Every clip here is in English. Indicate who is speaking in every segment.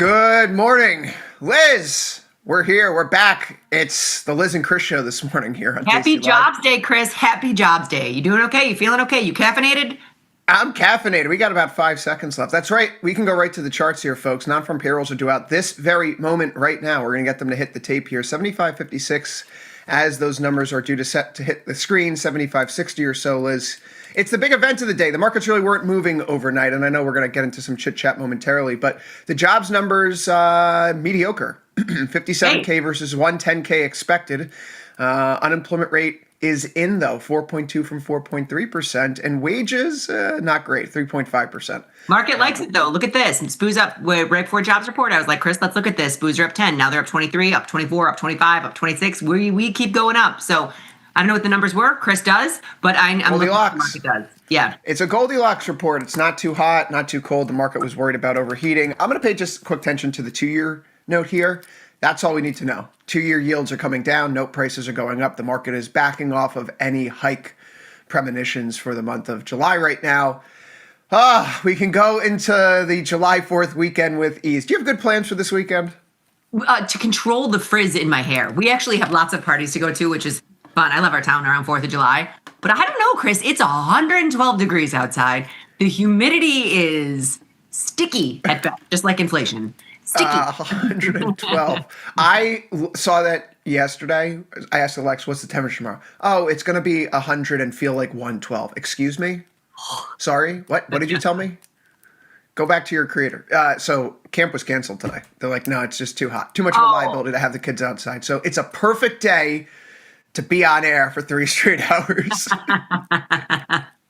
Speaker 1: Good morning, Liz. We're here. We're back. It's the Liz and Chris show this morning here on
Speaker 2: Happy
Speaker 1: TSLA.
Speaker 2: Jobs Day, Chris. Happy Jobs Day. You doing okay? You feeling okay? You caffeinated?
Speaker 1: I'm caffeinated. We got about 5 seconds left. That's right. We can go right to the charts here, folks. Non-farm payrolls are due out this very moment right now. We're going to get them to hit the tape here. 75.56 as those numbers are due to hit the screen. 75.60 or so, Liz. It's the big event of the day. The markets really weren't moving overnight, and I know we're going to get into some chit-chat momentarily, but the jobs numbers, mediocre. 57K versus 110K expected. Unemployment rate is in, though, 4.2 from 4.3%, and wages, not great, 3.5%.
Speaker 2: Market likes it, though. Look at this. SPOO's up right before jobs report. I was like, Chris, let's look at this. SPOO's are up 10. Now they're up 23, up 24, up 25, up 26. We keep going up. So I don't know what the numbers were. Chris does, but I'm looking at the market does. Yeah.
Speaker 1: It's a Goldilocks report. It's not too hot, not too cold. The market was worried about overheating. I'm going to pay just quick attention to the 2-year note here. That's all we need to know. 2-year yields are coming down. Note prices are going up. The market is backing off of any hike premonitions for the month of July right now. We can go into the July 4th weekend with ease. Do you have good plans for this weekend?
Speaker 2: To control the frizz in my hair. We actually have lots of parties to go to, which is fun. I love our town around 4th of July. But I don't know, Chris. It's 112 degrees outside. The humidity is sticky at best, just like inflation. Sticky.
Speaker 1: 112. I saw that yesterday. I asked Alexa, what's the temperature tomorrow? Oh, it's going to be 100 and feel like 112. Excuse me? Sorry? What did you tell me? Go back to your creator. So camp was canceled today. They're like, no, it's just too hot. Too much of a liability to have the kids outside. So it's a perfect day to be on air for 3 straight hours.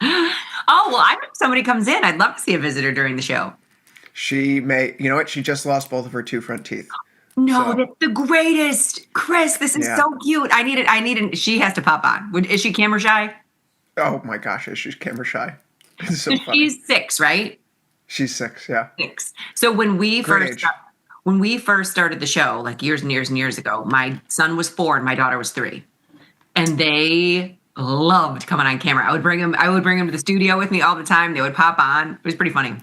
Speaker 2: Well, I hope somebody comes in. I'd love to see a visitor during the show.
Speaker 1: She may, you know what? She just lost both of her 2 front teeth.
Speaker 2: No, that's the greatest. Chris, this is so cute. I need it. She has to pop on. Is she camera shy?
Speaker 1: Oh my gosh, is she camera shy? It's so funny.
Speaker 2: She's 6, right?
Speaker 1: She's 6, yeah.
Speaker 2: 6. So when we first started the show, like years and years and years ago, my son was 4 and my daughter was 3. And they loved coming on camera. I would bring them to the studio with me all the time. They would pop on. It was pretty funny.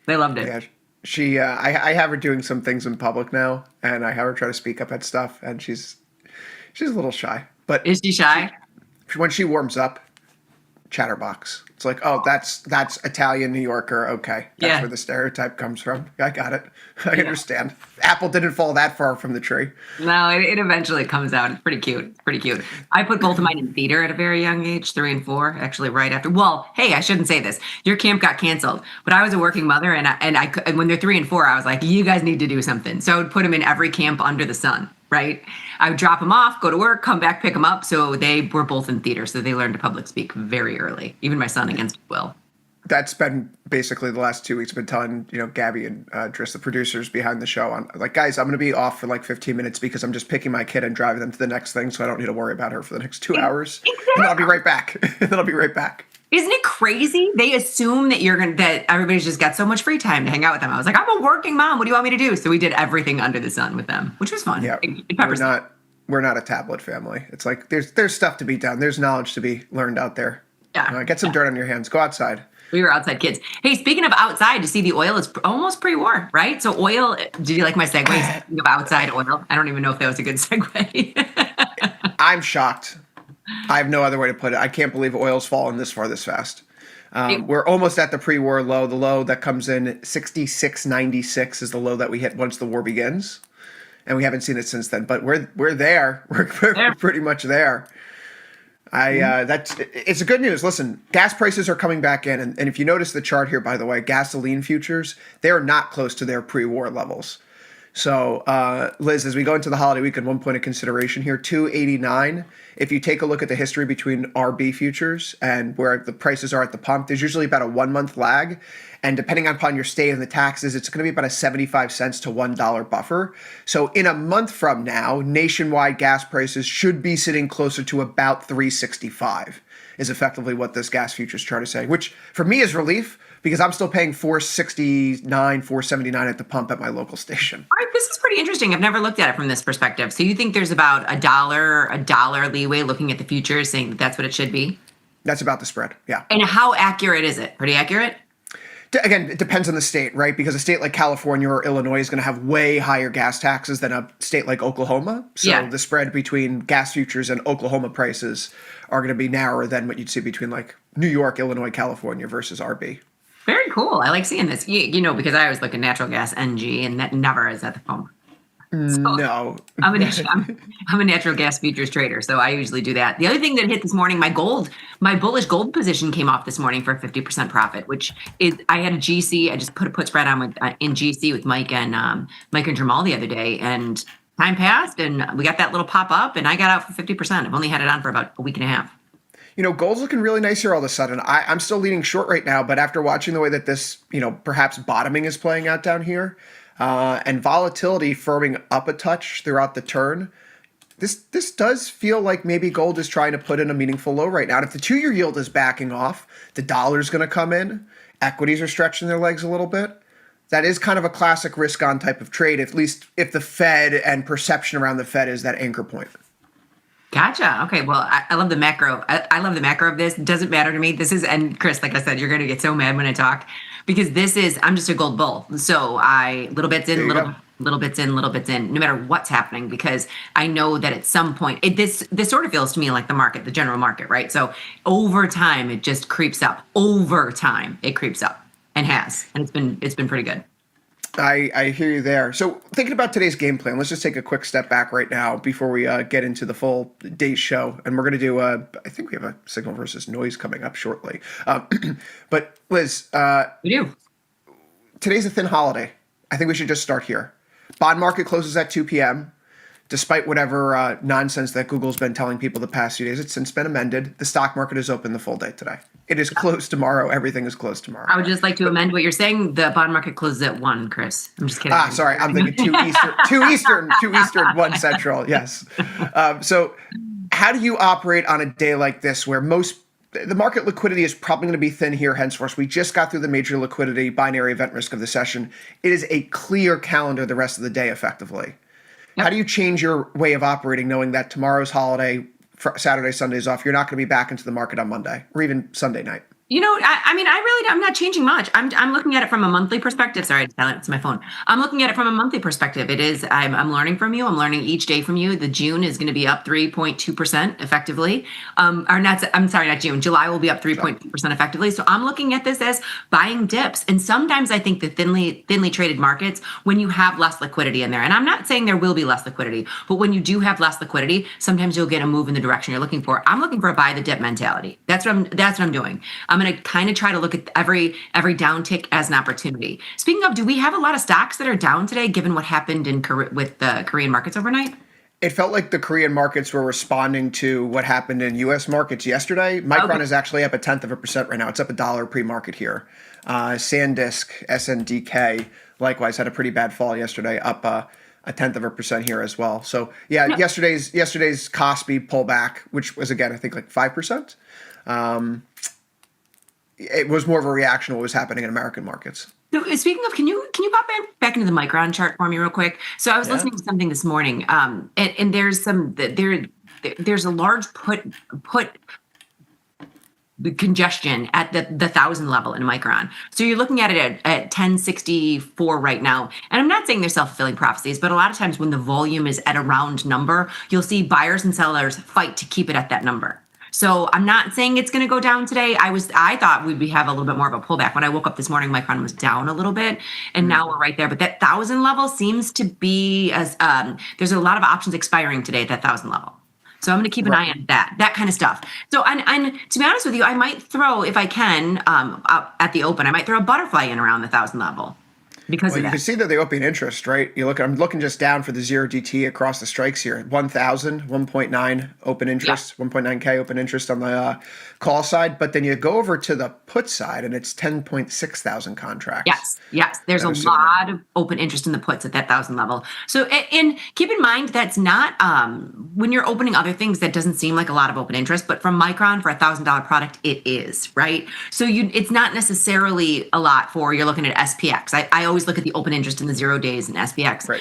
Speaker 2: They loved it.
Speaker 1: Yeah, she. I have her doing some things in public now, and I have her try to speak up at stuff, and she's a little shy. But
Speaker 2: is she shy?
Speaker 1: When she warms up, chatterbox. It's like, oh, that's Italian New Yorker. Okay, that's where the stereotype comes from. I got it. I understand. Apple didn't fall that far from the tree.
Speaker 2: No, it eventually comes out. It's pretty cute. I put both of mine in theater at a very young age, 3 and 4, actually right after. Well, hey, I shouldn't say this. Your camp got canceled, but I was a working mother, and I when they're 3 and 4, I was like, you guys need to do something. So I would put them in every camp under the sun. Right? I would drop them off, go to work, come back, pick them up. So they were both in theater. So they learned to public speak very early. Even my son against his will.
Speaker 1: That's been basically the last 2 weeks. I've been telling, Gabby and Driss, the producers behind the show, I'm like, guys, I'm going to be off for like 15 minutes because I'm just picking my kid and driving them to the next thing. So I don't need to worry about her for the next 2 hours. Exactly. And I'll be right back.
Speaker 2: Isn't it crazy? They assume that everybody's just got so much free time to hang out with them. I was like, I'm a working mom. What do you want me to do? So we did everything under the sun with them, which was fun.
Speaker 1: Yeah, we're not a tablet family. It's like there's stuff to be done. There's knowledge to be learned out there.
Speaker 2: Yeah,
Speaker 1: get some dirt on your hands. Go outside.
Speaker 2: We were outside kids. Hey, speaking of outside, you see the oil is almost pre-war, right? So oil. Did you like my segue? Speaking of outside oil, I don't even know if that was a good segue.
Speaker 1: I'm shocked. I have no other way to put it. I can't believe oil's fallen this far this fast. We're almost at the pre-war low. The low that comes in 66.96 is the low that we hit once the war begins, and we haven't seen it since then. But we're there. We're pretty much there. It's a good news. Listen, gas prices are coming back in, and if you notice the chart here, by the way, gasoline futures, they are not close to their pre-war levels. So, Liz, as we go into the holiday weekend, one point of consideration here, 289. If you take a look at the history between RB futures and where the prices are at the pump, there's usually about a 1-month lag. And depending upon your state and the taxes, it's going to be about a 75 cents to $1 buffer. So in a month from now, nationwide gas prices should be sitting closer to about 365 is effectively what this gas futures chart is saying, which for me is relief because I'm still paying $4.69, $4.79 at the pump at my local station.
Speaker 2: All right, this is pretty interesting. I've never looked at it from this perspective. So you think there's about a dollar leeway looking at the futures saying that's what it should be?
Speaker 1: That's about the spread, yeah.
Speaker 2: And how accurate is it? Pretty accurate?
Speaker 1: Again, it depends on the state, right? Because a state like California or Illinois is going to have way higher gas taxes than a state like Oklahoma. So the spread between gas futures and Oklahoma prices are going to be narrower than what you'd see between like New York, Illinois, California versus RB.
Speaker 2: Very cool. I like seeing this. Because I always look at natural gas NG, and that never is at the pump. So
Speaker 1: No.
Speaker 2: I'm a natural gas futures trader, so I usually do that. The other thing that hit this morning, my bullish gold position came off this morning for a 50% profit, which is, I had a GC. I just put a put spread on with in GC with Mike and Jamal the other day, and time passed, and we got that little pop up, and I got out for 50%. I've only had it on for about a week and a half.
Speaker 1: Gold's looking really nice here all of a sudden. I'm still leaning short right now, but after watching the way that this, perhaps bottoming is playing out down here, and volatility firming up a touch throughout the turn, this does feel like maybe gold is trying to put in a meaningful low right now. And if the 2-year yield is backing off, the dollar's going to come in, equities are stretching their legs a little bit. That is kind of a classic risk-on type of trade, at least if the Fed and perception around the Fed is that anchor point.
Speaker 2: Gotcha. Okay. Well, I love the macro. I love the macro of this. It doesn't matter to me. And Chris, like I said, you're going to get so mad when I talk because I'm just a gold bull. So little bits in, little bits in, no matter what's happening, because I know that at some point this sort of feels to me like the market, the general market, right? So over time, it just creeps up. Over time, it creeps up and it's been pretty good.
Speaker 1: I hear you there. So thinking about today's game plan, let's just take a quick step back right now before we get into the full day's show. And we're going to do, I think we have a signal versus noise coming up shortly. But Liz,
Speaker 2: we do.
Speaker 1: Today's a thin holiday. I think we should just start here. Bond market closes at 2 p.m. Despite whatever nonsense that Google's been telling people the past few days, it's since been amended. The stock market is open the full day today. It is closed tomorrow. Everything is closed tomorrow.
Speaker 2: I would just like to amend what you're saying. The bond market closes at 1, Chris. I'm just kidding.
Speaker 1: Sorry. I'm thinking 2 Eastern, 1 Central. Yes. So how do you operate on a day like this where the market liquidity is probably going to be thin here henceforth? We just got through the major liquidity binary event risk of the session. It is a clear calendar the rest of the day effectively. Yep. How do you change your way of operating knowing that tomorrow's holiday, Saturday, Sunday's off? You're not going to be back into the market on Monday or even Sunday night.
Speaker 2: I'm not changing much. I'm looking at it from a monthly perspective. Sorry, it's my phone. I'm looking at it from a monthly perspective. It is, I'm learning from you. I'm learning each day from you. The June is going to be up 3.2% effectively. Not June. July will be up 3.2% effectively. So I'm looking at this as buying dips. And sometimes I think the thinly traded markets, when you have less liquidity in there, and I'm not saying there will be less liquidity, but when you do have less liquidity, sometimes you'll get a move in the direction you're looking for. I'm looking for a buy the dip mentality. That's what I'm doing. I'm going to kind of try to look at every downtick as an opportunity. Speaking of, do we have a lot of stocks that are down today, given what happened with the Korean markets overnight?
Speaker 1: It felt like the Korean markets were responding to what happened in U.S. markets yesterday. Micron is actually up 0.1% right now. It's up $1 pre-market here. SanDisk, SNDK, likewise had a pretty bad fall yesterday, up 0.1% here as well. So yesterday's Kospi pullback, which was again I think like 5%. It was more of a reaction to what was happening in American markets.
Speaker 2: So speaking of, can you pop back into the Micron chart for me real quick? So I was listening to something this morning, and there's a large put congestion at the 1,000 level in Micron. So you're looking at it at 1064 right now. And I'm not saying they're self-fulfilling prophecies, but a lot of times when the volume is at a round number, you'll see buyers and sellers fight to keep it at that number. So I'm not saying it's going to go down today. I thought we'd have a little bit more of a pullback. When I woke up this morning, Micron was down a little bit, and now we're right there. But that 1,000 level seems to be there's a lot of options expiring today at that 1,000 level. So I'm going to keep an eye on that kind of stuff. So and to be honest with you, I might throw, if I can, at the open, I might throw a butterfly in around the 1,000 level. Because of that.
Speaker 1: You can see that the open interest, right? I'm looking just down for the 0DT across the strikes here. 1,000, 1.9 open interest, 1.9K open interest on the call side. But then you go over to the put side and it's 10.6 thousand contracts.
Speaker 2: Yes. There's a lot of open interest in the puts at that 1,000 level. So, and keep in mind, that's not, when you're opening other things, that doesn't seem like a lot of open interest, but from Micron for $1,000 product, it is, right? So it's not necessarily a lot for, you're looking at SPX. I always always look at the open interest in the 0 days and SPX
Speaker 1: Right.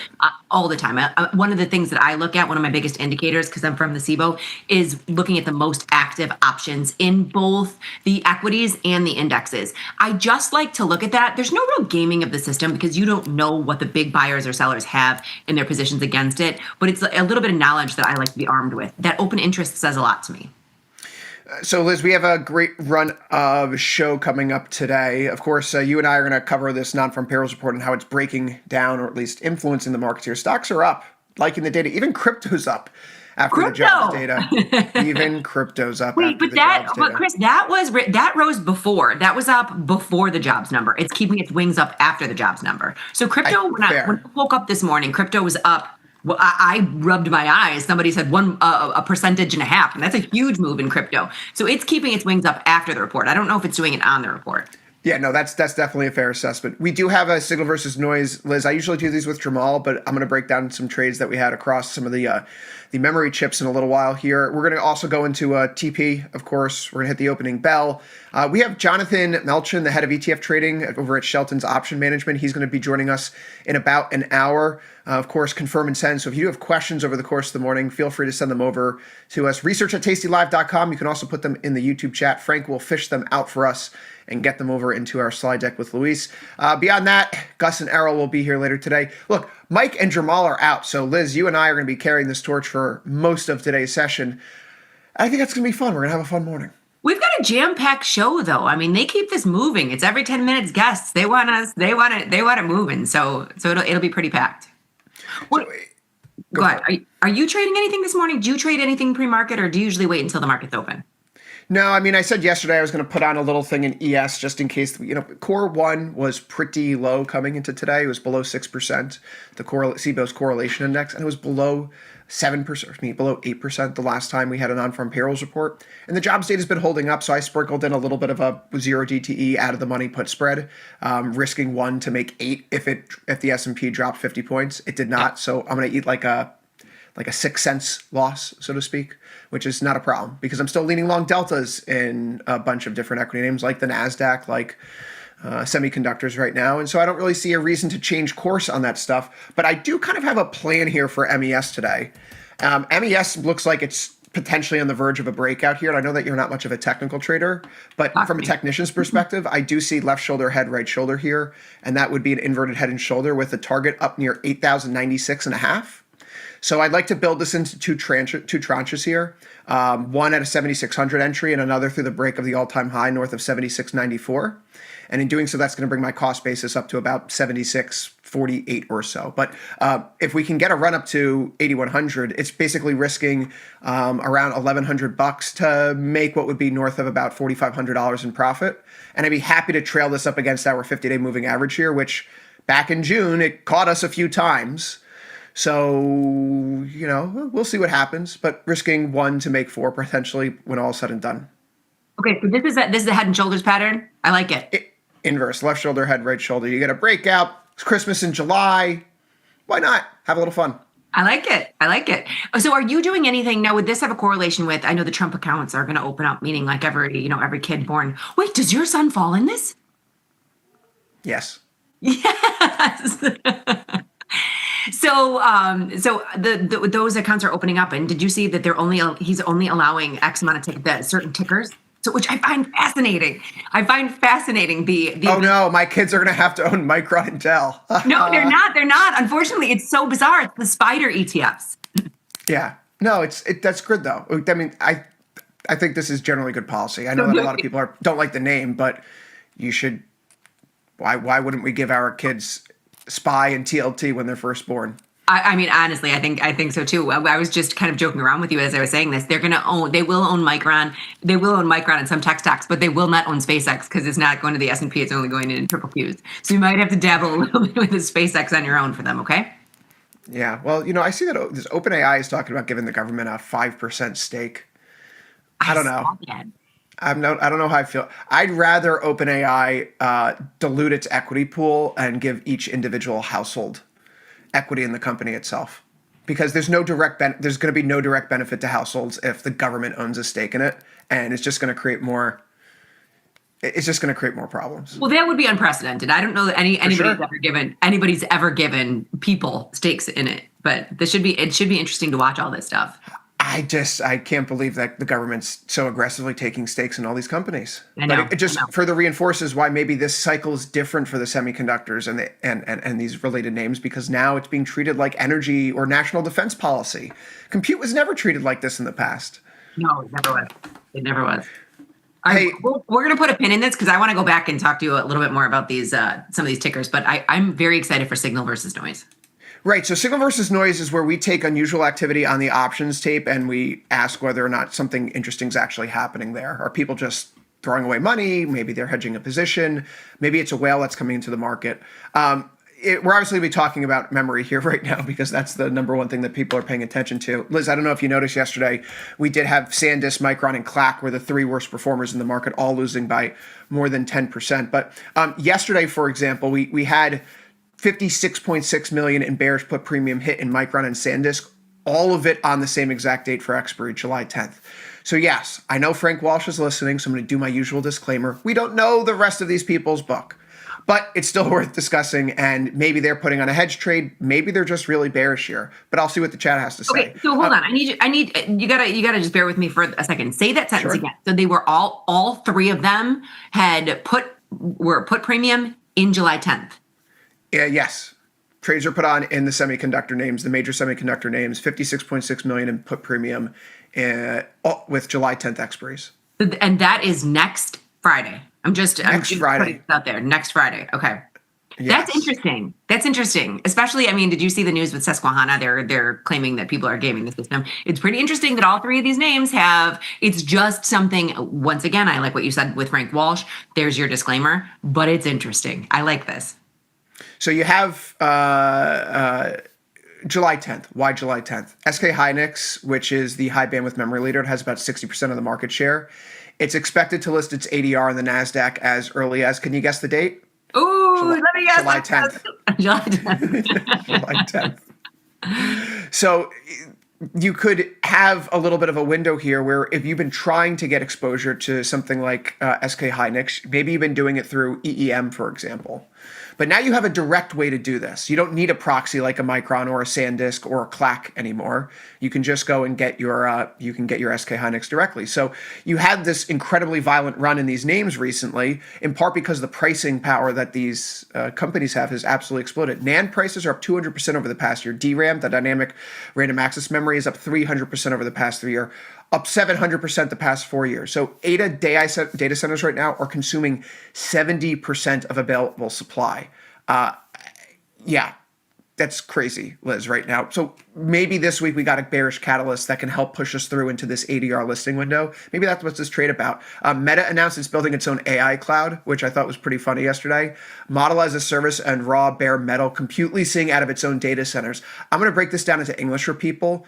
Speaker 2: all the time. One of the things that I look at, one of my biggest indicators, because I'm from the SIBO, is looking at the most active options in both the equities and the indexes. I just like to look at that. There's no real gaming of the system because you don't know what the big buyers or sellers have in their positions against it. But it's a little bit of knowledge that I like to be armed with. That open interest says a lot to me.
Speaker 1: So, Liz, we have a great run of show coming up today. Of course, you and I are going to cover this non-farm payrolls report and how it's breaking down or at least influencing the markets here. Stocks are up, liking the data. Even crypto's up after the jobs data. Even crypto's up.
Speaker 2: Wait, but Chris, that rose before. That was up before the jobs number. It's keeping its wings up after the jobs number. So crypto, when I woke up this morning, crypto was up. Well, I rubbed my eyes. Somebody said 1.5%, and that's a huge move in crypto. So it's keeping its wings up after the report. I don't know if it's doing it on the report.
Speaker 1: Yeah, no, that's definitely a fair assessment. We do have a signal versus noise, Liz. I usually do these with Jamal, but I'm going to break down some trades that we had across some of the memory chips in a little while here. We're going to also go into TP, of course. We're going to hit the opening bell. We have Jonathan Molchan, the head of ETF trading over at Shelton's Option Management. He's going to be joining us in about an hour. Of course, confirm and send. So if you have questions over the course of the morning, feel free to send them over to us. Research@tastylive.com. You can also put them in the YouTube chat. Frank will fish them out for us and get them over into our slide deck with Luis. Beyond that, Gus and Errol will be here later today. Look, Mike and Jamal are out. So Liz, you and I are going to be carrying this torch for most of today's session. I think that's going to be fun. We're going to have a fun morning.
Speaker 2: We've got a jam-packed show, though. I mean, they keep this moving. It's every 10 minutes guests. They want it moving. So it'll be pretty packed. What? Go ahead. Are you trading anything this morning? Do you trade anything pre-market, or do you usually wait until the market's open?
Speaker 1: No, I mean, I said yesterday I was going to put on a little thing in ES just in case, Core 1 was pretty low coming into today. It was below 6%, the CBO's correlation index, and it was below 7%, below 8% the last time we had a non-farm payrolls report. And the jobs data has been holding up, so I sprinkled in a little bit of a 0 DTE out of the money put spread, risking 1 to make 8 if the S&P dropped 50 points. It did not, so I'm going to eat like a 6 cents loss, so to speak, which is not a problem because I'm still leaning long deltas in a bunch of different equity names like the NASDAQ, like semiconductors right now. And so I don't really see a reason to change course on that stuff. But I do kind of have a plan here for MES today. MES looks like it's potentially on the verge of a breakout here. And I know that you're not much of a technical trader, but from a technician's perspective, I do see left shoulder, head, right shoulder here. And that would be an inverted head and shoulder with a target up near 8,096.5. So I'd like to build this into two tranches here. One at a 7,600 entry and another through the break of the all-time high north of 7,694. And in doing so, that's going to bring my cost basis up to about 7,648 or so. But if we can get a run up to 8,100, it's basically risking around $1,100 to make what would be north of about $4,500 in profit. And I'd be happy to trail this up against our 50-day moving average here, which back in June, it caught us a few times. So, we'll see what happens, but risking 1 to make 4 potentially when all is said and done.
Speaker 2: Okay, so this is a head and shoulders pattern. I like it.
Speaker 1: Inverse, left shoulder, head, right shoulder. You get a breakout. It's Christmas in July. Why not? Have a little fun.
Speaker 2: I like it. So are you doing anything now? Would this have a correlation with, I know the Trump accounts are going to open up, meaning like every kid born. Wait, does your son fall in this?
Speaker 1: Yes.
Speaker 2: Yes. So those accounts are opening up, and did you see that he's only allowing X amount of certain tickers? So, which I find fascinating. Oh
Speaker 1: no, my kids are going to have to own Micron and Dell.
Speaker 2: No, they're not. They're not. Unfortunately, it's so bizarre. It's the spider ETFs.
Speaker 1: Yeah. No, that's good though. I mean, I think this is generally good policy. I know that a lot of people don't like the name, but you should. Why wouldn't we give our kids SPY and TLT when they're first born?
Speaker 2: I mean, honestly, I think so too. I was just kind of joking around with you as I was saying this. They will own Micron. They will own Micron and some tech stocks, but they will not own SpaceX because it's not going to the S&P. It's only going into triple Qs. So you might have to dabble a little bit with the SpaceX on your own for them. Okay. Yeah.
Speaker 1: Well, I see that this OpenAI is talking about giving the government a 5% stake. I don't know. I don't know how I feel. I'd rather OpenAI dilute its equity pool and give each individual household equity in the company itself, because there's going to be no direct benefit to households if the government owns a stake in it, and it's just going to create more It's just going to create more problems.
Speaker 2: Well, that would be unprecedented. I don't know that
Speaker 1: sure.
Speaker 2: anybody's ever given people stakes in it, but it should be interesting to watch all this stuff.
Speaker 1: I can't believe that the government's so aggressively taking stakes in all these companies.
Speaker 2: I know,
Speaker 1: But it just further reinforces why maybe this cycle is different for the semiconductors and these related names, because now it's being treated like energy or national defense policy. Compute was never treated like this in the past.
Speaker 2: No, it never was. It never was. Hey, we're going to put a pin in this because I want to go back and talk to you a little bit more about these some of these tickers, but I'm very excited for signal versus noise.
Speaker 1: Right. So signal versus noise is where we take unusual activity on the options tape and we ask whether or not something interesting is actually happening there. Are people just throwing away money? Maybe they're hedging a position. Maybe it's a whale that's coming into the market. We're obviously be talking about memory here right now because that's the number one thing that people are paying attention to. Liz, I don't know if you noticed yesterday, we did have SanDisk, Micron, and Clack were the three worst performers in the market, all losing by more than 10%. But yesterday, for example, we had 56.6 million in bearish put premium hit in Micron and SanDisk, all of it on the same exact date for expiry, July 10th. So yes, I know Frank Walsh is listening, so I'm going to do my usual disclaimer. We don't know the rest of these people's book, but it's still worth discussing, and maybe they're putting on a hedge trade. Maybe they're just really bearish here, but I'll see what the chat has to say.
Speaker 2: Okay, so hold on. You gotta just bear with me for a second. Say that sentence again. So they were all three of them were put premium in July 10th.
Speaker 1: Yes. Trades are put on in the semiconductor names, the major semiconductor names, 56.6 million in put premium with July 10th expiries.
Speaker 2: And that is next Friday. I'm just
Speaker 1: Friday.
Speaker 2: Putting it out there. Next Friday. Okay.
Speaker 1: Yes.
Speaker 2: That's interesting. Especially, I mean, did you see the news with Susquehanna? They're claiming that people are gaming the system. It's pretty interesting that all three of these names it's just something, once again, I like what you said with Frank Walsh. There's your disclaimer, but it's interesting. I like this.
Speaker 1: So you have July 10th. Why July 10th? SK Hynix, which is the high bandwidth memory leader, it has about 60% of the market share. It's expected to list its ADR in the NASDAQ as early as, can you guess the date?
Speaker 2: Ooh, let me guess.
Speaker 1: July 10th.
Speaker 2: July 10th.
Speaker 1: July 10th. So you could have a little bit of a window here where if you've been trying to get exposure to something like SK Hynix, maybe you've been doing it through EEM, for example. But now you have a direct way to do this. You don't need a proxy like a Micron or a SanDisk or a Clack anymore. You can just go and get your SK Hynix directly. So you had this incredibly violent run in these names recently, in part because the pricing power that these companies have has absolutely exploded. NAND prices are up 200% over the past year. DRAM, the dynamic random access memory, is up 300% over the past 3 years. Up 700% the past 4 years. So ADA data centers right now are consuming 70% of available supply. Yeah, that's crazy, Liz, right now. So maybe this week we got a bearish catalyst that can help push us through into this ADR listing window. Maybe that's what this trade about. Meta announced it's building its own AI cloud, which I thought was pretty funny yesterday. Model as a service and raw bare metal compute leasing out of its own data centers. I'm going to break this down into English for people.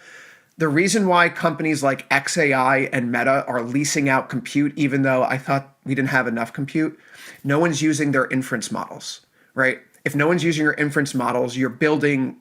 Speaker 1: The reason why companies like XAI and Meta are leasing out compute, even though I thought we didn't have enough compute, no one's using their inference models, right? If no one's using your inference models, you're building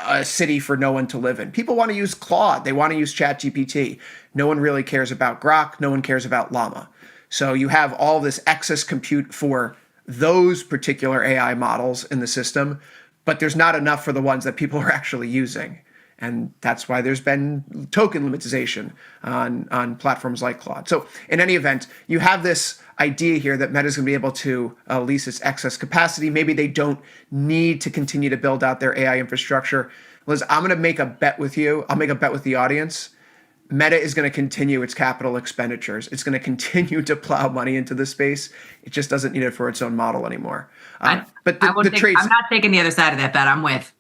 Speaker 1: a city for no one to live in. People want to use Claude. They want to use ChatGPT. No one really cares about Grok. No one cares about Llama. So you have all this excess compute for those particular AI models in the system, but there's not enough for the ones that people are actually using. And that's why there's been token limitization on platforms like Claude. So in any event, you have this idea here that Meta is going to be able to lease its excess capacity. Maybe they don't need to continue to build out their AI infrastructure. Liz, I'm going to make a bet with you. I'll make a bet with the audience. Meta is going to continue its capital expenditures. It's going to continue to plow money into this space. It just doesn't need it for its own model anymore. But the trades,
Speaker 2: I'm not taking the other side of that bet. I'm with.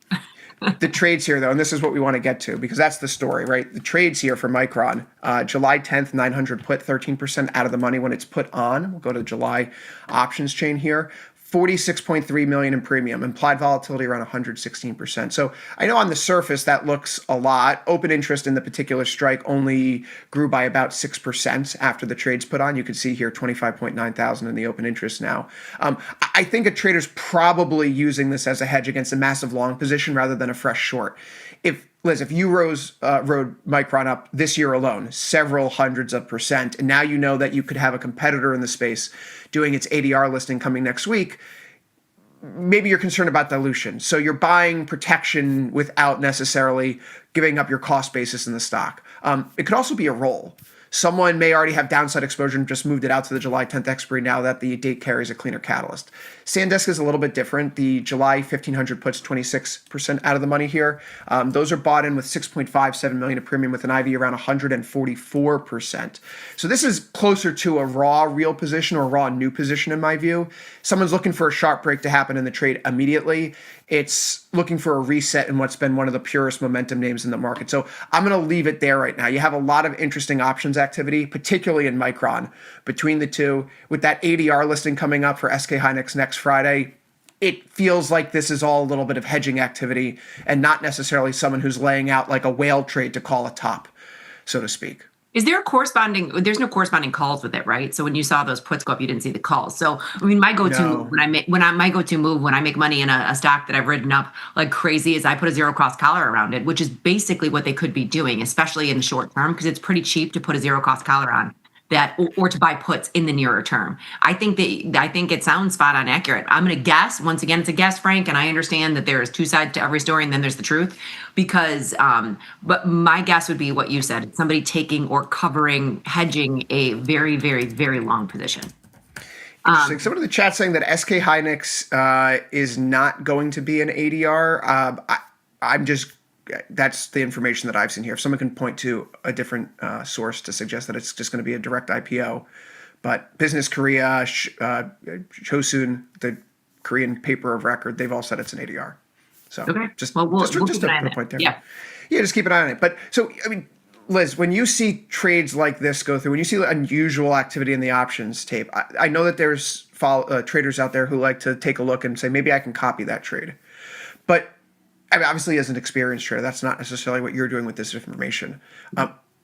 Speaker 1: The trades here, though, and this is what we want to get to, because that's the story, right? The trades here for Micron, July 10th, 900 put, 13% out of the money when it's put on. We'll go to the July options chain here. 46.3 million in premium, implied volatility around 116%. So I know on the surface that looks a lot. Open interest in the particular strike only grew by about 6% after the trade's put on. You can see here 25.9 thousand in the open interest now. I think a trader's probably using this as a hedge against a massive long position rather than a fresh short. If Liz, if you rode Micron up this year alone, several hundreds of percent, and now you know that you could have a competitor in the space doing its ADR listing coming next week, maybe you're concerned about dilution. So you're buying protection without necessarily giving up your cost basis in the stock. It could also be a roll. Someone may already have downside exposure and just moved it out to the July 10th expiry now that the date carries a cleaner catalyst. SanDisk is a little bit different. The July 1500 puts 26% out of the money here. Those are bought in with 6.57 million of premium with an IV around 144%. So this is closer to a raw real position or raw new position in my view. Someone's looking for a sharp break to happen in the trade immediately. It's looking for a reset in what's been one of the purest momentum names in the market. So I'm going to leave it there right now. You have a lot of interesting options activity, particularly in Micron, between the two. With that ADR listing coming up for SK Hynix next Friday, it feels like this is all a little bit of hedging activity and not necessarily someone who's laying out like a whale trade to call a top, so to speak.
Speaker 2: Is there there's no corresponding calls with it, right? So when you saw those puts go up, you didn't see the calls. So, I mean, my go-to move when I make money in a stock that I've ridden up like crazy is I put a zero cost collar around it, which is basically what they could be doing, especially in the short term, because it's pretty cheap to put a zero cost collar on that or to buy puts in the nearer term. I think it sounds spot on accurate. I'm going to guess, once again, it's a guess, Frank, and I understand that there is two sides to every story and then there's the truth because, but my guess would be what you said, somebody taking or covering, hedging a very, very, very long position.
Speaker 1: Interesting. Someone in the chat saying that SK Hynix is not going to be an ADR. That's the information that I've seen here. If someone can point to a different source to suggest that it's just going to be a direct IPO, but Business Korea, Chosun, the Korean paper of record, they've all said it's an ADR. So just a point there. Yeah, just keep an eye on it. But so, I mean, Liz, when you see trades like this go through, when you see unusual activity in the options tape, I know that there's traders out there who like to take a look and say, maybe I can copy that trade. But I mean, obviously, as an experienced trader, that's not necessarily what you're doing with this information.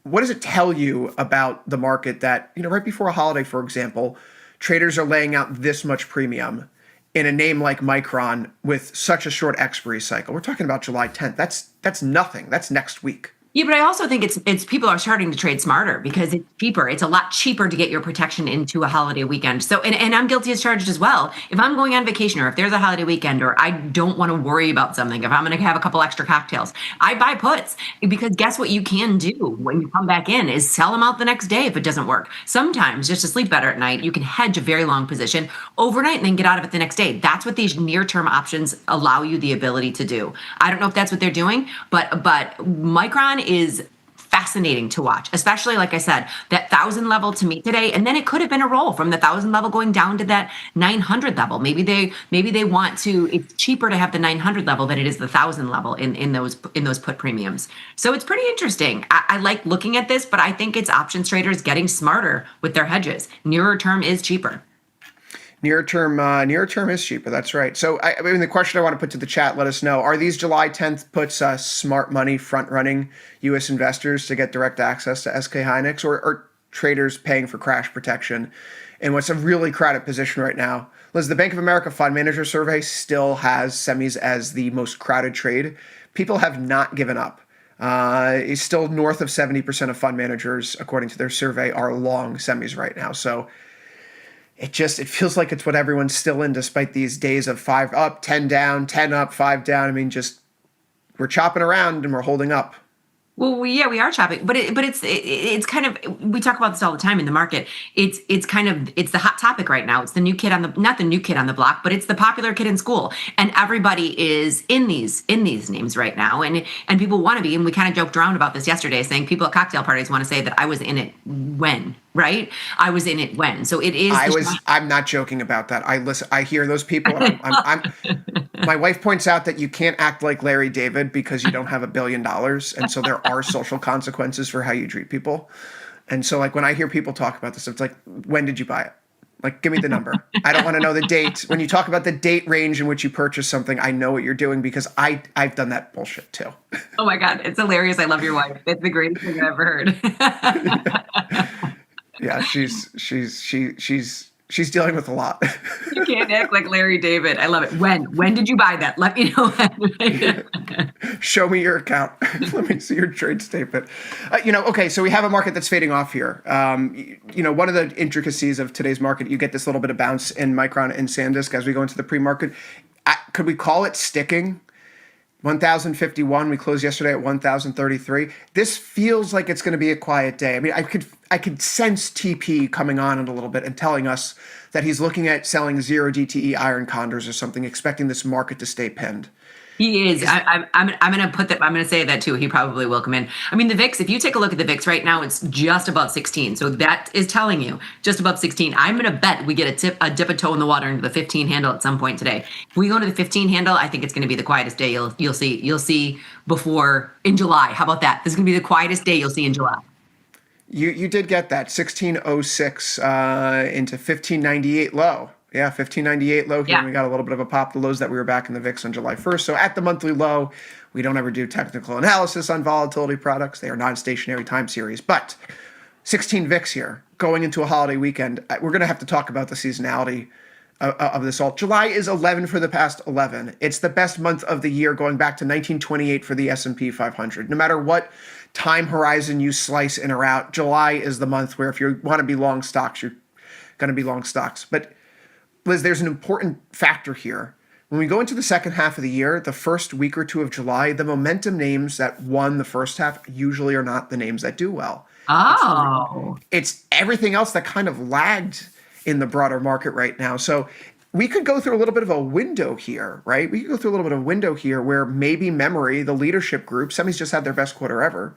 Speaker 1: What does it tell you about the market that, right before a holiday, for example, traders are laying out this much premium in a name like Micron with such a short expiry cycle? We're talking about July 10th. That's nothing. That's next week.
Speaker 2: Yeah, but I also think it's people are starting to trade smarter because it's cheaper. It's a lot cheaper to get your protection into a holiday weekend. So, and I'm guilty as charged as well. If I'm going on vacation or if there's a holiday weekend or I don't want to worry about something, if I'm going to have a couple extra cocktails, I buy puts because guess what you can do when you come back in is sell them out the next day if it doesn't work. Sometimes just to sleep better at night, you can hedge a very long position overnight and then get out of it the next day. That's what these near-term options allow you the ability to do. I don't know if that's what they're doing, but Micron is fascinating to watch, especially like I said, that 1,000 level to meet today, and then it could have been a roll from the 1,000 level going down to that 900 level. Maybe they want to. It's cheaper to have the 900 level than it is the 1,000 level in those put premiums. So it's pretty interesting. I like looking at this, but I think it's options traders getting smarter with their hedges. Nearer term is cheaper.
Speaker 1: Near term is cheaper. That's right. So, I mean, the question I want to put to the chat, let us know: are these July 10th puts smart money front running U.S. investors to get direct access to SK Hynix, or traders paying for crash protection in what's a really crowded position right now? Liz, the Bank of America Fund Manager Survey still has semis as the most crowded trade. People have not given up. It's still north of 70% of fund managers, according to their survey, are long semis right now. So it feels like it's what everyone's still in, despite these days of 5 up, 10 down, 10 up, 5 down. I mean, we're chopping around and we're holding up.
Speaker 2: Well, we are chopping, but it's kind of, we talk about this all the time in the market. It's the hot topic right now. It's the new kid not the new kid on the block, but it's the popular kid in school, and everybody is in these names right now, and people want to be. And we kind of joked around about this yesterday, saying people at cocktail parties want to say that I was in it when. Right? I was in it when. So it is.
Speaker 1: I'm not joking about that. I hear those people. My wife points out that you can't act like Larry David because you don't have $1 billion. And so there are social consequences for how you treat people. And so like when I hear people talk about this, it's like, when did you buy it? Like, give me the number. I don't want to know the date. When you talk about the date range in which you purchase something, I know what you're doing because I've done that bullshit too.
Speaker 2: Oh my God. It's hilarious. I love your wife. It's the greatest thing I've ever heard.
Speaker 1: Yeah, she's She's dealing with a lot.
Speaker 2: You can't act like Larry David. I love it. When did you buy that? Let me know when.
Speaker 1: Show me your account. Let me see your trade statement. Okay, so we have a market that's fading off here. One of the intricacies of today's market, you get this little bit of bounce in Micron and SanDisk as we go into the pre-market. Could we call it sticking? 1,051. We closed yesterday at 1,033. This feels like it's going to be a quiet day. I mean, I could sense TP coming on in a little bit and telling us that he's looking at selling 0 DTE iron condors or something, expecting this market to stay pinned.
Speaker 2: He is. I'm going to put that. I'm going to say that too. He probably will come in. I mean, the VIX. If you take a look at the VIX right now, it's just above 16. So that is telling you just above 16. I'm going to bet we get a dip a toe in the water into the 15 handle at some point today. If we go to the 15 handle, I think it's going to be the quietest day you'll see before in July. How about that? This is going to be the quietest day you'll see in July.
Speaker 1: You did get that 1606 into 1598 low. Yeah, 1598 low here. Yeah. We got a little bit of a pop. The lows that we were back in the VIX on July 1st. So at the monthly low, we don't ever do technical analysis on volatility products. They are non-stationary time series. But 16 VIX here, going into a holiday weekend. We're going to have to talk about the seasonality of this all. July is 11 for the past 11. It's the best month of the year going back to 1928 for the S&P 500. No matter what time horizon you slice in or out, July is the month where if you want to be long stocks, you're going to be long stocks. But Liz, there's an important factor here. When we go into the second half of the year, the first week or two of July, the momentum names that won the first half usually are not the names that do well.
Speaker 2: Oh.
Speaker 1: It's everything else that kind of lagged in the broader market right now. So we could go through a little bit of a window here, right? We could go through a little bit of a window here where maybe memory, the leadership group, semis just had their best quarter ever.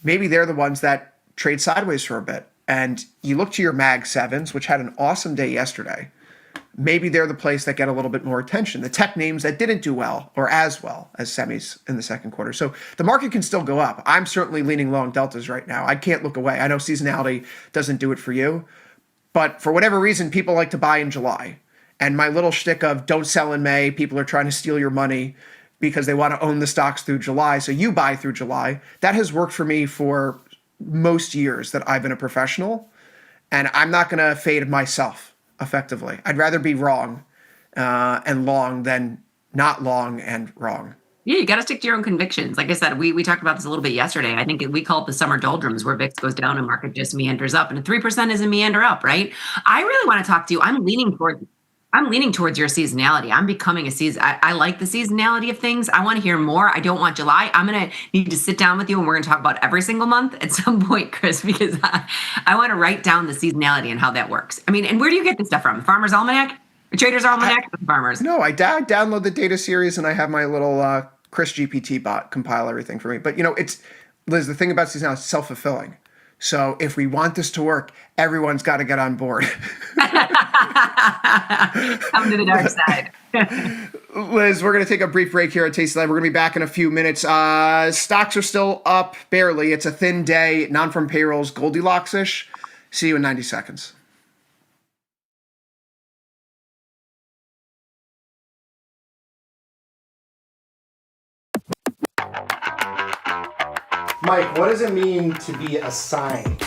Speaker 1: Maybe they're the ones that trade sideways for a bit. And you look to your Mag 7s, which had an awesome day yesterday. Maybe they're the place that get a little bit more attention. The tech names that didn't do well or as well as semis in the second quarter. So the market can still go up. I'm certainly leaning long deltas right now. I can't look away. I know seasonality doesn't do it for you, but for whatever reason, people like to buy in July. And my little shtick of don't sell in May, people are trying to steal your money because they want to own the stocks through July. So you buy through July. That has worked for me for most years that I've been a professional. And I'm not going to fade myself. Effectively, I'd rather be wrong and long than not long and wrong.
Speaker 2: Yeah, you got to stick to your own convictions. Like I said, we talked about this a little bit yesterday. I think we call it the summer doldrums, where VIX goes down and market just meanders up, and 3% is a meander up, right? I really want to talk to you. I'm leaning towards your seasonality. I'm becoming a season. I like the seasonality of things. I want to hear more. I don't want July. I'm going to need to sit down with you and we're going to talk about every single month at some point, Chris, because I want to write down the seasonality and how that works. I mean, and where do you get this stuff from? Farmer's Almanac? The Trader's Almanac? Farmers?
Speaker 1: No, I download the data series and I have my little Chris GPT bot compile everything for me. But, it's, Liz, the thing about seasonality is self-fulfilling. So if we want this to work, everyone's got to get on board.
Speaker 2: Come to the dark side.
Speaker 1: Liz, we're going to take a brief break here at TSLA. We're going to be back in a few minutes. Stocks are still up barely. It's a thin day. Non-farm payrolls, Goldilocks-ish. See you in 90 seconds.
Speaker 3: Mike, what does it mean to be assigned?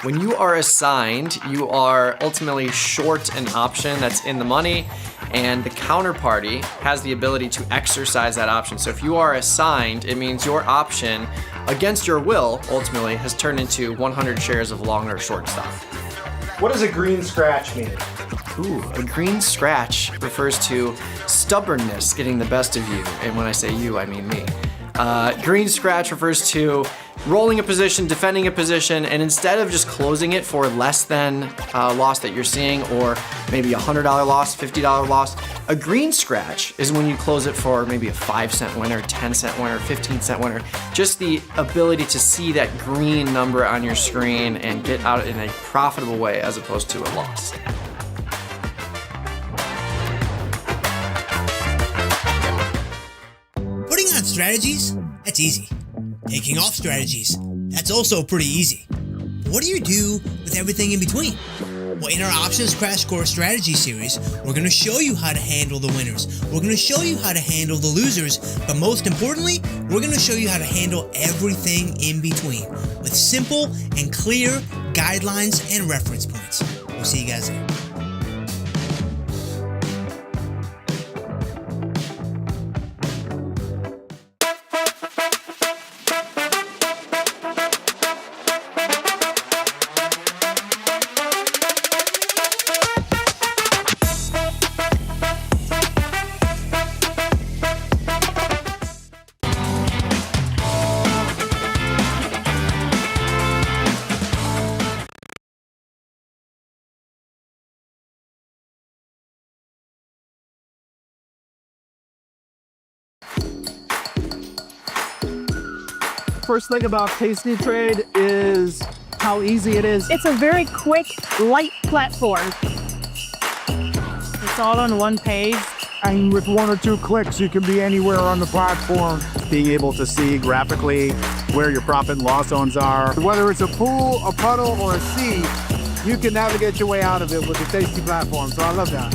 Speaker 4: When you are assigned, you are ultimately short an option that's in the money, and the counterparty has the ability to exercise that option. So if you are assigned, it means your option, against your will, ultimately, has turned into 100 shares of long or short stock.
Speaker 3: What does a green scratch mean?
Speaker 4: Ooh, a green scratch refers to stubbornness getting the best of you. And when I say you, I mean me. Green scratch refers to rolling a position, defending a position, and instead of just closing it for less than loss that you're seeing, or maybe a $100 loss, $50 loss, a green scratch is when you close it for maybe a 5-cent winner, 10-cent winner, 15-cent winner. Just the ability to see that green number on your screen and get out in a profitable way as opposed to a loss.
Speaker 5: Strategies? That's easy. Taking off strategies? That's also pretty easy. But what do you do with everything in between? Well, in our Options Crash Course Strategy Series, we're going to show you how to handle the winners. We're going to show you how to handle the losers. But most importantly, we're going to show you how to handle everything in between with simple and clear guidelines and reference points. We'll see you guys there.
Speaker 6: First thing about Tasty Trade is how easy it is.
Speaker 7: It's a very quick, light platform. It's all on one page.
Speaker 6: And with 1 or 2 clicks, you can be anywhere on the platform. Being able to see graphically where your profit and loss zones are. Whether it's a pool, a puddle, or a sea, you can navigate your way out of it with the Tasty platform. So I love that.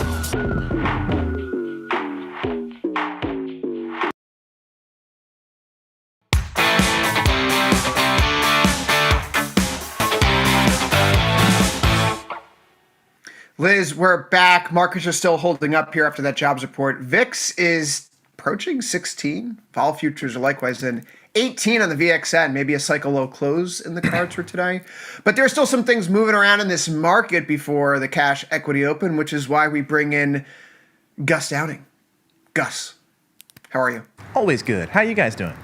Speaker 1: Liz, we're back. Markets are still holding up here after that jobs report. VIX is approaching 16. Vol futures are likewise in 18 on the VXN. Maybe a cycle low close in the cards for today. But there are still some things moving around in this market before the cash equity open, which is why we bring in Gus Downing. Gus, how are you?
Speaker 8: Always good. How you guys doing?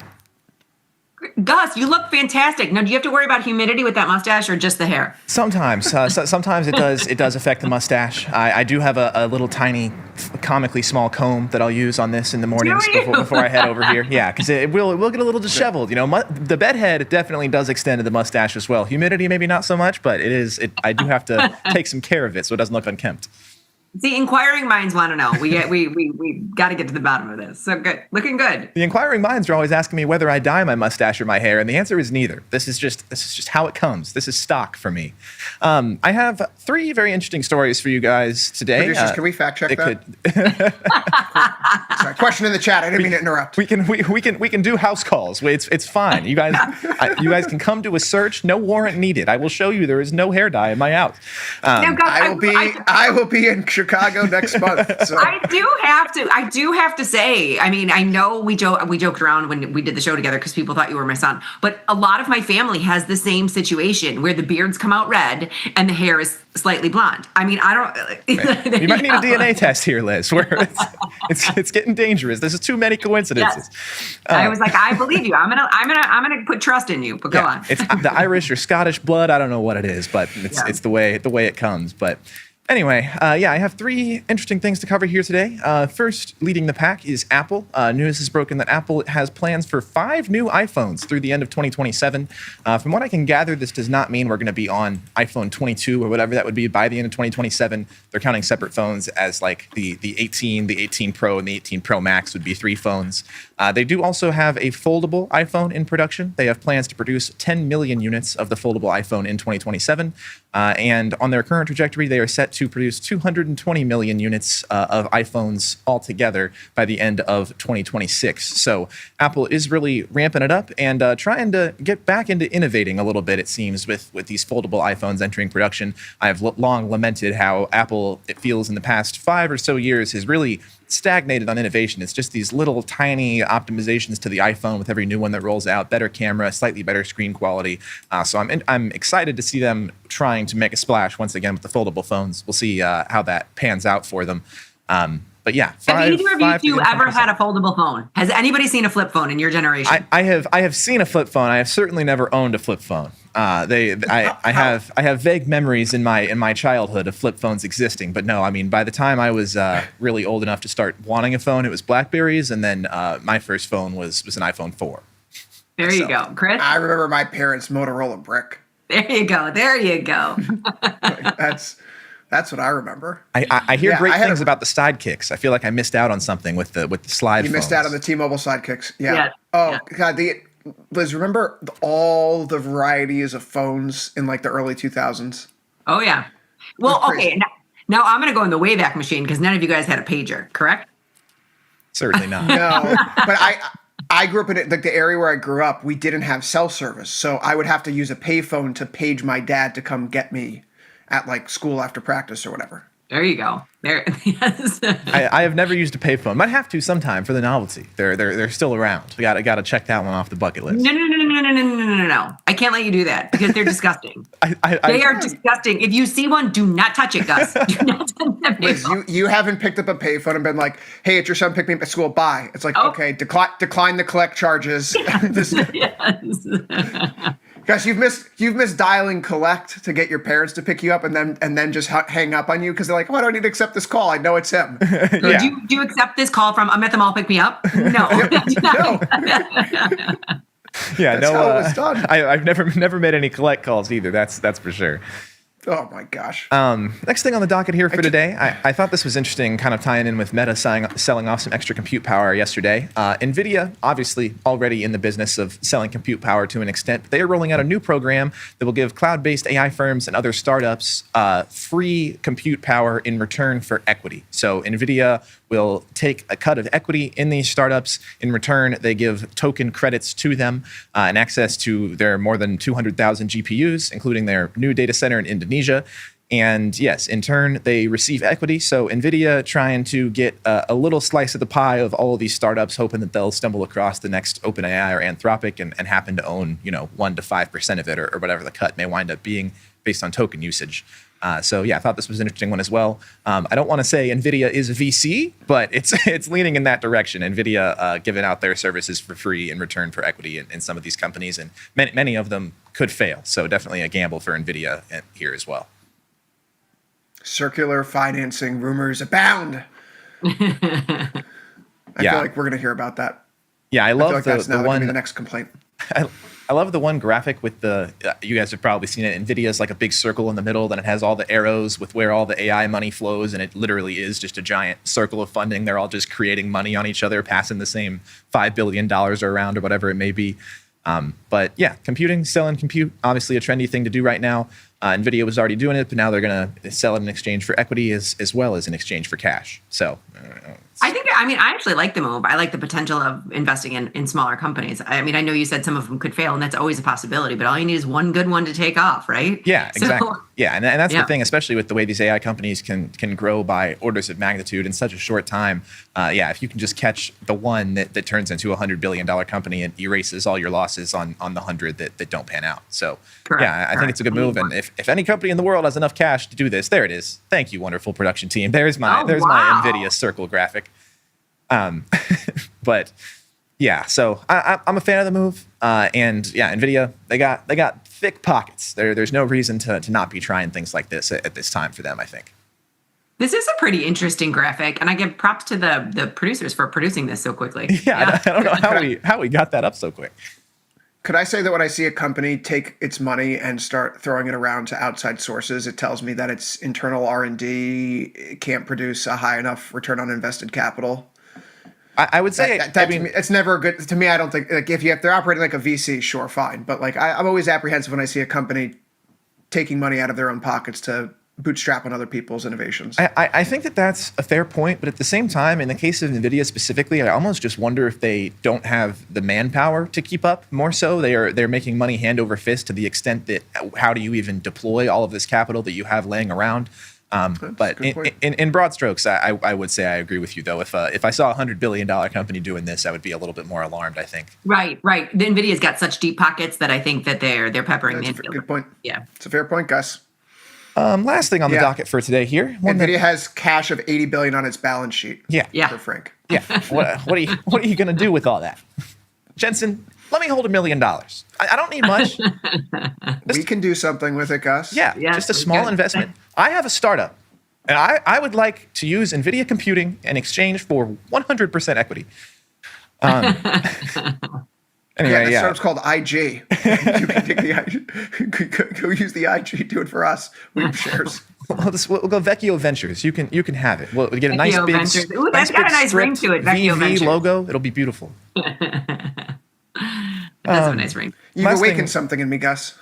Speaker 2: Gus, you look fantastic. Now, do you have to worry about humidity with that mustache or just the hair?
Speaker 8: Sometimes, sometimes it does affect the mustache. I do have a little tiny, comically small comb that I'll use on this in the mornings before I head over here. Yeah, because it will get a little disheveled. You know, the bed head definitely does extend to the mustache as well. Humidity maybe not so much, but I do have to take some care of it so it doesn't look unkempt.
Speaker 2: See, inquiring minds want to know. We got to get to the bottom of this. So good, looking good.
Speaker 8: The inquiring minds are always asking me whether I dye my mustache or my hair, and the answer is neither. This is just how it comes. This is stock for me. I have 3 very interesting stories for you guys today.
Speaker 1: Producers, can we fact check that? Sorry, question in the chat. I didn't mean to interrupt.
Speaker 8: We can do house calls. It's fine. You guys can come to a search. No warrant needed. I will show you there is no hair dye in my house.
Speaker 2: Now, Gus,
Speaker 1: I will be in Chicago next month. So.
Speaker 2: I do have to say, I mean, I know we joked around when we did the show together because people thought you were my son, but a lot of my family has the same situation where the beards come out red and the hair is slightly blonde. I mean, I don't.
Speaker 8: You might need a DNA test here, Liz. Where it's getting dangerous. There's too many coincidences.
Speaker 2: Yes. I was like, I believe you. I'm gonna put trust in you. But go on.
Speaker 8: It's the Irish or Scottish blood. I don't know what it is, but it's the way it comes. But anyway, I have 3 interesting things to cover here today. First, leading the pack is Apple. News has broken that Apple has plans for 5 new iPhones through the end of 2027. From what I can gather, this does not mean we're going to be on iPhone 22 or whatever that would be by the end of 2027. They're counting separate phones as like the 18, the 18 Pro, and the 18 Pro Max would be 3 phones. They do also have a foldable iPhone in production. They have plans to produce 10 million units of the foldable iPhone in 2027. And on their current trajectory, they are set to produce 220 million units of iPhones altogether by the end of 2026. So Apple is really ramping it up and trying to get back into innovating a little bit, it seems, with these foldable iPhones entering production. I have long lamented how Apple, it feels in the past 5 or so years, has really stagnated on innovation. It's just these little tiny optimizations to the iPhone with every new one that rolls out, better camera, slightly better screen quality. So I'm excited to see them trying to make a splash once again with the foldable phones. We'll see how that pans out for them. But yeah,
Speaker 2: have either of you two ever had a foldable phone? Has anybody seen a flip phone in your generation?
Speaker 8: I have seen a flip phone. I have certainly never owned a flip phone. I have vague memories in my childhood of flip phones existing, but no, I mean, by the time I was really old enough to start wanting a phone, it was BlackBerries, and then my first phone was an iPhone 4.
Speaker 2: There you go, Chris.
Speaker 1: I remember my parents' Motorola brick.
Speaker 2: There you go.
Speaker 1: That's what I remember.
Speaker 8: I hear great things about the sidekicks. I feel like I missed out on something with the slide.
Speaker 1: You missed out on the T-Mobile sidekicks. Yeah.
Speaker 2: Yeah.
Speaker 1: Oh
Speaker 2: Yeah.
Speaker 1: God, Liz, remember all the varieties of phones in like the early 2000s?
Speaker 2: Oh yeah. Well, okay. Now I'm going to go in the Wayback Machine because none of you guys had a pager, correct?
Speaker 8: Certainly not.
Speaker 1: No, but I grew up in like the area where I grew up. We didn't have cell service, so I would have to use a payphone to page my dad to come get me at like school after practice or whatever.
Speaker 2: There you go. There, yes.
Speaker 8: I have never used a payphone. Might have to sometime for the novelty. They're still around. We gotta check that one off the bucket list.
Speaker 2: No. I can't let you do that because they're disgusting. They are disgusting. If you see one, do not touch it, Gus. Do not touch that
Speaker 1: Liz,
Speaker 2: payphone.
Speaker 1: you haven't picked up a payphone and been like, "Hey, it's your son picked me up at school. Bye." It's like, okay, decline the collect charges.
Speaker 2: Yes.
Speaker 1: Guys, you've missed dialing collect to get your parents to pick you up, and then just hang up on you because they're like, "Oh, I don't need to accept this call. I know it's him."
Speaker 8: Yeah.
Speaker 2: Do you accept this call from I'm at the mall, pick me up? No.
Speaker 1: No.
Speaker 8: Yeah,
Speaker 1: That's how it was done.
Speaker 8: I've never made any collect calls either. That's for sure.
Speaker 1: Oh my gosh.
Speaker 8: Next thing on the docket here for today, I thought this was interesting, kind of tying in with Meta selling off some extra compute power yesterday. NVIDIA, obviously already in the business of selling compute power to an extent, but they are rolling out a new program that will give cloud-based AI firms and other startups free compute power in return for equity. So NVIDIA will take a cut of equity in these startups. In return, they give token credits to them and access to their more than 200,000 GPUs, including their new data center in Indonesia. And yes, in turn, they receive equity. So NVIDIA trying to get a little slice of the pie of all of these startups, hoping that they'll stumble across the next OpenAI or Anthropic and happen to own, 1 to 5% of it or whatever the cut may wind up being based on token usage. So yeah, I thought this was an interesting one as well. I don't want to say NVIDIA is a VC, but it's leaning in that direction. NVIDIA giving out their services for free in return for equity in some of these companies, and many of them could fail. So definitely a gamble for NVIDIA here as well.
Speaker 1: Circular financing rumors abound. I feel like we're going to hear about that.
Speaker 8: Yeah, I love
Speaker 1: feel like that's
Speaker 8: the
Speaker 1: now
Speaker 8: one.
Speaker 1: the next complaint.
Speaker 8: I love the one graphic with the, you guys have probably seen it. NVIDIA's like a big circle in the middle, then it has all the arrows with where all the AI money flows, and it literally is just a giant circle of funding. They're all just creating money on each other, passing the same $5 billion around or whatever it may be. But yeah, selling compute, obviously a trendy thing to do right now. NVIDIA was already doing it, but now they're going to sell it in exchange for equity as well as in exchange for cash. So
Speaker 2: I actually like the move. I like the potential of investing in smaller companies. I mean, I know you said some of them could fail, and that's always a possibility, but all you need is one good one to take off, right?
Speaker 8: Yeah, exactly.
Speaker 2: So,
Speaker 8: yeah, and that's the thing, especially with the way these AI companies can grow by orders of magnitude in such a short time. If you can just catch the one that turns into a $100 billion company and erases all your losses on the 100 that don't pan out. So I think it's a good move. And if any company in the world has enough cash to do this, there it is. Thank you, wonderful production team. There's my NVIDIA circle graphic. But yeah, so I'm a fan of the move. And yeah, NVIDIA, they got thick pockets. There's no reason to not be trying things like this at this time for them, I think.
Speaker 2: this is a pretty interesting graphic, and I give props to the producers for producing this so quickly.
Speaker 8: Yeah. I don't know how we got that up so quick.
Speaker 1: Could I say that when I see a company take its money and start throwing it around to outside sources, it tells me that its internal R&D can't produce a high enough return on invested capital?
Speaker 8: I would say
Speaker 1: to me, it's never good. To me, I don't think, like, if they're operating like a VC, sure, fine. But like, I'm always apprehensive when I see a company taking money out of their own pockets to bootstrap on other people's innovations.
Speaker 8: I think that's a fair point, but at the same time, in the case of NVIDIA specifically, I almost just wonder if they don't have the manpower to keep up. More so, they're making money hand over fist to the extent that how do you even deploy all of this capital that you have laying around? But in broad strokes, I would say I agree with you, though. If I saw a $100 billion company doing this, I would be a little bit more alarmed, I think.
Speaker 2: Right. The NVIDIA's got such deep pockets that I think that they're peppering
Speaker 1: That's
Speaker 2: the
Speaker 1: a good point.
Speaker 2: Yeah.
Speaker 1: It's a fair point, Gus.
Speaker 8: Last thing on the docket for today here.
Speaker 1: NVIDIA has cash of $80 billion on its balance sheet.
Speaker 2: Yeah.
Speaker 1: For Frank.
Speaker 8: Yeah. What are you going to do with all that? Jensen, let me hold $1 million. I don't need much.
Speaker 1: We can do something with it, Gus.
Speaker 8: Yeah, just a small investment. I have a startup, and I would like to use NVIDIA computing in exchange for 100% equity. Anyway,
Speaker 1: the startup's called IG. You can take the IG. Go use the IG. Do it for us. We have shares.
Speaker 8: We'll go Vecchio Ventures. You can have it. We'll get a nice
Speaker 2: Vecchio
Speaker 8: big,
Speaker 2: Ventures. Ooh, that's got a nice ring to it. Vecchio
Speaker 8: VV
Speaker 2: Ventures
Speaker 8: logo. It'll be beautiful.
Speaker 2: That's a nice ring.
Speaker 1: You've awakened something in me, Gus.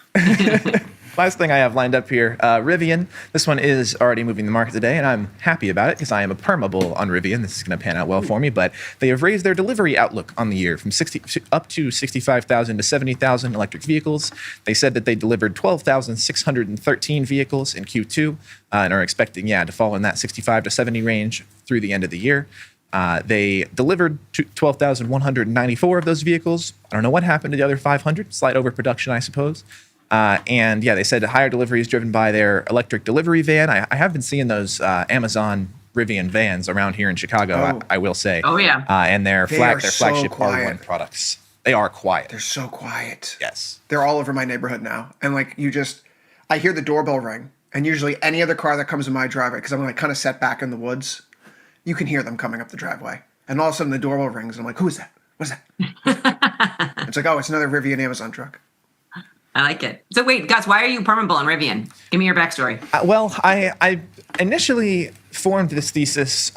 Speaker 8: Last thing I have lined up here, Rivian. This one is already moving the market today, and I'm happy about it because I am a perma-bull on Rivian. This is going to pan out well for me, but they have raised their delivery outlook on the year from 60 up to 65,000 to 70,000 electric vehicles. They said that they delivered 12,613 vehicles in Q2 and are expecting, to fall in that 65 to 70 range through the end of the year. They delivered 12,194 of those vehicles. I don't know what happened to the other 500, slight overproduction, I suppose. They said higher deliveries driven by their electric delivery van. I have been seeing those Amazon Rivian vans around here in Chicago, I will say.
Speaker 2: Oh, yeah.
Speaker 8: And their flagship
Speaker 1: quiet.
Speaker 8: R1 products. They are quiet.
Speaker 1: They're so quiet.
Speaker 8: Yes.
Speaker 1: They're all over my neighborhood now. And I hear the doorbell ring. And usually any other car that comes in my driveway, because I'm kind of set back in the woods, you can hear them coming up the driveway. And all of a sudden the doorbell rings. And I'm like, who is that? What's that? It's like, oh, it's another Rivian Amazon truck.
Speaker 2: I like it. So wait, Gus, why are you perma-bull on Rivian? Give me your backstory.
Speaker 8: I initially formed this thesis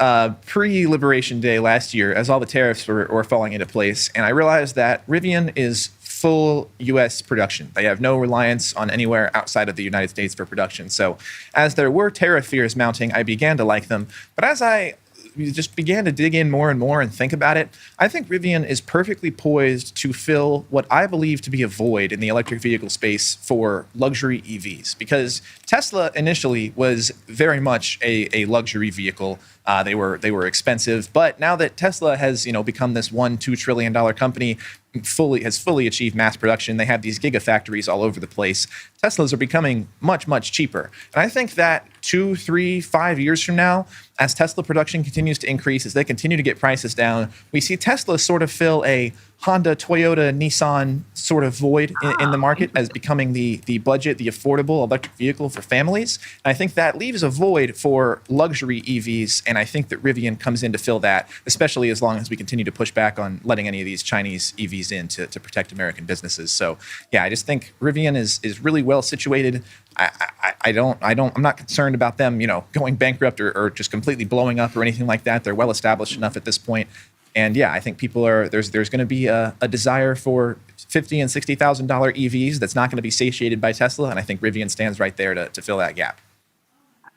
Speaker 8: pre-Liberation Day last year as all the tariffs were falling into place. And I realized that Rivian is full U.S. production. They have no reliance on anywhere outside of the United States for production. So as there were tariff fears mounting, I began to like them. But as I just began to dig in more and more and think about it, I think Rivian is perfectly poised to fill what I believe to be a void in the electric vehicle space for luxury EVs. Because Tesla initially was very much a luxury vehicle. They were expensive, but now that Tesla has become this $1-2 trillion company, has fully achieved mass production. They have these gigafactories all over the place. Teslas are becoming much, much cheaper. And I think that 2, 3, 5 years from now, as Tesla production continues to increase, as they continue to get prices down, we see Tesla sort of fill a Honda, Toyota, Nissan sort of void in the market as becoming the budget, the affordable electric vehicle for families. And I think that leaves a void for luxury EVs, and I think that Rivian comes in to fill that, especially as long as we continue to push back on letting any of these Chinese EVs in to protect American businesses. So I just think Rivian is really well situated. I'm not concerned about them, going bankrupt or just completely blowing up or anything like that. They're well established enough at this point. And I think there's going to be a desire for $50,000 and $60,000 EVs that's not going to be satiated by Tesla. And I think Rivian stands right there to fill that gap.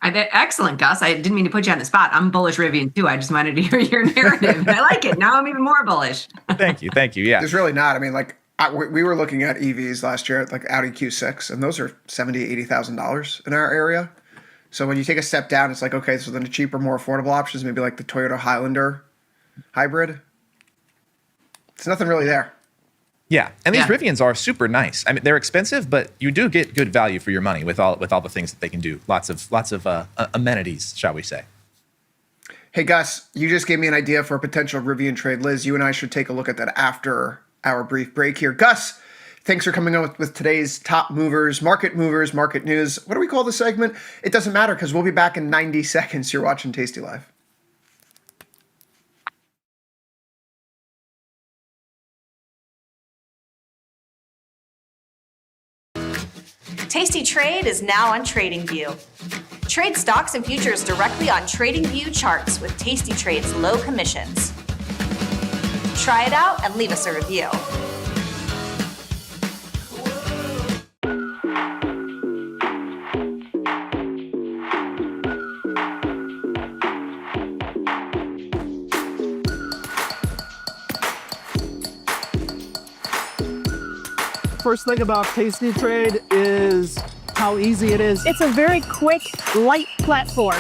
Speaker 2: Excellent, Gus. I didn't mean to put you on the spot. I'm bullish Rivian too. I just wanted to hear your narrative. I like it. Now I'm even more bullish.
Speaker 8: Thank you. Yeah.
Speaker 1: There's really not. I mean, we were looking at EVs last year, like Audi Q6, and those are $70,000, $80,000 in our area. So when you take a step down, it's like, okay, so then the cheaper, more affordable options, maybe like the Toyota Highlander hybrid. There's nothing really there.
Speaker 8: Yeah, and these Rivians are super nice. I mean, they're expensive, but you do get good value for your money with all the things that they can do. Lots of amenities, shall we say?
Speaker 1: Hey Gus, you just gave me an idea for a potential Rivian trade. Liz, you and I should take a look at that after our brief break here. Gus, thanks for coming on with today's top movers, market news. What do we call the segment? It doesn't matter because we'll be back in 90 seconds. You're watching Tasty Live.
Speaker 9: Tasty Trade is now on TradingView. Trade stocks and futures directly on TradingView charts with Tasty Trade's low commissions. Try it out and leave us a review.
Speaker 6: First thing about Tasty Trade is how easy it is.
Speaker 7: It's a very quick, light platform.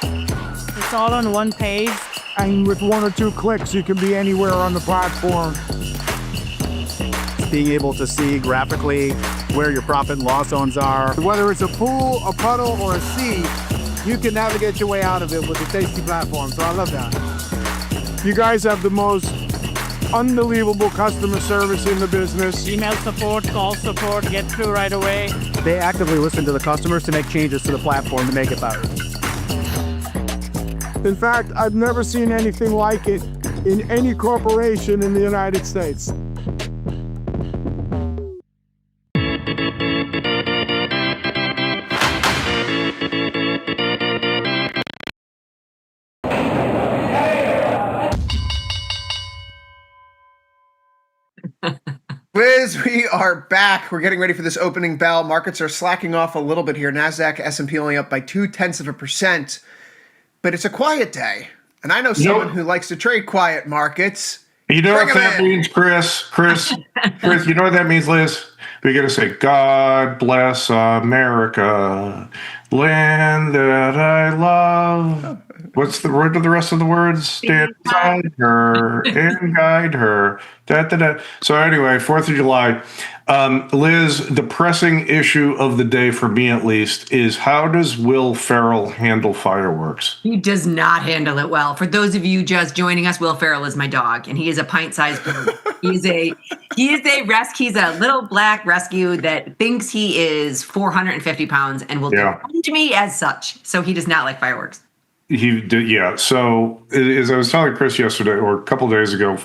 Speaker 7: It's all on one page.
Speaker 6: And with 1 or 2 clicks, you can be anywhere on the platform. Being able to see graphically where your profit and loss zones are. Whether it's a pool, a puddle, or a sea, you can navigate your way out of it with the Tasty platform. So I love that. You guys have the most unbelievable customer service in the business.
Speaker 7: Email support, call support, get through right away.
Speaker 6: They actively listen to the customers to make changes to the platform to make it better. In fact, I've never seen anything like it in any corporation in the United States.
Speaker 1: Liz, we are back. We're getting ready for this opening bell. Markets are slacking off a little bit here. NASDAQ, S&P only up by 0.2%. But it's a quiet day. And I know someone who likes to trade quiet markets.
Speaker 10: You know
Speaker 1: Bring
Speaker 10: what that
Speaker 1: 'em in.
Speaker 10: means, Chris? Chris, you know what that means, Liz? We're going to say, God bless America, land that I love. What's the word of the rest of the words? Stand beside her and guide her. Da, da, da. So anyway, 4th of July. Liz, the pressing issue of the day, for me at least, is how does Will Ferrell handle fireworks?
Speaker 2: He does not handle it well. For those of you just joining us, Will Ferrell is my dog, and he is a pint-sized bird. He's a little black rescue that thinks he is 450 pounds and will defend me as such. So he does not like fireworks.
Speaker 10: He did, yeah. So as I was telling Chris yesterday or a couple of days ago,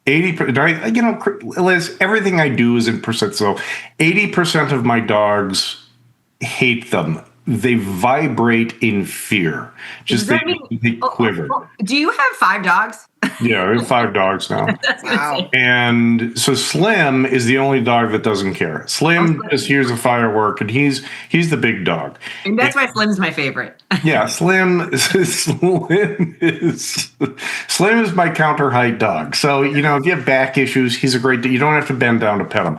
Speaker 10: 80%, Liz, everything I do is in percent. So 80% of my dogs hate them. They vibrate in fear. Just they quiver.
Speaker 2: Do you have 5 dogs?
Speaker 10: Yeah, we have 5 dogs now.
Speaker 1: Wow.
Speaker 10: And so Slim is the only dog that doesn't care. Slim just hears a firework, and he's the big dog.
Speaker 2: And that's why Slim's my favorite.
Speaker 10: Yeah, Slim is my counter height dog. So, if you have back issues, he's a great dog. You don't have to bend down to pet him.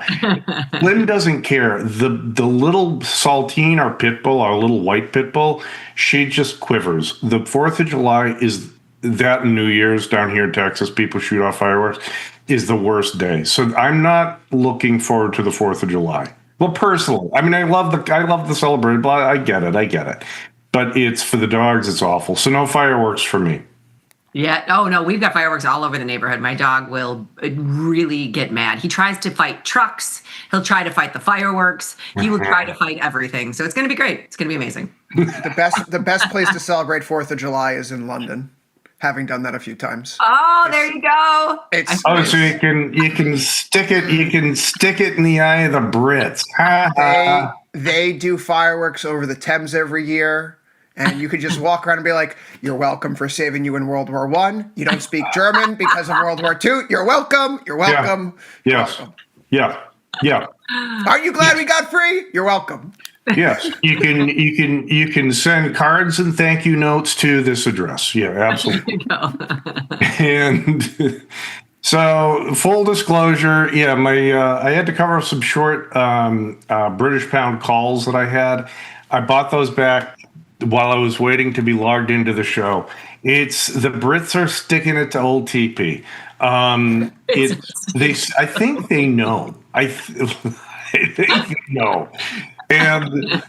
Speaker 10: Slim doesn't care. The little Saltine, our pit bull, our little white pit bull, she just quivers. The 4th of July is that New Year's down here in Texas, people shoot off fireworks, is the worst day. So I'm not looking forward to the 4th of July. Well, personally, I mean, I love the celebration. I get it. But it's for the dogs, it's awful. So no fireworks for me.
Speaker 2: Yeah. Oh, no, we've got fireworks all over the neighborhood. My dog will really get mad. He tries to fight trucks. He'll try to fight the fireworks. He will try to fight everything. So it's going to be great. It's going to be amazing.
Speaker 1: The best place to celebrate 4th of July is in London. Having done that a few times.
Speaker 2: Oh, there you go.
Speaker 10: So you can stick it in the eye of the Brits.
Speaker 1: They do fireworks over the Thames every year, and you could just walk around and be like, "You're welcome for saving you in World War I. You don't speak German because of World War II. You're welcome. You're welcome.
Speaker 10: Yeah. Yes.
Speaker 1: Welcome.
Speaker 10: Yeah.
Speaker 1: Aren't you glad we got free? You're welcome."
Speaker 10: Yes, you can send cards and thank you notes to this address. Yeah, absolutely. And so, full disclosure, yeah, I had to cover some short British pound calls that I had. I bought those back while I was waiting to be logged into the show. It's the Brits are sticking it to old TP. I think they know. I think they know. And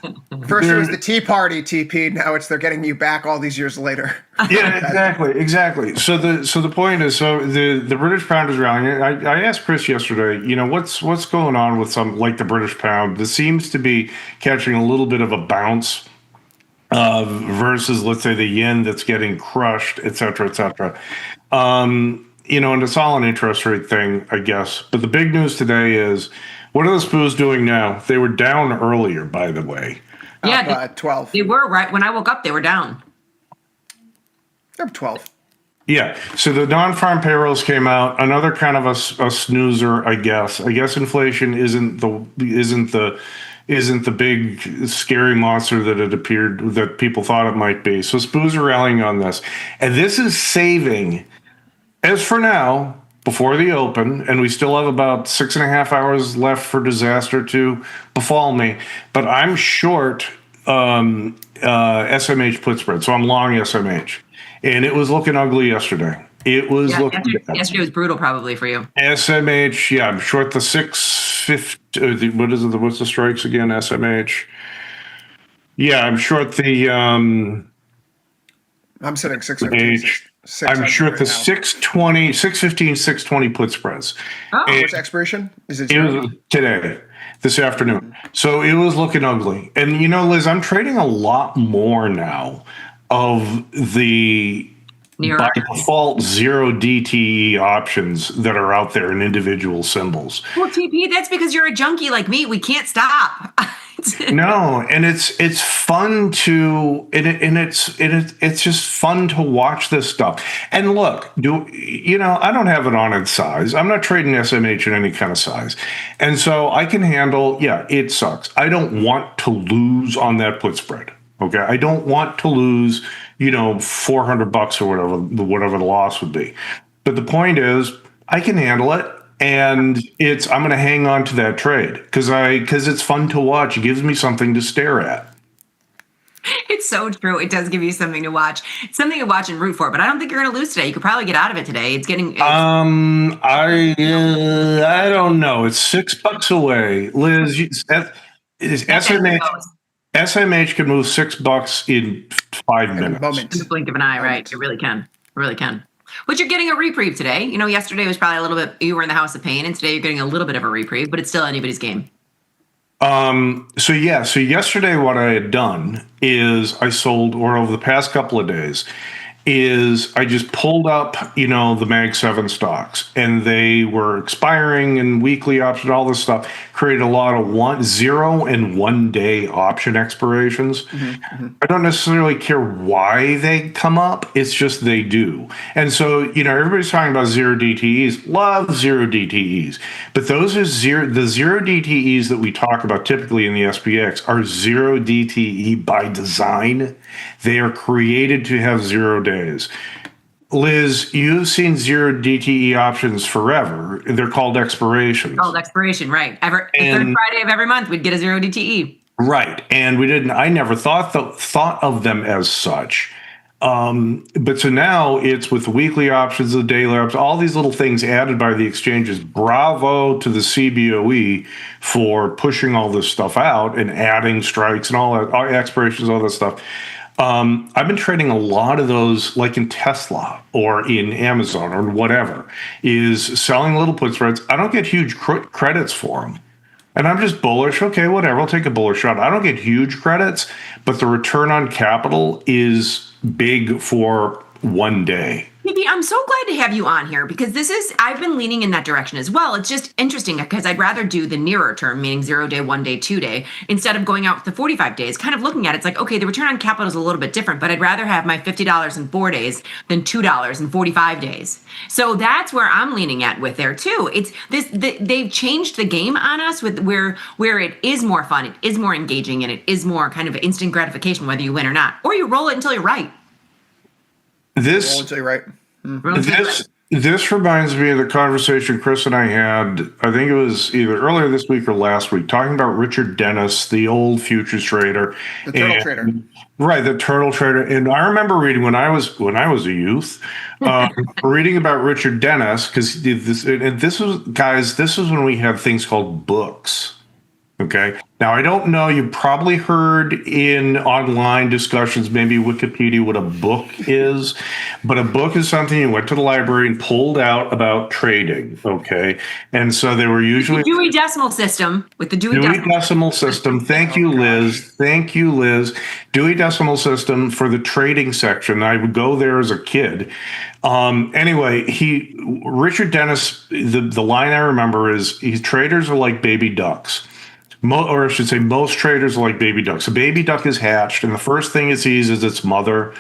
Speaker 1: first it was the Tea Party TP. Now they're getting you back all these years later.
Speaker 10: Yeah, exactly. So the point is, the British pound is rallying. I asked Chris yesterday, what's going on with some like the British pound? This seems to be catching a little bit of a bounce versus, let's say, the yen that's getting crushed, et cetera, et cetera. And it's all an interest rate thing, I guess. But the big news today is, what are the SPOOs doing now? They were down earlier, by the way.
Speaker 2: Yeah,
Speaker 1: 12.
Speaker 2: They were, right? When I woke up, they were down.
Speaker 1: They're 12.
Speaker 10: Yeah. So the non-farm payrolls came out. Another kind of a snoozer, I guess. I guess inflation isn't the big scary monster that it appeared that people thought it might be. So SPOOs are rallying on this, and this is saving, as for now, before the open, and we still have about 6.5 hours left for disaster to befall me. But I'm short SMH put spread, so I'm long SMH, and it was looking ugly yesterday. It was looking bad.
Speaker 2: Yesterday was brutal, probably for you.
Speaker 10: SMH, yeah, I'm short the 650. What is it? What's the strikes again? SMH. Yeah, I'm short the.
Speaker 1: I'm sitting 650.
Speaker 10: I'm sure the 620, 615, 620 put spreads.
Speaker 1: Oh, what's expiration? Is it
Speaker 10: was today, this afternoon. So it was looking ugly. And Liz, I'm trading a lot more now of the by default 0 DTE options that are out there in individual symbols.
Speaker 2: Well, TP, that's because you're a junkie like me. We can't stop.
Speaker 10: No, and it's fun to it's just fun to watch this stuff. And look, I don't have it on its size. I'm not trading SMH in any kind of size, and so I can handle. Yeah, it sucks. I don't want to lose on that put spread. Okay, I don't want to lose. $400 or whatever the loss would be. But the point is, I can handle it. And I'm going to hang on to that trade because it's fun to watch. It gives me something to stare at.
Speaker 2: It's so true. It does give you something to watch. It's something to watch and root for. But I don't think you're going to lose today. You could probably get out of it today. It's getting.
Speaker 10: I don't know. It's $6 away, Liz. SMH can move $6 in 5 minutes.
Speaker 2: In the blink of an eye, right? It really can. It really can. But you're getting a reprieve today. Yesterday was probably a little bit, you were in the house of pain, and today you're getting a little bit of a reprieve, but it's still anybody's game.
Speaker 10: So yesterday what I had done is I sold, or over the past couple of days, is I just pulled up, the Mag 7 stocks, and they were expiring and weekly option, all this stuff, created a lot of 0 and 1 day option expirations. I don't necessarily care why they come up. It's just they do. And so, everybody's talking about 0 DTEs, love 0 DTEs, but those are the 0 DTEs that we talk about typically in the SPX are 0 DTE by design. They are created to have 0 days. Liz, you've seen 0 DTE options forever. They're called expirations.
Speaker 2: Called expiration, right. The third Friday of every month, we'd get a 0 DTE.
Speaker 10: Right. And I never thought of them as such. But so now it's with weekly options, the daily options, all these little things added by the exchanges. Bravo to the CBOE for pushing all this stuff out and adding strikes and all that, all expirations, all that stuff. I've been trading a lot of those, like in Tesla or in Amazon or whatever, is selling little put spreads. I don't get huge credits for them. And I'm just bullish. Okay, whatever. I'll take a bullish shot. I don't get huge credits, but the return on capital is big for 1 day.
Speaker 2: Maybe I'm so glad to have you on here because I've been leaning in that direction as well. It's just interesting because I'd rather do the nearer term, meaning 0 day, 1 day, 2 day, instead of going out the 45 days, kind of looking at it. It's like, okay, the return on capital is a little bit different, but I'd rather have my $50 in 4 days than $2 in 45 days. So that's where I'm leaning at with there too. It's they've changed the game on us with where it is more fun, it is more engaging, and it is more kind of instant gratification, whether you win or not, or you roll it until you're right.
Speaker 10: This reminds me of the conversation Chris and I had, I think it was either earlier this week or last week, talking about Richard Dennis, the old futures trader.
Speaker 1: The turtle trader.
Speaker 10: Right, the turtle trader. And I remember reading when I was a youth, reading about Richard Dennis, because this was when we had things called books. Okay. Now, I don't know, you probably heard in online discussions, maybe Wikipedia, what a book is, but a book is something you went to the library and pulled out about trading. Okay. And so they were usually
Speaker 2: the Dewey Decimal System with the Dewey
Speaker 10: Decimal System. Thank you, Liz. Thank you, Liz. Dewey Decimal System for the trading section. I would go there as a kid. Anyway, Richard Dennis, the line I remember is traders are like baby ducks. Or I should say most traders are like baby ducks. A baby duck is hatched, and the first thing it sees is its mother.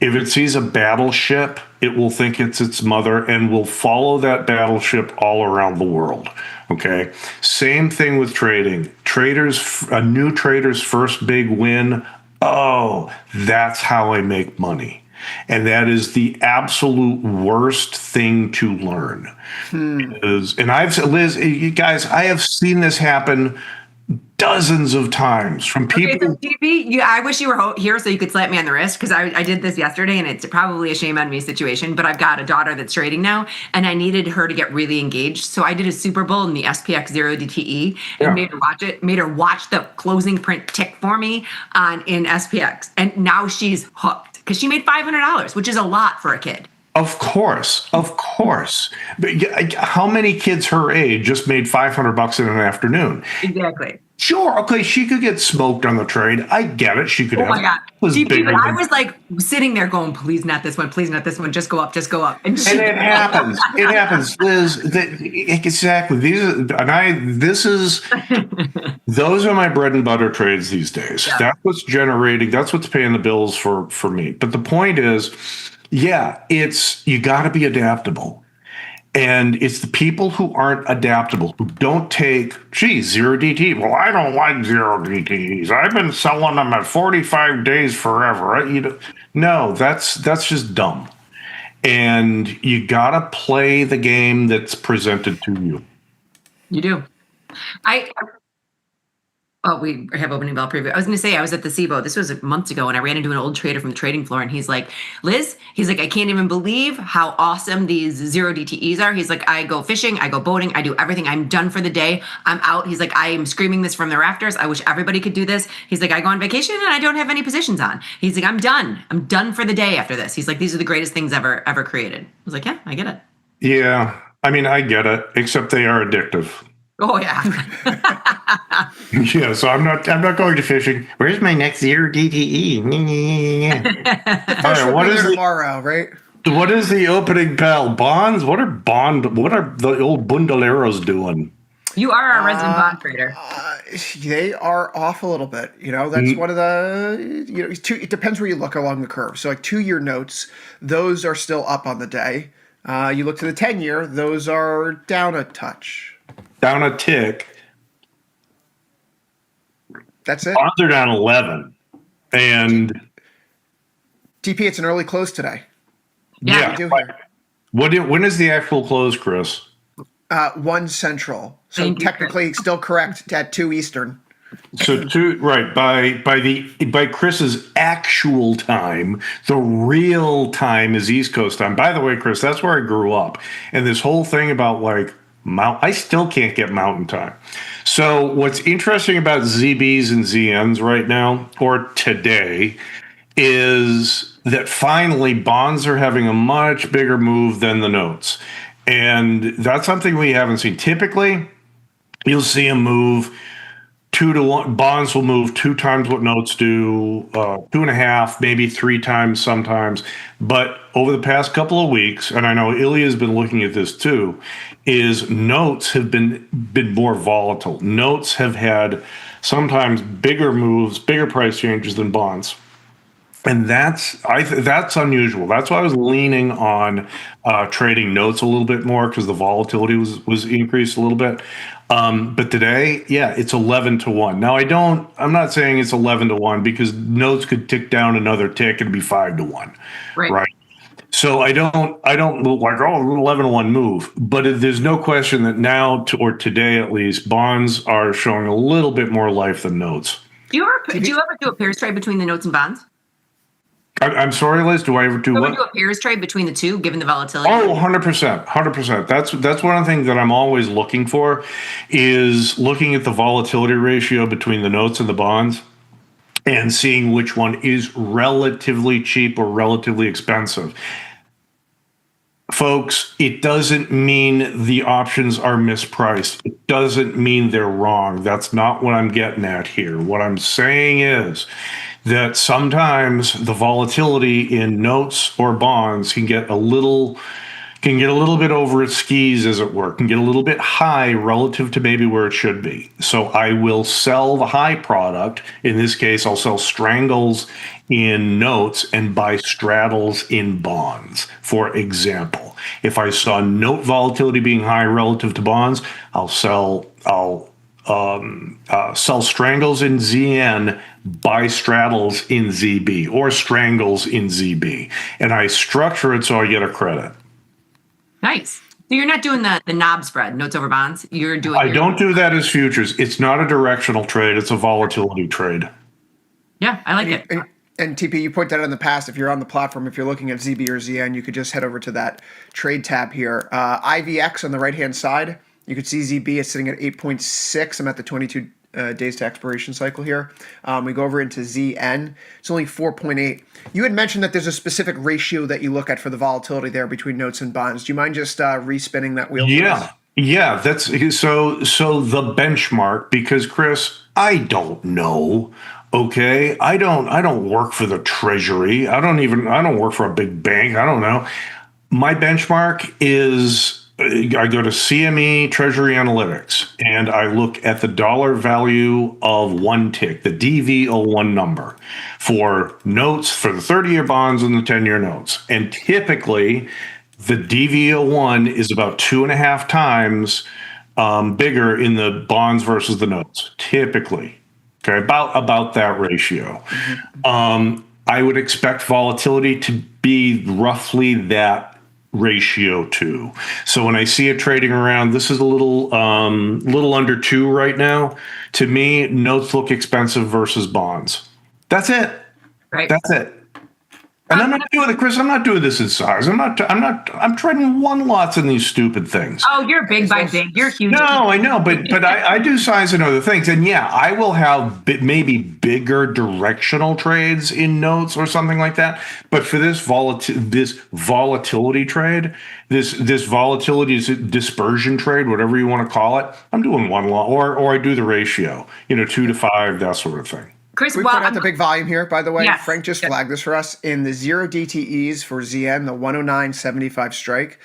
Speaker 10: If it sees a battleship, it will think it's its mother and will follow that battleship all around the world. Okay? Same thing with trading. A new trader's first big win, that's how I make money. And that is the absolute worst thing to learn. Liz, you guys, I have seen this happen dozens of times from people.
Speaker 2: Okay, so TP, I wish you were here so you could slap me on the wrist because I did this yesterday and it's probably a shame on me situation, but I've got a daughter that's trading now and I needed her to get really engaged. So I did a Super Bowl in the SPX 0 DTE and made her watch the closing print tick for me in SPX. And now she's hooked because she made $500, which is a lot for a kid.
Speaker 10: Of course. But how many kids her age just made $500 in an afternoon?
Speaker 2: Exactly.
Speaker 10: Sure. Okay, she could get smoked on the trade. I get it. She could
Speaker 2: Oh
Speaker 10: have.
Speaker 2: my God.
Speaker 10: Was
Speaker 2: GP,
Speaker 10: bigger
Speaker 2: but I
Speaker 10: than-
Speaker 2: was like sitting there going, please not this one, please not this one, just go up, just go up. And she,
Speaker 10: And it happens. It happens, Liz. Exactly. Those are my bread and butter trades these days.
Speaker 2: Yeah.
Speaker 10: That's what's generating. That's what's paying the bills for me. But the point is, you got to be adaptable. And it's the people who aren't adaptable, who don't take, zero DT. Well, I don't like zero DTs. I've been selling them at 45 days forever. No, that's just dumb. And you got to play the game that's presented to you.
Speaker 2: You do. We have opening bell preview. I was going to say, I was at the SIBO. This was months ago, and I ran into an old trader from the trading floor, and he's like, Liz, I can't even believe how awesome these zero DTEs are. He's like, I go fishing, I go boating, I do everything. I'm done for the day. I'm out. He's like, I am screaming this from the rafters. I wish everybody could do this. He's like, I go on vacation and I don't have any positions on. He's like, I'm done. I'm done for the day after this. He's like, these are the greatest things ever created. I was like, yeah, I get it.
Speaker 10: Yeah. I mean, I get it, except they are addictive.
Speaker 2: Oh yeah.
Speaker 10: Yeah, so I'm not going to fishing. Where's my next zero DTE? All right, what is
Speaker 1: tomorrow, right?
Speaker 10: What is the opening bell? Bonds? What are the old bundoleros doing?
Speaker 2: You are our resident bond trader.
Speaker 1: They are off a little bit. That's one of the. It depends where you look along the curve. So, like 2-year notes, those are still up on the day. You look to the 10-year; those are down a touch.
Speaker 10: Down a tick.
Speaker 1: That's it.
Speaker 10: Bonds are down 11. And
Speaker 1: TP, it's an early close today.
Speaker 2: Yeah.
Speaker 1: We do here.
Speaker 10: When is the actual close, Chris?
Speaker 1: 1 Central. So
Speaker 2: Thank you,
Speaker 1: technically still correct at 2 Eastern.
Speaker 10: So by Chris's actual time, the real time is East Coast time. By the way, Chris, that's where I grew up. And this whole thing about I still can't get mountain time. So what's interesting about ZBs and ZNs right now, or today, is that finally bonds are having a much bigger move than the notes. And that's something we haven't seen. Typically, you'll see a move 2-to-1. Bonds will move 2 times what notes do, 2.5, maybe 3 times sometimes. But over the past couple of weeks, and I know Ilya has been looking at this too, is notes have been more volatile. Notes have had sometimes bigger moves, bigger price changes than bonds. And that's unusual. That's why I was leaning on trading notes a little bit more, because the volatility was increased a little bit. But today, it's 11-1. Now I'm not saying it's 11-1, because notes could tick down another tick and be 5-1. Right. So I don't look like 11-1 move, but there's no question that now or today at least, bonds are showing a little bit more life than notes.
Speaker 2: Do you ever do a pairs trade between the notes and bonds?
Speaker 10: I'm sorry, Liz. Do I ever do what?
Speaker 2: Do a pairs trade between the two, given the volatility?
Speaker 10: Oh, 100%. 100%. That's one of the things that I'm always looking for, is looking at the volatility ratio between the notes and the bonds and seeing which one is relatively cheap or relatively expensive. Folks, it doesn't mean the options are mispriced. It doesn't mean they're wrong. That's not what I'm getting at here. What I'm saying is that sometimes the volatility in notes or bonds can get a little bit over its skis, as it were, can get a little bit high relative to maybe where it should be. So I will sell the high product. In this case, I'll sell strangles in notes and buy straddles in bonds. For example, if I saw note volatility being high relative to bonds, I'll sell strangles in ZN, buy straddles in ZB, or strangles in ZB. And I structure it so I get a credit.
Speaker 2: Nice. So you're not doing the knob spread, notes over bonds. You're doing.
Speaker 10: I don't do that as futures. It's not a directional trade. It's a volatility trade.
Speaker 2: Yeah, I like it.
Speaker 1: And TP, you pointed out in the past, if you're on the platform, if you're looking at ZB or ZN, you could just head over to that trade tab here. IVX on the right-hand side, you could see ZB is sitting at 8.6. I'm at the 22 days to expiration cycle here. We go over into ZN. It's only 4.8. You had mentioned that there's a specific ratio that you look at for the volatility there between notes and bonds. Do you mind just respinning that wheel?
Speaker 10: Yeah. Yeah, that's so the benchmark, because Chris, I don't know. Okay. I don't work for the Treasury. I don't work for a big bank. I don't know. My benchmark is I go to CME Treasury Analytics and I look at the dollar value of one tick, the DV01 number for notes for the 30-year bonds and the 10-year notes. And typically the DV01 is about 2.5 times bigger in the bonds versus the notes, typically. Okay, about that ratio. I would expect volatility to be roughly that ratio too. So when I see it trading around, this is a little under 2 right now. To me, notes look expensive versus bonds. That's it.
Speaker 2: Right.
Speaker 10: That's it. And I'm not doing it, Chris. I'm not doing this in size. I'm trading one lots in these stupid things.
Speaker 2: Oh, you're big by big. You're huge.
Speaker 10: No, I know, but I do size and other things. And yeah, I will have maybe bigger directional trades in notes or something like that. But for this volatility trade, this volatility dispersion trade, whatever you want to call it, I'm doing one lot or I do the ratio, 2 to 5, that sort of thing.
Speaker 2: Chris,
Speaker 1: we put out the big volume here, by the way.
Speaker 2: Yes.
Speaker 1: Frank just flagged this for us. In the 0 DTEs for ZN, the 109.75 strike,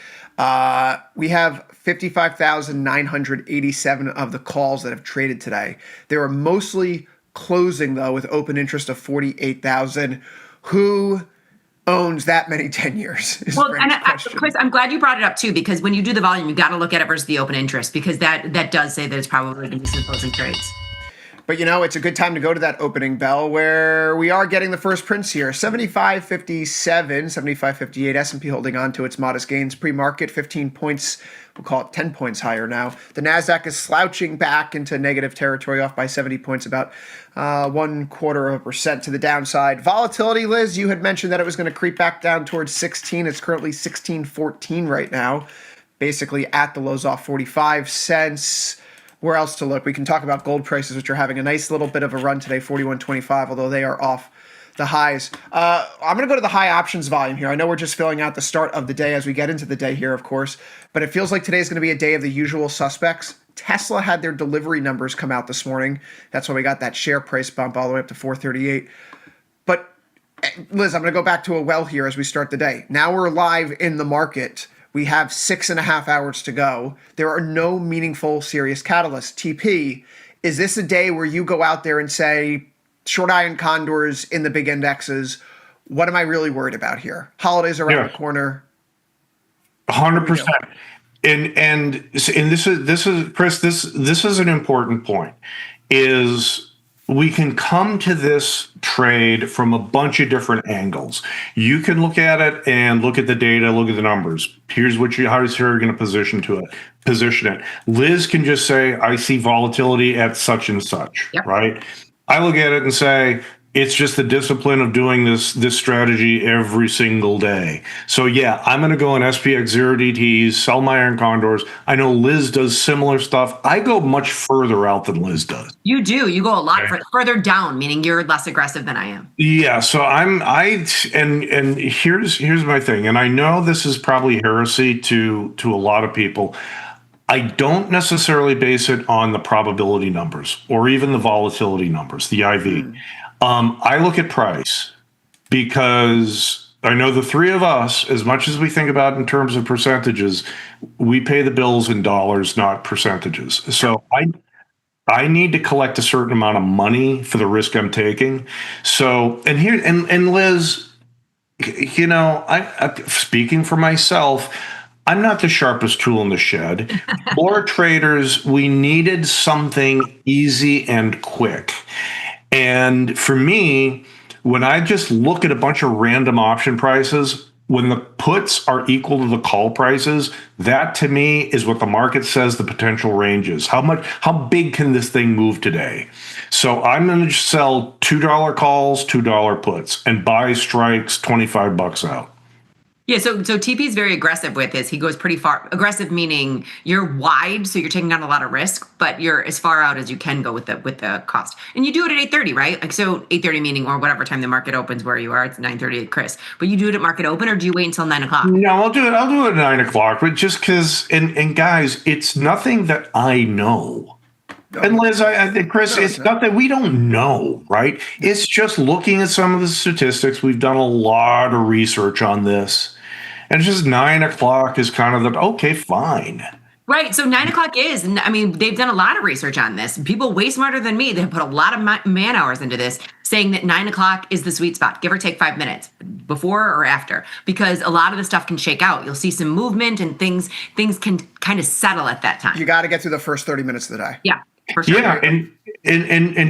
Speaker 1: we have 55,987 of the calls that have traded today. They are mostly closing, though, with open interest of 48,000. Who owns that many 10 years?
Speaker 2: Well, and Chris, I'm glad you brought it up, too, because when you do the volume, you got to look at it versus the open interest, because that does say that it's probably going to be some closing trades.
Speaker 1: But, it's a good time to go to that opening bell where we are getting the first prints here. 75.57, 75.58. S&P holding on to its modest gains. Pre-market, 15 points. We'll call it 10 points higher now. The NASDAQ is slouching back into negative territory, off by 70 points, about 0.25% to the downside. Volatility, Liz, you had mentioned that it was going to creep back down towards 16. It's currently 16.14 right now. Basically at the lows off 45 cents. Where else to look? We can talk about gold prices, which are having a nice little bit of a run today, 41.25, although they are off the highs. I'm going to go to the high options volume here. I know we're just filling out the start of the day as we get into the day here, of course, but it feels like today is going to be a day of the usual suspects. Tesla had their delivery numbers come out this morning. That's why we got that share price bump all the way up to 438. But Liz, I'm going to go back to a well here as we start the day. Now we're live in the market. We have 6.5 hours to go. There are no meaningful, serious catalysts. TP, is this a day where you go out there and say, short iron condors in the big indexes, what am I really worried about here? Holidays around the corner.
Speaker 10: 100%. And this is Chris, this is an important point, is we can come to this trade from a bunch of different angles. You can look at it and look at the data, look at the numbers. Here's how you're going to position it. Liz can just say, I see volatility at such and such, right? I look at it and say, it's just the discipline of doing this strategy every single day. So yeah, I'm going to go in SPX 0 DTs, sell my iron condors. I know Liz does similar stuff. I go much further out than Liz does.
Speaker 2: You do. You go a lot further down, meaning you're less aggressive than I am.
Speaker 10: Yeah. So and here's my thing. And I know this is probably heresy to a lot of people. I don't necessarily base it on the probability numbers or even the volatility numbers, the IV. I look at price because I know the three of us, as much as we think about in terms of percentages, we pay the bills in dollars, not percentages. So I need to collect a certain amount of money for the risk I'm taking. So, and Liz, speaking for myself, I'm not the sharpest tool in the shed. For traders, we needed something easy and quick. And for me, when I just look at a bunch of random option prices, when the puts are equal to the call prices, that to me is what the market says the potential range is. How big can this thing move today? So I'm going to sell $2 calls, $2 puts, and buy strikes $25 out.
Speaker 2: Yeah, so TP is very aggressive with this. He goes pretty far. Aggressive meaning you're wide, so you're taking on a lot of risk, but you're as far out as you can go with the cost. And you do it at 8:30, right? Like, so 8:30 meaning, or whatever time the market opens where you are. It's 9:30 at Chris. But you do it at market open, or do you wait until 9 o'clock?
Speaker 10: No, I'll do it at 9 o'clock. But just because, and guys, it's nothing that I know. And Liz, I think, Chris, it's not that we don't know, right? It's just looking at some of the statistics. We've done a lot of research on this. And it's just 9 o'clock is kind of the, okay, fine.
Speaker 2: Right. So 9 o'clock is, I mean, they've done a lot of research on this. People way smarter than me, they've put a lot of man hours into this, saying that 9 o'clock is the sweet spot, give or take 5 minutes, before or after, because a lot of the stuff can shake out. You'll see some movement and things can kind of settle at that time.
Speaker 1: You got to get through the first 30 minutes of the day.
Speaker 2: Yeah. For sure.
Speaker 10: Yeah, and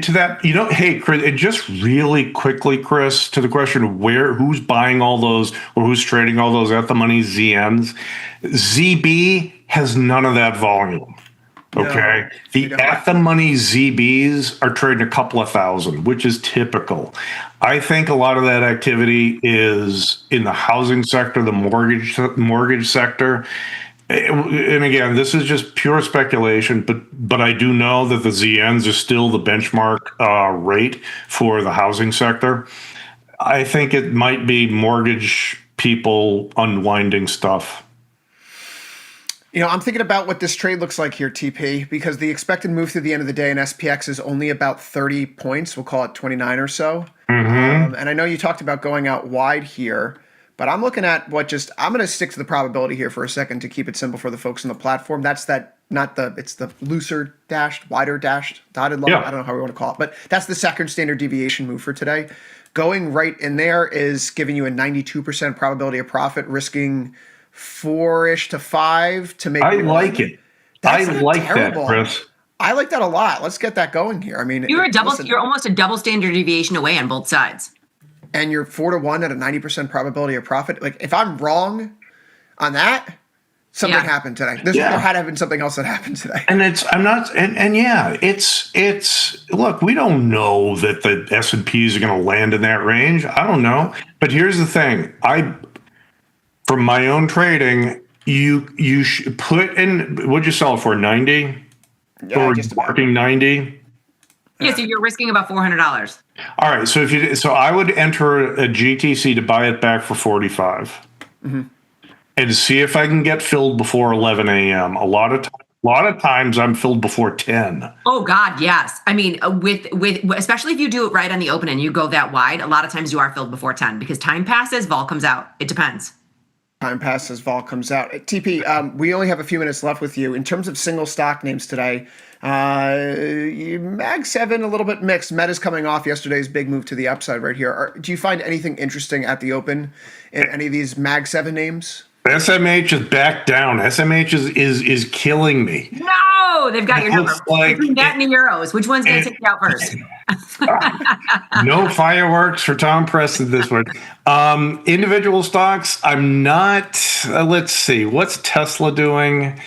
Speaker 10: to that, hey, Chris, and just really quickly, Chris, to the question of who's buying all those or who's trading all those at the money ZNs, ZB has none of that volume. Okay,
Speaker 1: No,
Speaker 10: the at the money ZBs are trading a couple of thousand, which is typical. I think a lot of that activity is in the housing sector, the mortgage sector. And again, this is just pure speculation, but I do know that the ZNs are still the benchmark rate for the housing sector. I think it might be mortgage people unwinding stuff.
Speaker 1: I'm thinking about what this trade looks like here, TP, because the expected move through the end of the day in SPX is only about 30 points. We'll call it 29 or so.
Speaker 10: Mm-hmm.
Speaker 1: And I know you talked about going out wide here. But I'm looking at I'm going to stick to the probability here for a second to keep it simple for the folks on the platform. It's the looser dashed, wider dashed, dotted line.
Speaker 10: Yeah.
Speaker 1: I don't know how we want to call it, but that's the second standard deviation move for today. Going right in there is giving you a 92% probability of profit, risking 4-ish to 5 to make.
Speaker 10: I like it. I like
Speaker 1: terrible.
Speaker 10: that, Chris.
Speaker 1: I like that a lot. Let's get that going here. I mean,
Speaker 2: You're almost a double standard deviation away on both sides.
Speaker 1: And you're 4-1 at a 90% probability of profit. Like, if I'm wrong on that, something happened today. There had to have been something else that happened today.
Speaker 10: And look, we don't know that the S&Ps are going to land in that range. I don't know. But here's the thing. From my own trading, you should put in, what'd you sell it for, 90?
Speaker 1: Yeah,
Speaker 10: or
Speaker 1: just about.
Speaker 10: working 90?
Speaker 2: Yeah, so you're risking about $400.
Speaker 10: All right, so I would enter a GTC to buy it back for 45, and see if I can get filled before 11 a.m. A lot of times I'm filled before 10.
Speaker 2: Oh God, yes. I mean, with especially if you do it right on the open and you go that wide, a lot of times you are filled before 10 because time passes, vol comes out. It depends.
Speaker 1: Time passes, vol comes out. TP, we only have a few minutes left with you. In terms of single stock names today, Mag 7 a little bit mixed. Meta's coming off yesterday's big move to the upside right here. Do you find anything interesting at the open in any of these Mag 7 names?
Speaker 10: SMH is back down. SMH is killing me.
Speaker 2: No, they've got your number.
Speaker 10: Like,
Speaker 2: between that and the euros, which one's going to take you out first?
Speaker 10: No fireworks for Tom Preston this one. Individual stocks, I'm not. Let's see. What's Tesla doing?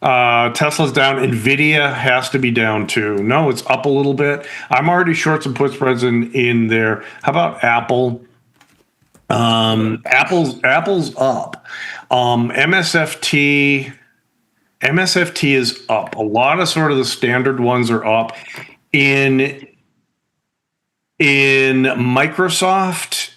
Speaker 10: Tesla's down. Nvidia has to be down too. No, it's up a little bit. I'm already short some put spreads in there. How about Apple? Apple's up. MSFT is up. A lot of sort of the standard ones are up. In Microsoft,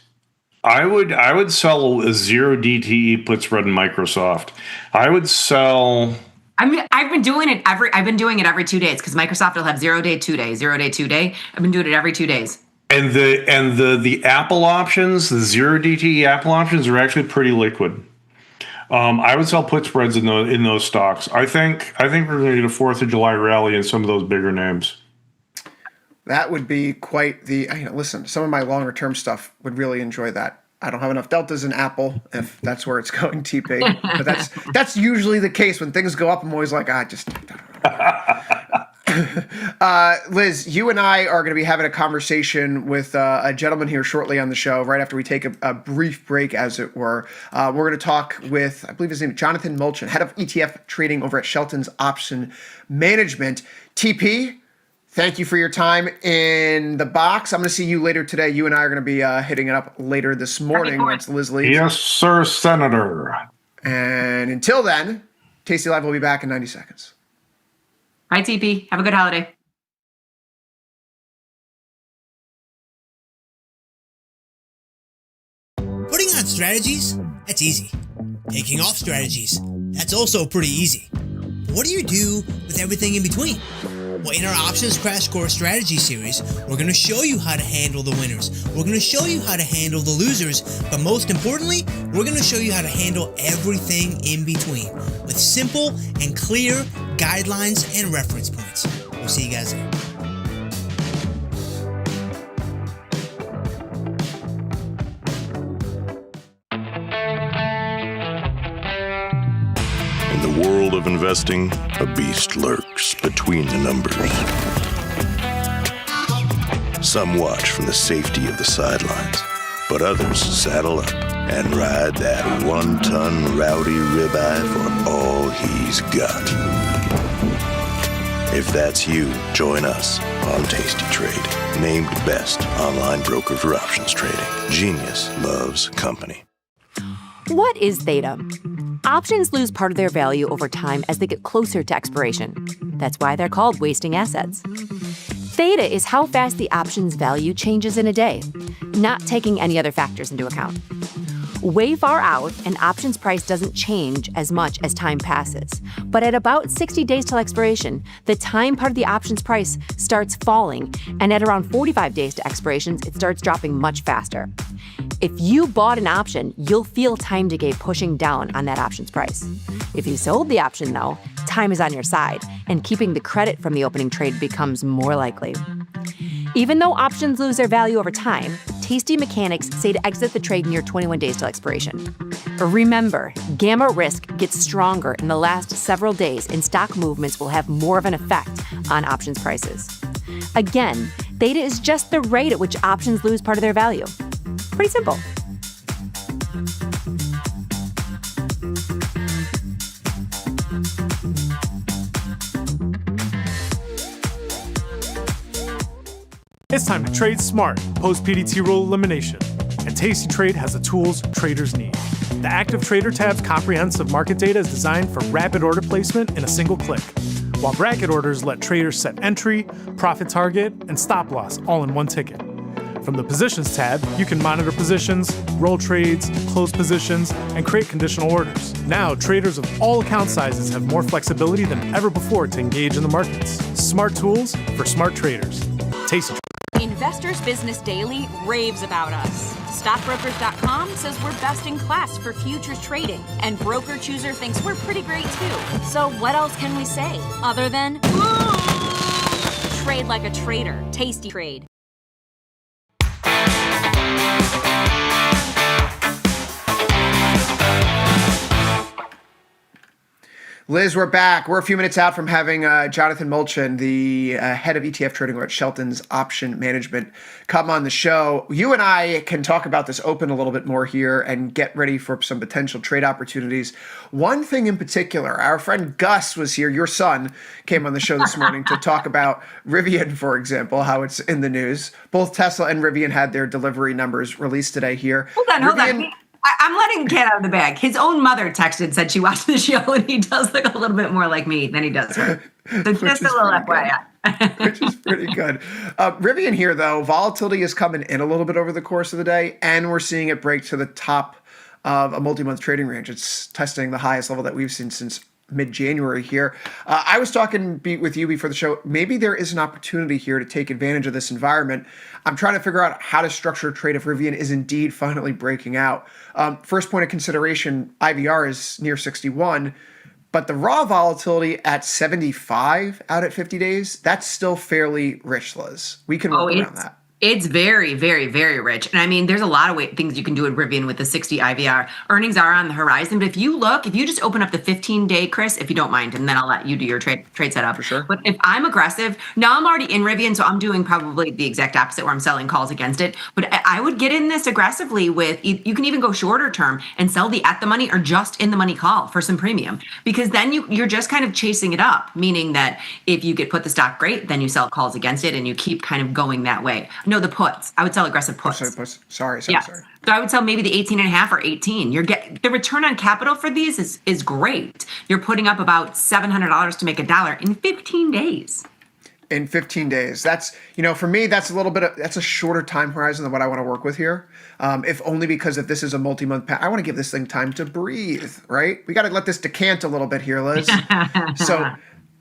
Speaker 10: I would sell a 0 DTE put spread in Microsoft. I would sell.
Speaker 2: I've been doing it every 2 days because Microsoft will have 0 day, 2 day, 0 day, 2 day. I've been doing it every 2 days.
Speaker 10: And the Apple options, the 0 DTE Apple options are actually pretty liquid. I would sell put spreads in those stocks. I think we're going to get a 4th of July rally in some of those bigger names.
Speaker 1: That would be quite the. Listen, some of my longer term stuff would really enjoy that. I don't have enough deltas in Apple if that's where it's going, TP. But that's usually the case when things go up. I'm always like, just. Liz, you and I are going to be having a conversation with a gentleman here shortly on the show, right after we take a brief break, as it were. We're going to talk with, I believe his name is Jonathan Molchan, head of ETF trading over at Shelton's Option Management. TP, thank you for your time in the box. I'm going to see you later today. You and I are going to be hitting it up later this morning once Liz leaves.
Speaker 10: Yes, sir, Senator.
Speaker 1: And until then, Tasty Live will be back in 90 seconds.
Speaker 2: Bye, TP. Have a good holiday.
Speaker 5: Putting on strategies? That's easy. Taking off strategies? That's also pretty easy. But what do you do with everything in between? Well, in our Options Crash Course Strategy series, we're going to show you how to handle the winners. We're going to show you how to handle the losers. But most importantly, we're going to show you how to handle everything in between with simple and clear guidelines and reference points. We'll see you guys there.
Speaker 11: In the world of investing, a beast lurks between the numbers. Some watch from the safety of the sidelines, but others saddle up and ride that one-ton rowdy ribeye for all he's got. If that's you, join us on Tasty Trade, named best online broker for options trading. Genius loves company.
Speaker 12: What is theta? Options lose part of their value over time as they get closer to expiration. That's why they're called wasting assets. Theta is how fast the option's value changes in a day, not taking any other factors into account. Way far out, an option's price doesn't change as much as time passes. But at about 60 days till expiration, the time part of the option's price starts falling, and at around 45 days to expirations, it starts dropping much faster. If you bought an option, you'll feel time decay pushing down on that option's price. If you sold the option, though, time is on your side, and keeping the credit from the opening trade becomes more likely. Even though options lose their value over time, Tasty mechanics say to exit the trade near 21 days till expiration. Remember, gamma risk gets stronger in the last several days, and stock movements will have more of an effect on options prices. Again, theta is just the rate at which options lose part of their value. Pretty simple.
Speaker 13: It's time to trade smart, post-PDT rule elimination. And Tasty Trade has the tools traders need. The Active Trader tab's comprehensive market data is designed for rapid order placement in a single click, while bracket orders let traders set entry, profit target, and stop loss all in one ticket. From the Positions tab, you can monitor positions, roll trades, close positions, and create conditional orders. Now, traders of all account sizes have more flexibility than ever before to engage in the markets. Smart tools for smart traders. Tasty.
Speaker 14: Investors Business Daily raves about us. Stockbrokers.com says we're best in class for futures trading, and Broker Chooser thinks we're pretty great too. So what else can we say other than trade like a trader? Tasty Trade.
Speaker 1: Liz, we're back. We're a few minutes out from having Jonathan Molchan, the head of ETF trading at Shelton's Option Management, come on the show. You and I can talk about this open a little bit more here and get ready for some potential trade opportunities. One thing in particular, our friend Gus was here. Your son came on the show this morning to talk about Rivian, for example, how it's in the news. Both Tesla and Rivian had their delivery numbers released today here.
Speaker 2: Hold on. I'm letting the cat out of the bag. His own mother texted, said she watched the show, and he does look a little bit more like me than he does her. So just a little FYI.
Speaker 1: Which is pretty good. Rivian here, though, volatility is coming in a little bit over the course of the day, and we're seeing it break to the top of a multi-month trading range. It's testing the highest level that we've seen since mid-January here. I was talking with you before the show. Maybe there is an opportunity here to take advantage of this environment. I'm trying to figure out how to structure a trade if Rivian is indeed finally breaking out. First point of consideration, IVR is near 61, but the raw volatility at 75 out at 50 days, that's still fairly rich, Liz. We can work around that.
Speaker 2: It's very, very, very rich. And I mean, there's a lot of things you can do at Rivian with the 60 IVR. Earnings are on the horizon. But if you just open up the 15-day, Chris, if you don't mind, and then I'll let you do your trade setup. For sure. But if I'm aggressive, now I'm already in Rivian, so I'm doing probably the exact opposite where I'm selling calls against it. But I would get in this aggressively with, you can even go shorter term and sell the at the money or just in the money call for some premium. Because then you're just kind of chasing it up, meaning that if you get put the stock, great, then you sell calls against it and you keep kind of going that way. No, the puts. I would sell aggressive puts.
Speaker 1: Sorry.
Speaker 2: So I would sell maybe the 18.5 or 18. The return on capital for these is great. You're putting up about $700 to make $1 in 15 days.
Speaker 1: In 15 days. That's, for me, that's a shorter time horizon than what I want to work with here. If only because if this is a multi-month I want to give this thing time to breathe, right? We got to let this decant a little bit here, Liz. So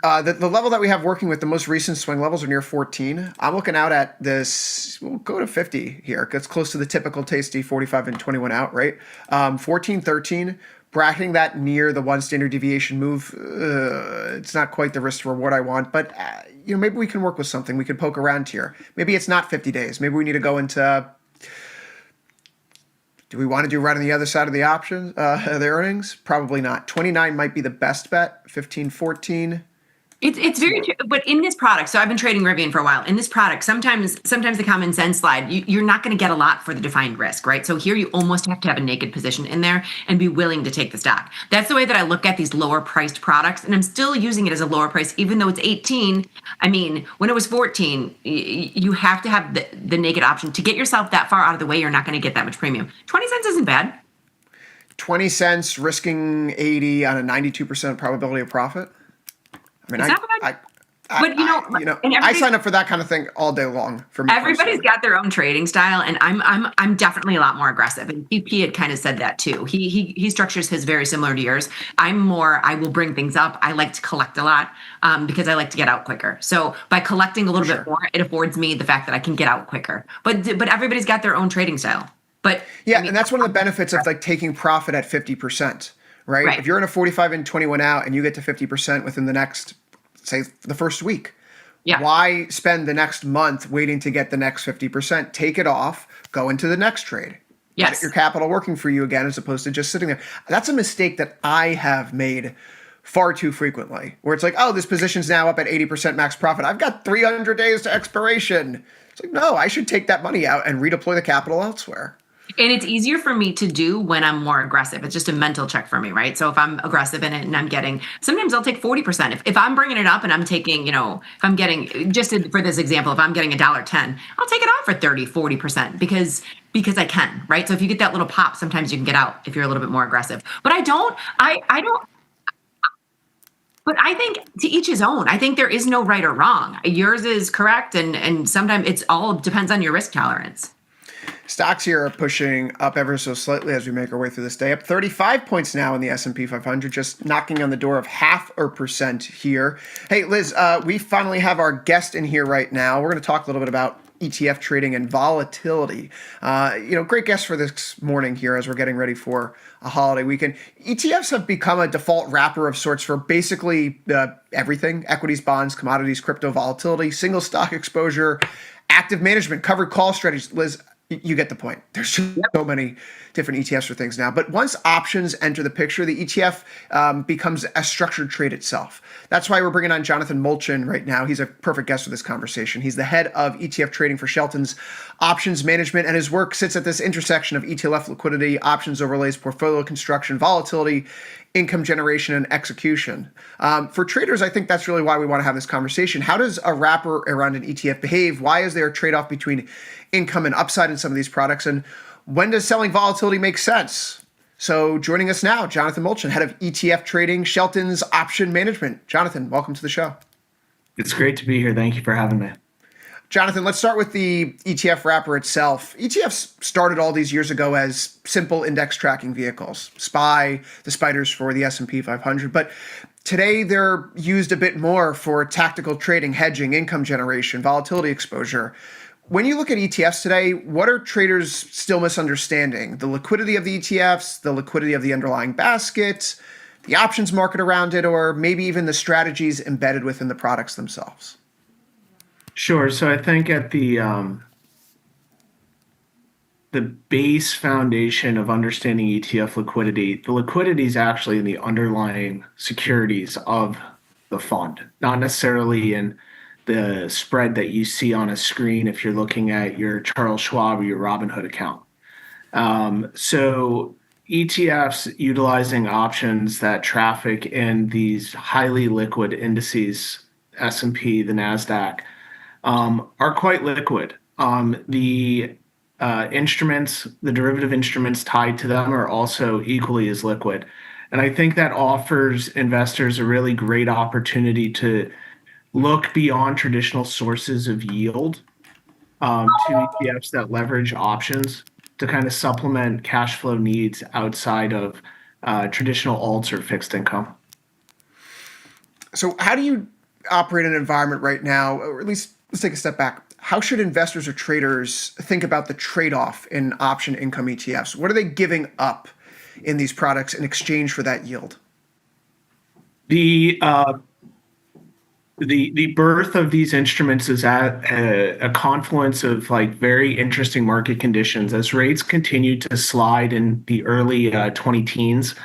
Speaker 1: The level that we have working with the most recent swing levels are near 14. I'm looking out at this. We'll go to 50 here. It's close to the typical tasty 45 and 21 out, right? 14, 13, bracketing that near the one standard deviation move. It's not quite the risk to reward I want, but maybe we can work with something. We could poke around here. Maybe it's not 50 days. Maybe we need to go into. Do we want to do right on the other side of the options, the earnings? Probably not. 29 might be the best bet. 15, 14.
Speaker 2: It's very true, but in this product, so I've been trading Rivian for a while. In this product, sometimes the common sense slide, you're not going to get a lot for the defined risk, right? So here you almost have to have a naked position in there and be willing to take the stock. That's the way that I look at these lower priced products, and I'm still using it as a lower price, even though it's 18. I mean, when it was 14, you have to have the naked option to get yourself that far out of the way. You're not going to get that much premium. 20 cents isn't bad.
Speaker 1: 20 cents risking 80 on a 92% probability of profit. I mean, I sign up for that kind of thing all day long. For me,
Speaker 2: everybody's got their own trading style, and I'm definitely a lot more aggressive. And PP had kind of said that too. He structures his very similar to yours. I will bring things up. I like to collect a lot because I like to get out quicker. So by collecting a little bit more, it affords me the fact that I can get out quicker. But everybody's got their own trading style. But
Speaker 1: yeah, and that's one of the benefits of like taking profit at 50%. Right? If you're in a 45 and 21 out and you get to 50% within the next, say, the first week, why spend the next month waiting to get the next 50%? Take it off, go into the next trade. Get your capital working for you again as opposed to just sitting there. That's a mistake that I have made far too frequently, where it's like, oh, this position's now up at 80% max profit. I've got 300 days to expiration. It's like, no, I should take that money out and redeploy the capital elsewhere.
Speaker 2: And it's easier for me to do when I'm more aggressive. It's just a mental check for me, right? So if I'm aggressive in it and I'm getting, sometimes I'll take 40%. If I'm bringing it up and I'm taking, if I'm getting, for this example, if I'm getting $1.10, I'll take it off for 30, 40% because I can, right? So if you get that little pop, sometimes you can get out if you're a little bit more aggressive. But but I think to each his own. I think there is no right or wrong. Yours is correct. And sometimes it's all depends on your risk tolerance.
Speaker 1: Stocks here are pushing up ever so slightly as we make our way through this day. Up 35 points now in the S&P 500, just knocking on the door of 0.5% here. Hey, Liz, we finally have our guest in here right now. We're going to talk a little bit about ETF trading and volatility. Great guest for this morning here as we're getting ready for a holiday weekend. ETFs have become a default wrapper of sorts for basically everything: equities, bonds, commodities, crypto, volatility, single stock exposure, active management, covered call strategies. Liz, you get the point. There's just so many different ETFs for things now. But once options enter the picture, the ETF becomes a structured trade itself. That's why we're bringing on Jonathan Molchan right now. He's a perfect guest for this conversation. He's the head of ETF trading for Shelton's options management, and his work sits at this intersection of ETF liquidity, options overlays, portfolio construction, volatility, income generation, and execution. For traders, I think that's really why we want to have this conversation. How does a wrapper around an ETF behave? Why is there a trade-off between income and upside in some of these products? And when does selling volatility make sense? So joining us now, Jonathan Molchan, head of ETF trading, Shelton's option management. Jonathan, welcome to the show.
Speaker 15: It's great to be here. Thank you for having me.
Speaker 1: Jonathan, let's start with the ETF wrapper itself. ETFs started all these years ago as simple index tracking vehicles, SPY, the spiders for the S&P 500. But today they're used a bit more for tactical trading, hedging, income generation, volatility exposure. When you look at ETFs today, what are traders still misunderstanding? The liquidity of the ETFs, the liquidity of the underlying basket, the options market around it, or maybe even the strategies embedded within the products themselves?
Speaker 15: Sure. So I think at the base foundation of understanding ETF liquidity, the liquidity is actually in the underlying securities of the fund, not necessarily in the spread that you see on a screen if you're looking at your Charles Schwab or your Robinhood account. So ETFs utilizing options that traffic in these highly liquid indices, S&P, the NASDAQ, are quite liquid. The instruments, the derivative instruments tied to them are also equally as liquid. And I think that offers investors a really great opportunity to look beyond traditional sources of yield to ETFs that leverage options to kind of supplement cash flow needs outside of traditional alts or fixed income.
Speaker 1: So how do you operate in an environment right now, or at least let's take a step back. How should investors or traders think about the trade-off in option income ETFs? What are they giving up in these products in exchange for that yield?
Speaker 15: The birth of these instruments is at a confluence of like very interesting market conditions. As rates continued to slide in the early 2010s,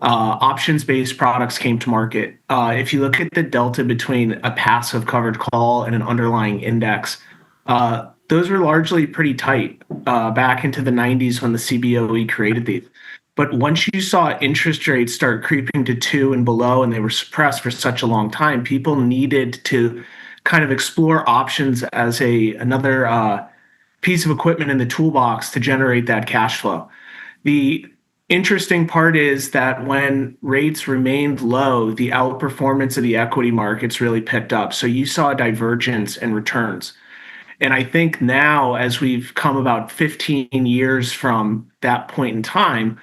Speaker 15: options-based products came to market. If you look at the delta between a passive covered call and an underlying index, those were largely pretty tight back into the 90s when the CBOE created these. But once you saw interest rates start creeping to 2 and below, and they were suppressed for such a long time, people needed to kind of explore options as another piece of equipment in the toolbox to generate that cash flow. The interesting part is that when rates remained low, the outperformance of the equity markets really picked up. So you saw a divergence in returns. And I think now, as we've come about 15 years from that point in time,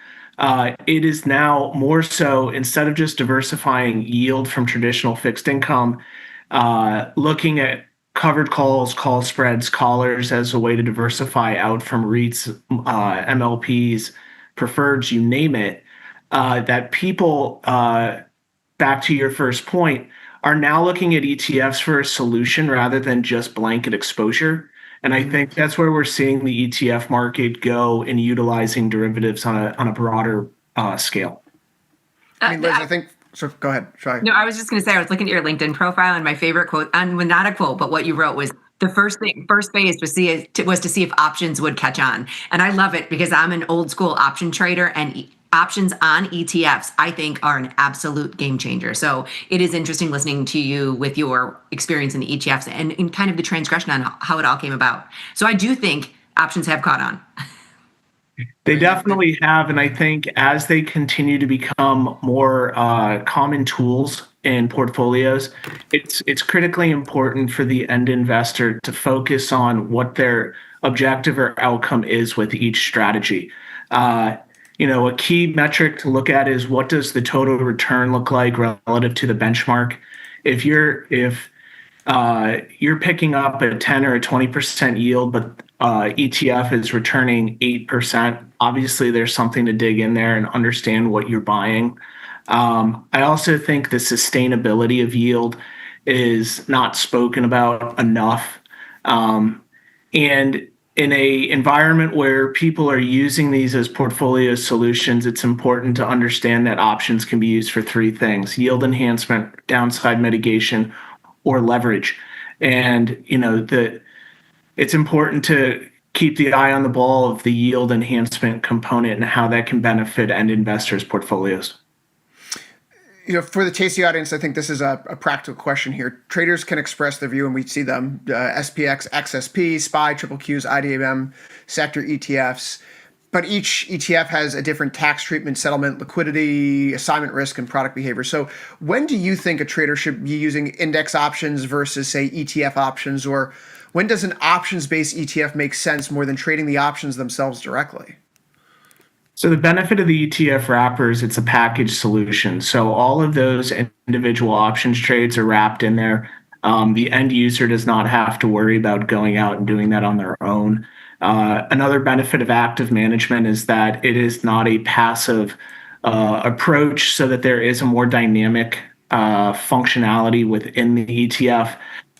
Speaker 15: it is now more so, instead of just diversifying yield from traditional fixed income, looking at covered calls, call spreads, collars as a way to diversify out from REITs, MLPs, preferreds, you name it, that people, back to your first point, are now looking at ETFs for a solution rather than just blanket exposure. And I think that's where we're seeing the ETF market go in utilizing derivatives on a broader scale.
Speaker 1: I mean, Liz, I think, so go ahead, try.
Speaker 2: No, I was just going to say, I was looking at your LinkedIn profile, and my favorite quote, and not a quote, but what you wrote was, the first phase was to see if options would catch on. And I love it because I'm an old school option trader, and options on ETFs, I think, are an absolute game changer. So it is interesting listening to you with your experience in the ETFs and in kind of the transgression on how it all came about. So I do think options have caught on.
Speaker 15: They definitely have. And I think as they continue to become more common tools in portfolios, it's critically important for the end investor to focus on what their objective or outcome is with each strategy. A key metric to look at is, what does the total return look like relative to the benchmark? If you're picking up a 10 or a 20% yield, but ETF is returning 8%, obviously there's something to dig in there and understand what you're buying. I also think the sustainability of yield is not spoken about enough. And in a environment where people are using these as portfolio solutions, it's important to understand that options can be used for three things: yield enhancement, downside mitigation, or leverage. And it's important to keep the eye on the ball of the yield enhancement component and how that can benefit end investors' portfolios.
Speaker 1: For the Tasty audience, I think this is a practical question here. Traders can express their view, and we see them: SPX, XSP, SPY, Triple Qs, IDM, sector ETFs. But each ETF has a different tax treatment, settlement, liquidity, assignment risk, and product behavior. So when do you think a trader should be using index options versus, say, ETF options? Or when does an options-based ETF make sense more than trading the options themselves directly?
Speaker 15: So the benefit of the ETF wrappers, it's a package solution. So all of those individual options trades are wrapped in there. The end user does not have to worry about going out and doing that on their own. Another benefit of active management is that it is not a passive approach, so that there is a more dynamic functionality within the ETF.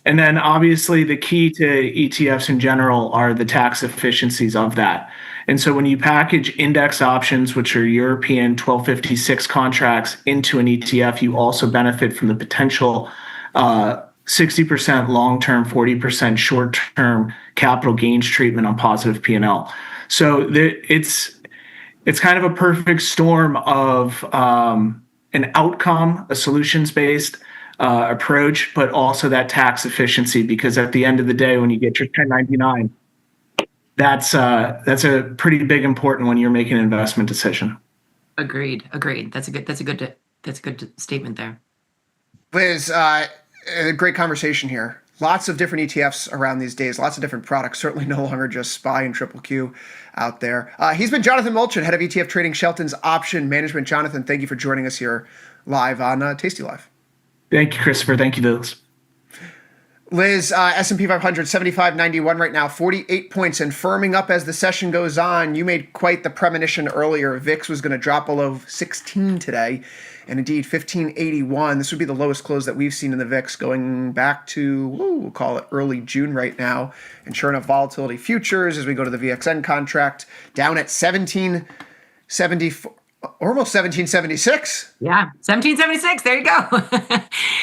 Speaker 15: And then obviously the key to ETFs in general are the tax efficiencies of that. And so when you package index options, which are European 1256 contracts, into an ETF, you also benefit from the potential 60% long-term, 40% short-term capital gains treatment on positive P&L. So it's kind of a perfect storm of an outcome, a solutions-based approach, but also that tax efficiency, because at the end of the day, when you get your 1099, that's a pretty big important when you're making an investment decision.
Speaker 2: Agreed. That's a good statement there.
Speaker 1: Liz, a great conversation here. Lots of different ETFs around these days, lots of different products, certainly no longer just SPY and Triple Q out there. He's been Jonathan Molchan, head of ETF trading, Shelton's option management. Jonathan, thank you for joining us here live on Tasty Live.
Speaker 15: Thank you, Christopher. Thank you, Liz.
Speaker 1: Liz, S&P 500, 75.91 right now, 48 points and firming up as the session goes on. You made quite the premonition earlier. VIX was going to drop below 16 today, and indeed 1581. This would be the lowest close that we've seen in the VIX going back to, we'll call it early June right now. And sure enough, volatility futures as we go to the VXN contract down at 1774. Almost 1776.
Speaker 2: Yeah, 1776. There you go.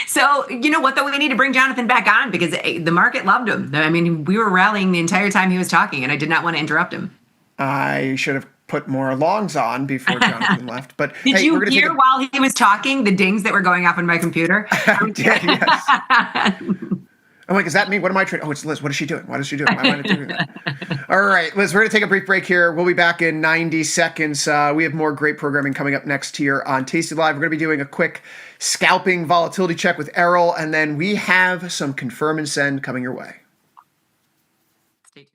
Speaker 2: So, you know what, though? We need to bring Jonathan back on because the market loved him. I mean, we were rallying the entire time he was talking, and I did not want to interrupt him.
Speaker 1: I should have put more longs on before Jonathan left. But
Speaker 2: did you hear while he was talking the dings that were going off on my computer?
Speaker 1: I did, yes. I'm like, is that me? What am I trading? Oh, it's Liz. What is she doing? What is she doing? Why am I not doing that? All right, Liz, we're going to take a brief break here. We'll be back in 90 seconds. We have more great programming coming up next here on Tasty Live. We're going to be doing a quick scalping volatility check with Errol, and then we have some confirm and send coming your way.
Speaker 2: Stay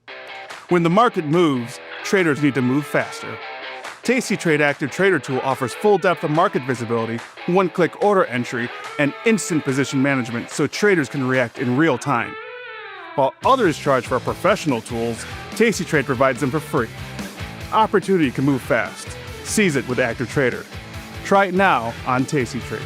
Speaker 2: tuned.
Speaker 13: When the market moves, traders need to move faster. Tasty Trade Active Trader Tool offers full depth of market visibility, one-click order entry, and instant position management so traders can react in real time. While others charge for professional tools, Tasty Trade provides them for free. Opportunity can move fast. Seize it with Active Trader. Try it now on Tasty Trade.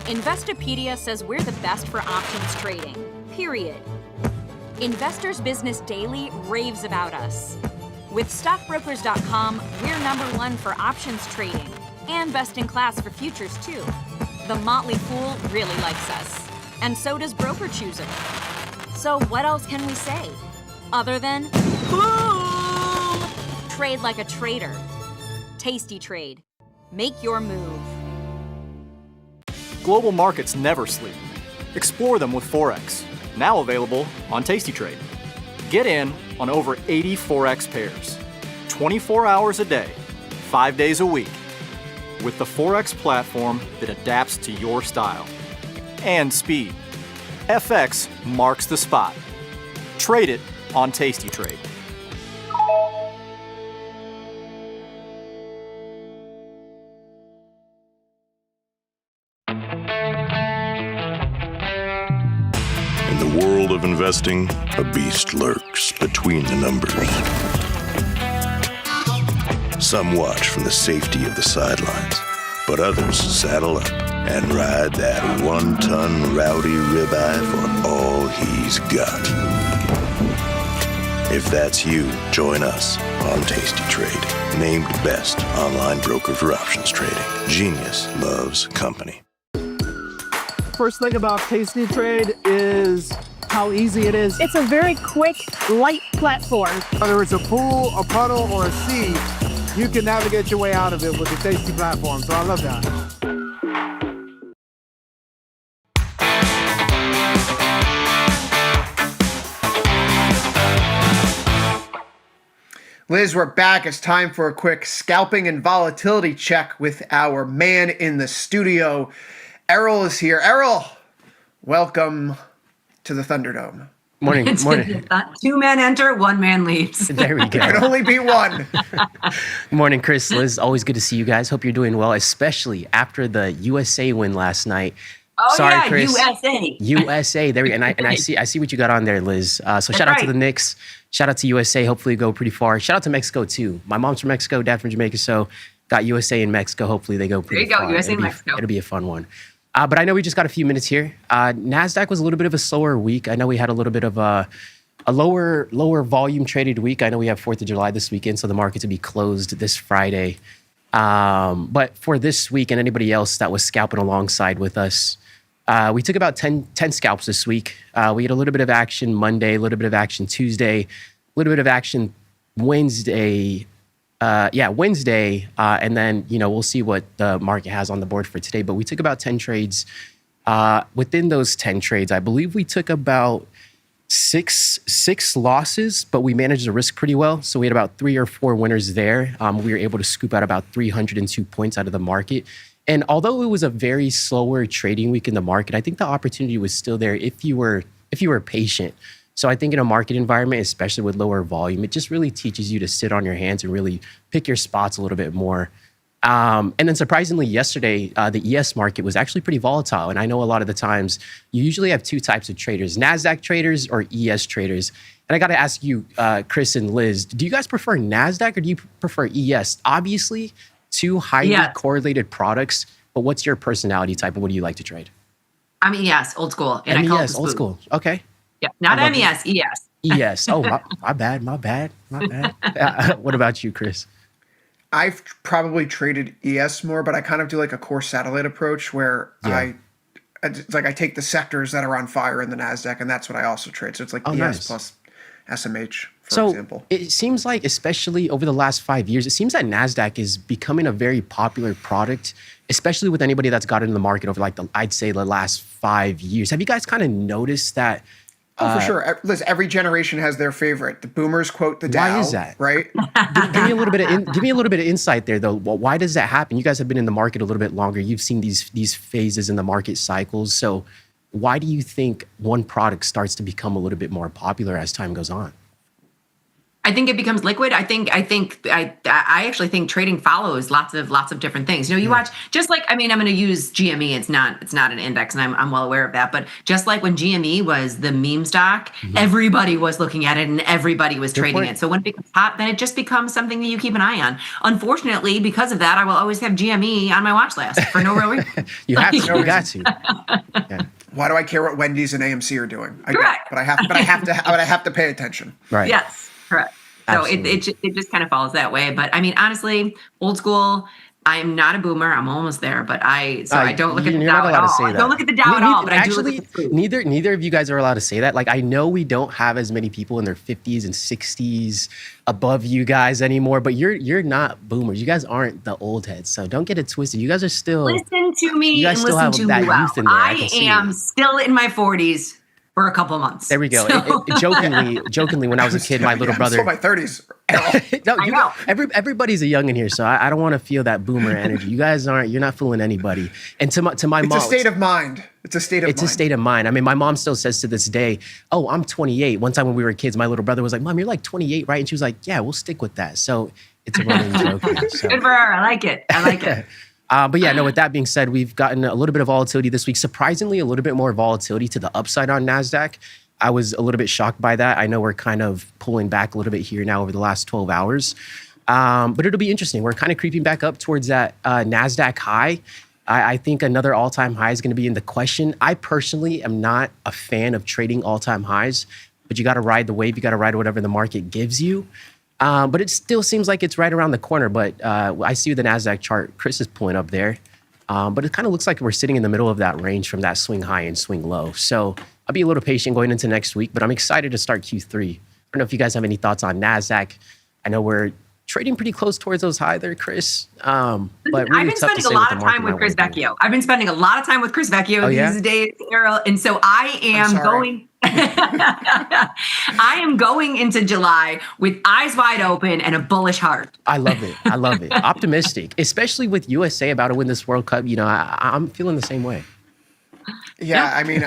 Speaker 14: Investopedia says we're the best for options trading, period. Investors Business Daily raves about us. With stockbrokers.com, we're #1 for options trading and best in class for futures too. The Motley Fool really likes us, and so does Broker Chooser. So what else can we say? Other than, boom! Trade like a trader. Tasty Trade. Make your move.
Speaker 4: Global markets never sleep. Explore them with Forex, now available on Tasty Trade. Get in on over 80 Forex pairs, 24 hours a day, 5 days a week, with the Forex platform that adapts to your style and speed. FX marks the spot. Trade it on Tasty Trade.
Speaker 11: In the world of investing, a beast lurks between the numbers. Some watch from the safety of the sidelines, but others saddle up and ride that one-ton rowdy ribeye for all he's got. If that's you, join us on Tasty Trade, named best online broker for options trading. Genius loves company.
Speaker 6: First thing about Tasty Trade is how easy it is.
Speaker 7: It's a very quick, light platform.
Speaker 6: Whether it's a pool, a puddle, or a sea, you can navigate your way out of it with the Tasty platform. So I love that.
Speaker 1: Liz, we're back. It's time for a quick scalping and volatility check with our man in the studio. Errol is here. Errol, welcome to the Thunderdome.
Speaker 16: Morning. Morning.
Speaker 2: 2 men enter, 1 man leaves.
Speaker 16: There we go.
Speaker 1: There can only be one.
Speaker 16: Morning, Chris, Liz. Always good to see you guys. Hope you're doing well, especially after the USA win last night.
Speaker 2: Oh,
Speaker 16: Sorry,
Speaker 2: yeah,
Speaker 16: Chris.
Speaker 2: USA.
Speaker 16: USA. There we go. And I see what you got on there, Liz. So shout out to the Knicks. Shout out to USA. Hopefully go pretty far. Shout out to Mexico too. My mom's from Mexico, dad from Jamaica, so got USA and Mexico. Hopefully they go pretty far.
Speaker 2: There you go, USA and Mexico.
Speaker 16: It'll be a fun one. But I know we just got a few minutes here. NASDAQ was a little bit of a slower week. I know we had a little bit of a lower volume traded week. I know we have 4th of July this weekend, so the markets will be closed this Friday. But for this week and anybody else that was scalping alongside with us, we took about 10 scalps this week. We had a little bit of action Monday, a little bit of action Tuesday, a little bit of action Wednesday. Wednesday, and then, we'll see what the market has on the board for today. But we took about 10 trades. Within those 10 trades, I believe we took about six losses, but we managed the risk pretty well. So we had about 3 or 4 winners there. We were able to scoop out about 302 points out of the market. And although it was a very slower trading week in the market, I think the opportunity was still there if you were if you were patient. So I think in a market environment, especially with lower volume, it just really teaches you to sit on your hands and really pick your spots a little bit more. And then surprisingly, yesterday, the ES market was actually pretty volatile. And I know a lot of the times you usually have two types of traders, NASDAQ traders or ES traders. And I got to ask you, Chris and Liz, do you guys prefer NASDAQ or do you prefer ES? Obviously, two highly correlated products, but what's your personality type and what do you like to trade?
Speaker 2: I'm ES, old school. And I call it
Speaker 16: MES, old school. Okay.
Speaker 2: Yeah, not MES, ES.
Speaker 16: ES. Oh, my bad. What about you, Chris?
Speaker 1: I've probably traded ES more, but I kind of do like a core satellite approach where I take the sectors that are on fire in the NASDAQ, and that's what I also trade. So it's like ES plus SMH, for example.
Speaker 16: It seems like, especially over the last 5 years, it seems that NASDAQ is becoming a very popular product, especially with anybody that's got into the market over I'd say the last 5 years. Have you guys kind of noticed that?
Speaker 1: Oh, for sure. Liz, every generation has their favorite. The boomers quote the Dow.
Speaker 16: Why is that?
Speaker 1: Right?
Speaker 16: Give me a little bit of insight there, though. Well, why does that happen? You guys have been in the market a little bit longer. You've seen these phases in the market cycles. So why do you think one product starts to become a little bit more popular as time goes on?
Speaker 2: I think it becomes liquid. I actually think trading follows lots of different things. You know, you watch just like, I mean, I'm going to use GME. It's not an index, and I'm well aware of that. But just like when GME was the meme stock, everybody was looking at it and everybody was trading it. So when it becomes hot, then it just becomes something that you keep an eye on. Unfortunately, because of that, I will always have GME on my watch list for no real reason.
Speaker 16: You have to. You got to.
Speaker 1: Yeah. Why do I care what Wendy's and AMC are doing?
Speaker 2: Correct.
Speaker 1: But I have to pay attention.
Speaker 16: Right.
Speaker 2: Yes. Correct. So it just kind of follows that way. But I mean, honestly, old school, I'm not a boomer. I'm almost there, but I don't look at the Dow at all. I don't look at the Dow at all, but I do look at the food.
Speaker 16: Neither of you guys are allowed to say that. Like, I know we don't have as many people in their 50s and 60s above you guys anymore, but you're not boomers. You guys aren't the old heads, so don't get it twisted. You guys are still...
Speaker 2: Listen to me and listen to me well. I am still in my 40s. For a couple of months.
Speaker 16: There we go. So. Jokingly, when I was a kid, my little brother.
Speaker 1: I'm still in my 30s.
Speaker 16: I know. Everybody's a youngin' here, so I don't want to feel that boomer energy. You guys aren't. You're not fooling anybody. And to my mom,
Speaker 1: it's a state of mind. It's a state of mind. I mean, my mom still says to this day, "Oh, I'm 28." One time when we were kids, my little brother was like, "Mom, you're like 28, right?" And she was like, "Yeah, we'll stick with that." So it's a running joke. So.
Speaker 2: Good for her. I like it.
Speaker 16: But yeah, no, with that being said, we've gotten a little bit of volatility this week. Surprisingly, a little bit more volatility to the upside on NASDAQ. I was a little bit shocked by that. I know we're kind of pulling back a little bit here now over the last 12 hours. But it'll be interesting. We're kind of creeping back up towards that NASDAQ high. I think another all-time high is going to be in the question. I personally am not a fan of trading all-time highs, but you got to ride the wave. You got to ride whatever the market gives you. But it still seems like it's right around the corner. But I see the NASDAQ chart Chris is pulling up there. But it kind of looks like we're sitting in the middle of that range from that swing high and swing low. So I'll be a little patient going into next week, but I'm excited to start Q3. I don't know if you guys have any thoughts on NASDAQ. I know we're trading pretty close towards those high there, Chris. But really
Speaker 2: I've been spending a lot of time with Chris Vecchio. I've been spending a lot of time with Chris Vecchio these days, Errol. And so I am going... I am going into July with eyes wide open and a bullish heart.
Speaker 16: I love it. Optimistic, especially with USA about to win this World Cup. You know, I'm feeling the same way.
Speaker 1: Yeah, I mean,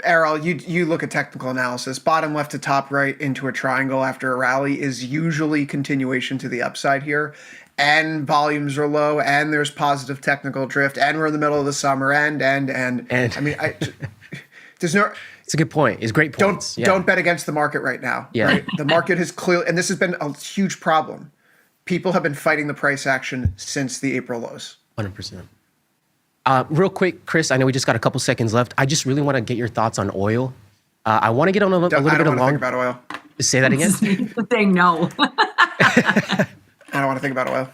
Speaker 1: Errol, you look at technical analysis. Bottom left to top right into a triangle after a rally is usually continuation to the upside here. And volumes are low, and there's positive technical drift, and we're in the middle of the summer, and I mean, there's no...
Speaker 16: It's a good point. It's great points.
Speaker 1: Don't bet against the market right now.
Speaker 16: Yeah.
Speaker 1: Right? The market has clearly, and this has been a huge problem. People have been fighting the price action since the April lows.
Speaker 16: 100%. Real quick, Chris, I know we just got a couple seconds left. I just really want to get your thoughts on oil. I want to get on a little bit of long.
Speaker 1: I don't want to think about oil.
Speaker 16: Say that again.
Speaker 2: Saying no.
Speaker 1: I don't want to think about oil.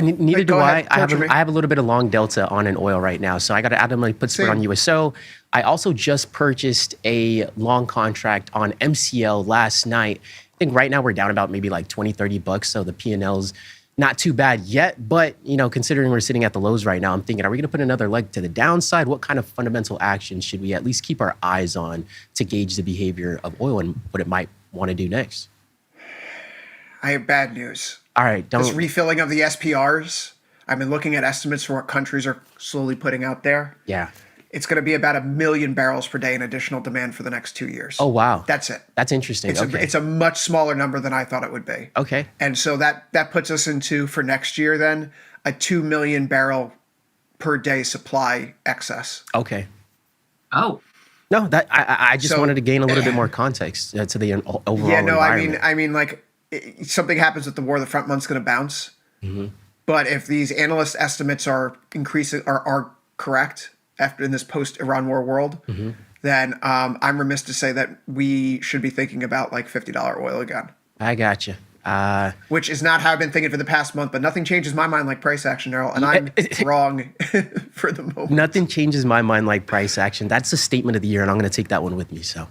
Speaker 16: Neither do I. I have a little bit of long delta on an oil right now, so I got to adamantly put spread on USO. I also just purchased a long contract on MCL last night. I think right now we're down about maybe like $20-30, so the P&L's not too bad yet. But you know, considering we're sitting at the lows right now, I'm thinking, are we going to put another leg to the downside? What kind of fundamental action should we at least keep our eyes on to gauge the behavior of oil and what it might want to do next?
Speaker 1: I have bad news.
Speaker 16: All right,
Speaker 1: This refilling of the SPRs, I've been looking at estimates for what countries are slowly putting out there.
Speaker 16: Yeah.
Speaker 1: it's going to be about 1 million barrels per day in additional demand for the next 2 years.
Speaker 16: Oh, wow.
Speaker 1: That's it.
Speaker 16: That's interesting.
Speaker 1: It's a much smaller number than I thought it would be.
Speaker 16: Okay.
Speaker 1: And so that puts us into, for next year then, a 2 million barrel per day supply excess.
Speaker 16: Okay.
Speaker 2: Oh.
Speaker 16: No, that I just wanted to gain a little bit more context to the overall environment.
Speaker 1: I mean, like, something happens with the war, the front month's going to bounce.
Speaker 16: Mm-hmm.
Speaker 1: But if these analyst estimates are increasing, are correct in this post-Iran war world,
Speaker 16: Mm-hmm.
Speaker 1: then I'm remiss to say that we should be thinking about like $50 oil again.
Speaker 16: I got you.
Speaker 1: Which is not how I've been thinking for the past month, but nothing changes my mind like price action, Errol, and I'm wrong for the moment.
Speaker 16: Nothing changes my mind like price action. That's the statement of the year, and I'm going to take that one with me. So,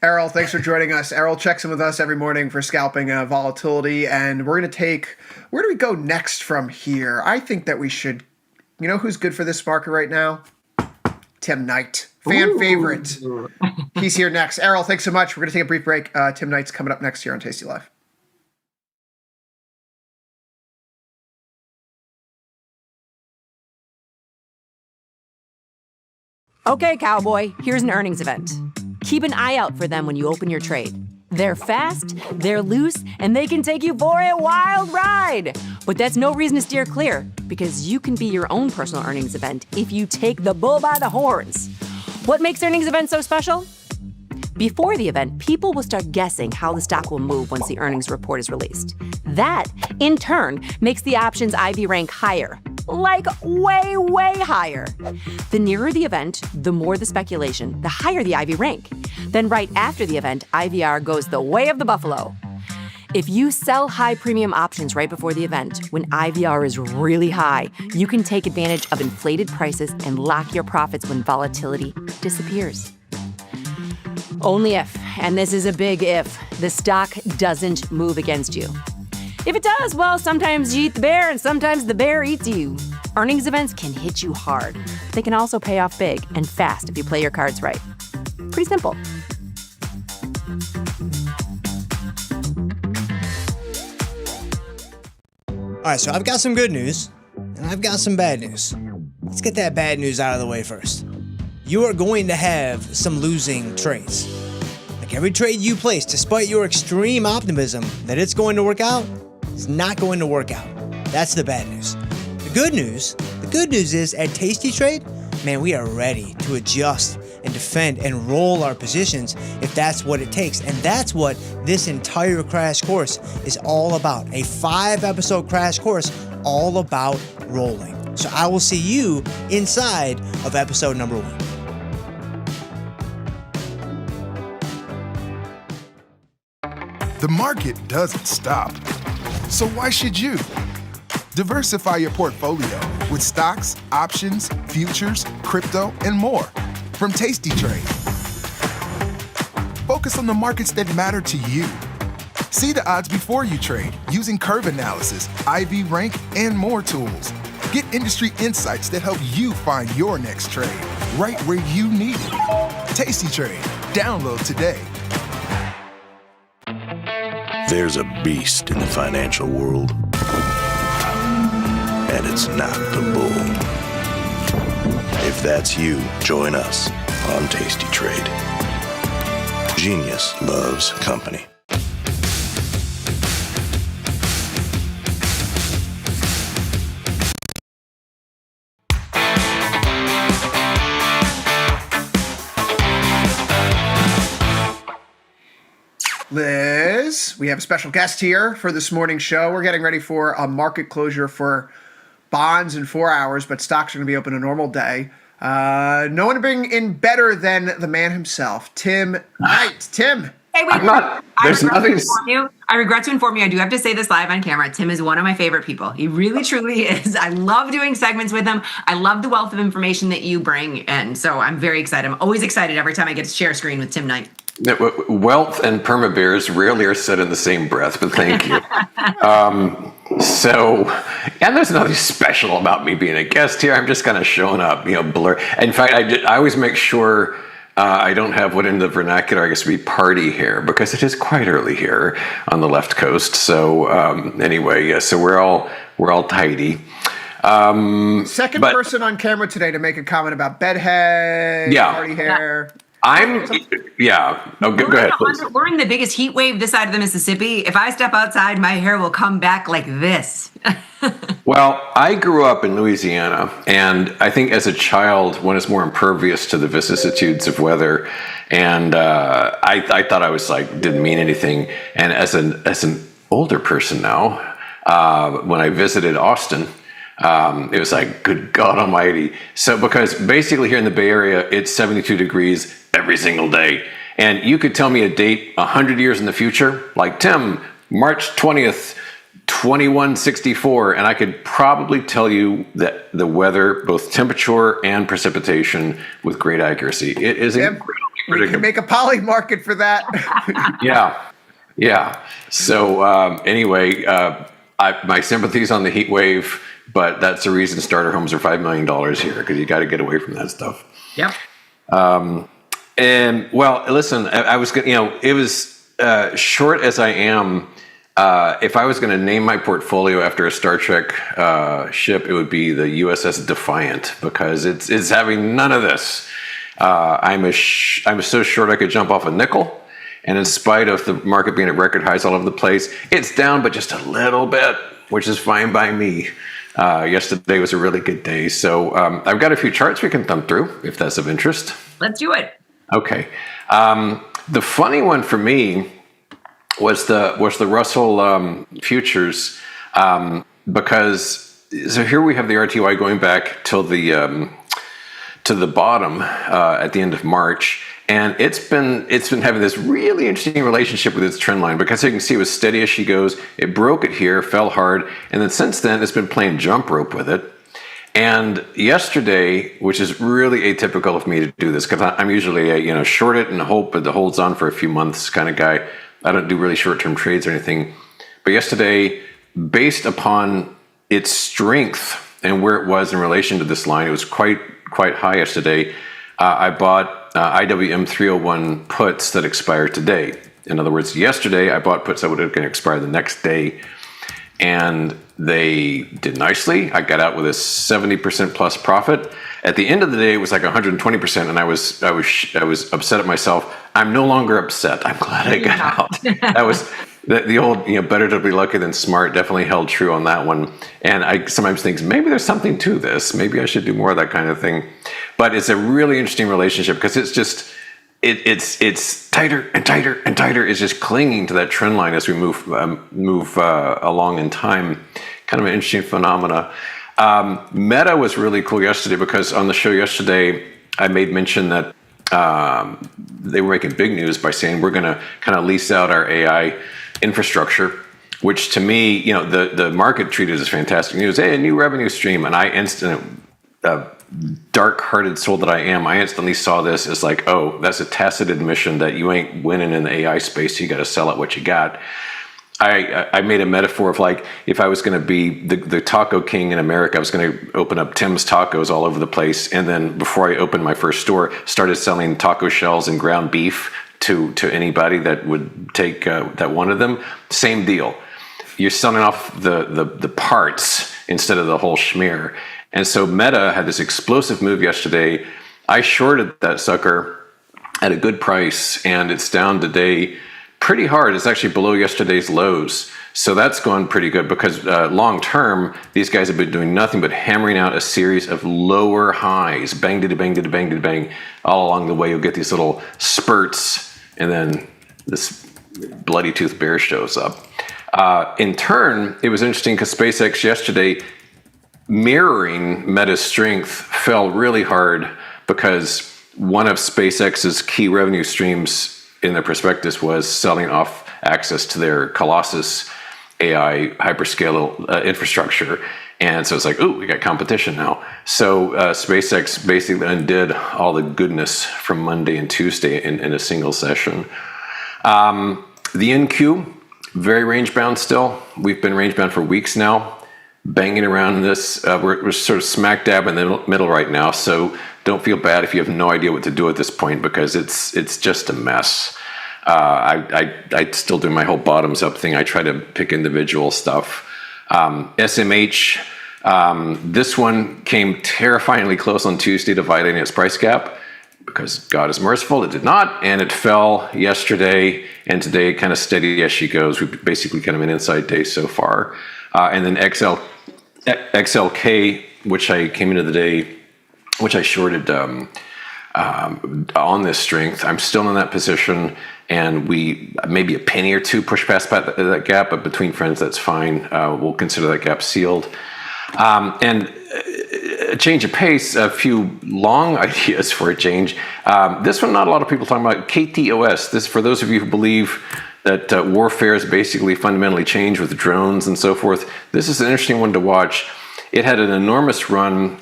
Speaker 1: Errol, thanks for joining us. Errol checks in with us every morning for Scalping Volatility, and we're going to take, where do we go next from here? I think that we should, you know who's good for this market right now? Tim Knight, fan favorite. He's here next. Errol, thanks so much. We're going to take a brief break. Tim Knight's coming up next here on Tasty Live.
Speaker 12: Okay, cowboy, here's an earnings event. Keep an eye out for them when you open your trade. They're fast, they're loose, and they can take you for a wild ride. But that's no reason to steer clear, because you can be your own personal earnings event if you take the bull by the horns. What makes earnings events so special? Before the event, people will start guessing how the stock will move once the earnings report is released. That, in turn, makes the options IV rank higher. Like way, way higher. The nearer the event, the more the speculation, the higher the IV rank. Then right after the event, IVR goes the way of the buffalo. If you sell high premium options right before the event, when IVR is really high, you can take advantage of inflated prices and lock your profits when volatility disappears. Only if, and this is a big if, the stock doesn't move against you. If it does, well, sometimes you eat the bear and sometimes the bear eats you. Earnings events can hit you hard. They can also pay off big and fast if you play your cards right. Pretty simple.
Speaker 5: All right, so I've got some good news, and I've got some bad news. Let's get that bad news out of the way first. You are going to have some losing trades. Like every trade you place, despite your extreme optimism that it's going to work out, it's not going to work out. That's the bad news. The good news is at Tasty Trade, man, we are ready to adjust and defend and roll our positions if that's what it takes. And that's what this entire crash course is all about. A 5-episode crash course all about rolling. So I will see you inside of episode number 1.
Speaker 17: The market doesn't stop. So why should you? Diversify your portfolio with stocks, options, futures, crypto, and more from Tasty Trade. Focus on the markets that matter to you. See the odds before you trade using curve analysis, IV rank, and more tools. Get industry insights that help you find your next trade right where you need it. Tasty Trade. Download today.
Speaker 11: There's a beast in the financial world, and it's not the bull. If that's you, join us on Tasty Trade. Genius loves company.
Speaker 1: Liz, we have a special guest here for this morning's show. We're getting ready for a market closure for bonds in 4 hours, but stocks are going to be open a normal day. No one to bring in better than the man himself, Tim Knight. Tim.
Speaker 2: Hey, wait. I regret to inform you. I do have to say this live on camera. Tim is one of my favorite people. He really, truly is. I love doing segments with him. I love the wealth of information that you bring. And so I'm very excited. I'm always excited every time I get to share a screen with Tim Knight.
Speaker 18: Wealth and perma-bears rarely are said in the same breath, but thank you. And there's nothing special about me being a guest here. I'm just kind of showing up, blur. In fact, I always make sure I don't have what in the vernacular I guess would be party hair, because it is quite early here on the left coast. So anyway, so we're all tidy.
Speaker 1: Second person on camera today to make a comment about bedhead, party hair.
Speaker 18: Oh, go ahead, please.
Speaker 2: We're in the biggest heat wave this side of the Mississippi. If I step outside, my hair will come back like this.
Speaker 18: Well, I grew up in Louisiana, and I think as a child, one is more impervious to the vicissitudes of weather. And I thought I was didn't mean anything. And as an older person now, when I visited Austin, it was like, good God Almighty. So because basically here in the Bay Area, it's 72 degrees every single day. And you could tell me a date 100 years in the future, like Tim, March 20th, 2164, and I could probably tell you that the weather, both temperature and precipitation, with great accuracy. It is incredibly
Speaker 1: We can make a poly market for that.
Speaker 18: Yeah. So anyway, my sympathies on the heat wave, but that's the reason starter homes are $5 million here, because you got to get away from that stuff.
Speaker 2: Yep.
Speaker 18: And well, listen, I was gonna, it was short as I am. If I was going to name my portfolio after a Star Trek ship, it would be the USS Defiant, because it's having none of this. I'm so short I could jump off a nickel, and in spite of the market being at record highs all over the place, it's down, but just a little bit, which is fine by me. Yesterday was a really good day, so I've got a few charts we can thumb through if that's of interest.
Speaker 2: Let's do it.
Speaker 18: Okay. The funny one for me was the Russell futures, because so here we have the RTY going back till the to the bottom at the end of March, and it's been having this really interesting relationship with its trend line, because you can see it was steady as she goes. It broke it here, fell hard, and then since then it's been playing jump rope with it. And yesterday, which is really atypical of me to do this, because I'm usually a short it and hope it holds on for a few months kind of guy. I don't do really short-term trades or anything. But yesterday, based upon its strength and where it was in relation to this line, it was quite high yesterday. I bought IWM 301 puts that expire today. In other words, yesterday I bought puts that would have going to expire the next day, and they did nicely. I got out with a 70% plus profit. At the end of the day, it was like 120%, and I was upset at myself. I'm no longer upset. I'm glad I got out. That was the old, better to be lucky than smart, definitely held true on that one. And I sometimes think maybe there's something to this. Maybe I should do more of that kind of thing. But it's a really interesting relationship, because it's just it's tighter and tighter and tighter. It's just clinging to that trend line as we move along in time. Kind of an interesting phenomena. Meta was really cool yesterday, because on the show yesterday, I made mention that they were making big news by saying we're going to kind of lease out our AI infrastructure, which to me, the market treated as fantastic news. Hey, a new revenue stream. And I dark-hearted soul that I am, I instantly saw this as like, oh, that's a tacit admission that you ain't winning in the AI space. You got to sell it what you got. I made a metaphor of like, if I was going to be the taco king in America, I was going to open up Tim's Tacos all over the place, and then before I opened my first store, started selling taco shells and ground beef to anybody that would take that wanted them. Same deal. You're selling off the parts instead of the whole schmear. And so Meta had this explosive move yesterday. I shorted that sucker at a good price, and it's down today pretty hard. It's actually below yesterday's lows. So that's going pretty good, because long term, these guys have been doing nothing but hammering out a series of lower highs. Bang, diddy, bang, diddy, bang, diddy, bang. All along the way, you'll get these little spurts, and then this bloody tooth bear shows up. In turn, it was interesting because SpaceX yesterday, mirroring Meta's strength, fell really hard, because one of SpaceX's key revenue streams in their prospectus was selling off access to their Colossus AI hyperscale infrastructure. And so it's like, ooh, we got competition now. So SpaceX basically undid all the goodness from Monday and Tuesday in a single session. The NQ, very range bound still. We've been range bound for weeks now, banging around this. We're sort of smack dab in the middle right now. So don't feel bad if you have no idea what to do at this point, because it's just a mess. I still do my whole bottoms up thing. I try to pick individual stuff. SMH This one came terrifyingly close on Tuesday to violating its price gap because God is merciful. It did not, and it fell yesterday and today, kind of steady as she goes. We've basically kind of an inside day so far. And then XLK, which I came into the day, which I shorted on this strength. I'm still in that position, and we maybe a penny or two push past that gap, but between friends, that's fine. We'll consider that gap sealed. And a change of pace, a few long ideas for a change. This one, not a lot of people talking about KTOS. This, for those of you who believe that warfare is basically fundamentally changed with drones and so forth, this is an interesting one to watch. It had an enormous run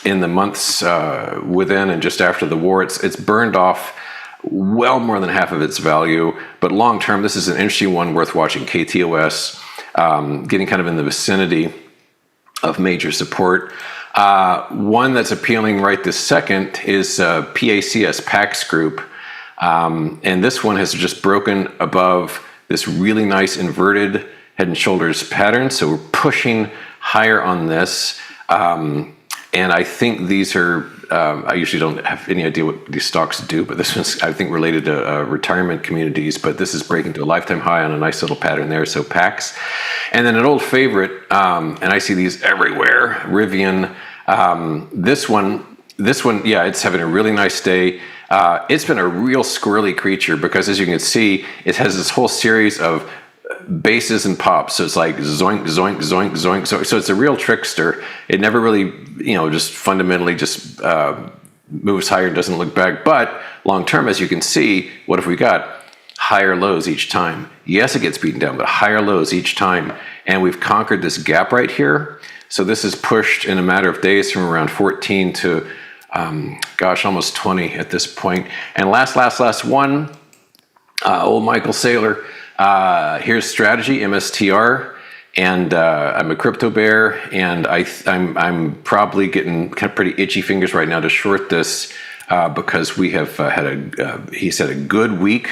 Speaker 18: in the months within and just after the war. It's burned off well more than half of its value, but long term, this is an interesting one worth watching. KTOS, getting kind of in the vicinity of major support. One that's appealing right this second is PACS PAX Group. And this one has just broken above this really nice inverted head and shoulders pattern. So we're pushing higher on this. And I think these are, I usually don't have any idea what these stocks do, but this one's, I think, related to retirement communities, but this is breaking to a lifetime high on a nice little pattern there, so PAX. And then an old favorite, and I see these everywhere, Rivian. This one, yeah, it's having a really nice day. It's been a real squirrely creature because, as you can see, it has this whole series of bases and pops. So it's like zoink, zoink, zoink, zoink. So it's a real trickster. It never really, just fundamentally just moves higher and doesn't look back. But long term, as you can see, what have we got? Higher lows each time. Yes, it gets beaten down, but higher lows each time. And we've conquered this gap right here. So this is pushed in a matter of days from around 14 to, almost 20 at this point. And last one, old Michael Saylor. Here's strategy, MSTR, and I'm a crypto bear, and I'm probably getting kind of pretty itchy fingers right now to short this because we have he's had a good week,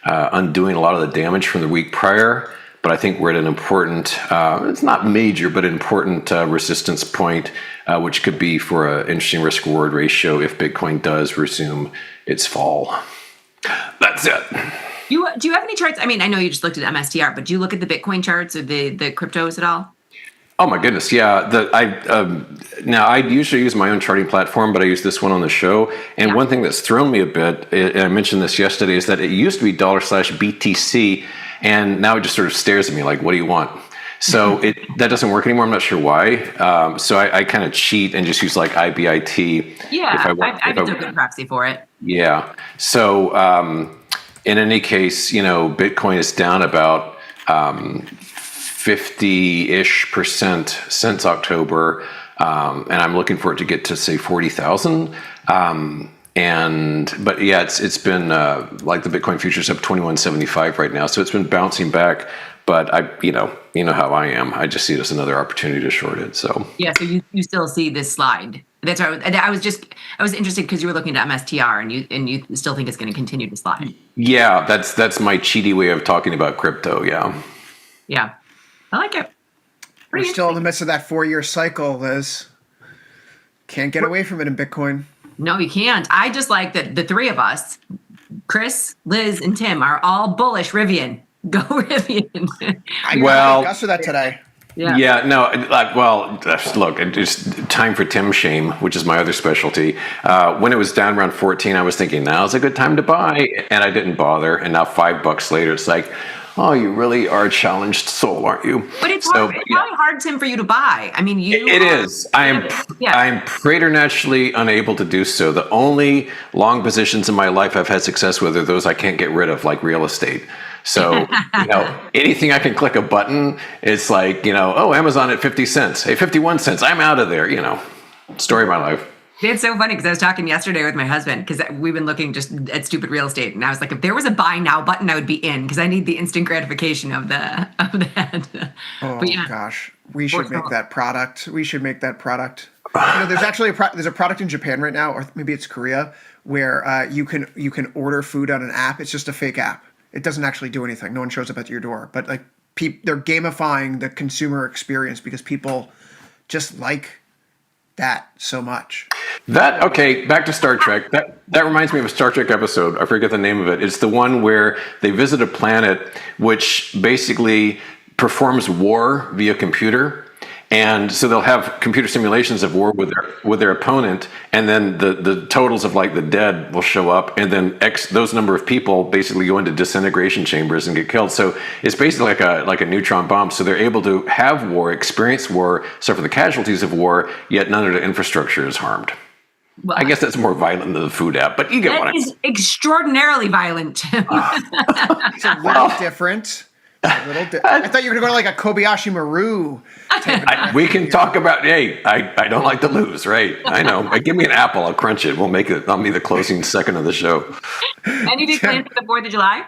Speaker 18: undoing a lot of the damage from the week prior. But I think we're at an important, it's not major, but an important resistance point, which could be for an interesting risk-reward ratio if Bitcoin does resume its fall. That's it.
Speaker 2: Do you have any charts? I mean, I know you just looked at MSTR, but do you look at the Bitcoin charts or the cryptos at all?
Speaker 18: Oh my goodness, yeah. Now I usually use my own charting platform, but I use this one on the show. And one thing that's thrown me a bit, and I mentioned this yesterday, is that it used to be $/BTC, and now it just sort of stares at me like, "What do you want?" So that doesn't work anymore. I'm not sure why. So I kind of cheat and just use like IBIT.
Speaker 2: Yeah, I took a good proxy for it.
Speaker 18: Yeah. So in any case, Bitcoin is down about 50-ish% since October, and I'm looking for it to get to say 40,000. But yeah, it's been like the Bitcoin futures up 2175 right now, so it's been bouncing back. But you know how I am. I just see it as another opportunity to short it. So
Speaker 2: yeah, so you still see this slide. That's right. I was interested because you were looking at MSTR and you still think it's going to continue to slide.
Speaker 18: Yeah, that's my cheaty way of talking about crypto. Yeah.
Speaker 2: Yeah, I like it.
Speaker 1: We're still in the midst of that 4-year cycle, Liz. Can't get away from it in Bitcoin.
Speaker 2: No, you can't. I just like that the three of us, Chris, Liz, and Tim, are all bullish Rivian. Go Rivian.
Speaker 1: I got Gus for that today.
Speaker 18: Yeah, no, look, it's time for Tim shame, which is my other specialty. When it was down around 14, I was thinking, now's a good time to buy, and I didn't bother. And now $5 later, it's like, oh, you really are a challenged soul, aren't you?
Speaker 2: But it's probably hard, Tim, for you to buy. I mean,
Speaker 18: It is. I am preternaturally unable to do so. The only long positions in my life I've had success with are those I can't get rid of, like real estate. So, anything I can click a button, it's like, Amazon at 50 cents. Hey, 51 cents. I'm out of there, Story of my life.
Speaker 2: It's so funny because I was talking yesterday with my husband because we've been looking just at stupid real estate. And I was like, if there was a buy now button, I would be in because I need the instant gratification of that.
Speaker 1: Oh, gosh. We should make that product. There's actually there's a product in Japan right now, or maybe it's Korea, where you can order food on an app. It's just a fake app. It doesn't actually do anything. No one shows up at your door. But like they're gamifying the consumer experience because people just like that so much.
Speaker 18: Okay, back to Star Trek. That reminds me of a Star Trek episode. I forget the name of it. It's the one where they visit a planet which basically performs war via computer. And so they'll have computer simulations of war with their opponent, and then the totals of like the dead will show up, and then those number of people basically go into disintegration chambers and get killed. So it's basically like a neutron bomb. So they're able to have war, experience war, suffer the casualties of war, yet none of the infrastructure is harmed. Well, I guess that's more violent than the food app, but you get what I mean.
Speaker 2: That is extraordinarily violent.
Speaker 1: It's a little different. I thought you were going to go to like a Kobayashi Maru.
Speaker 18: We can talk about, hey, I don't like to lose, right? I know. Give me an apple, I'll crunch it. I'll be the closing second of the show.
Speaker 2: Any big plans for the 4th of July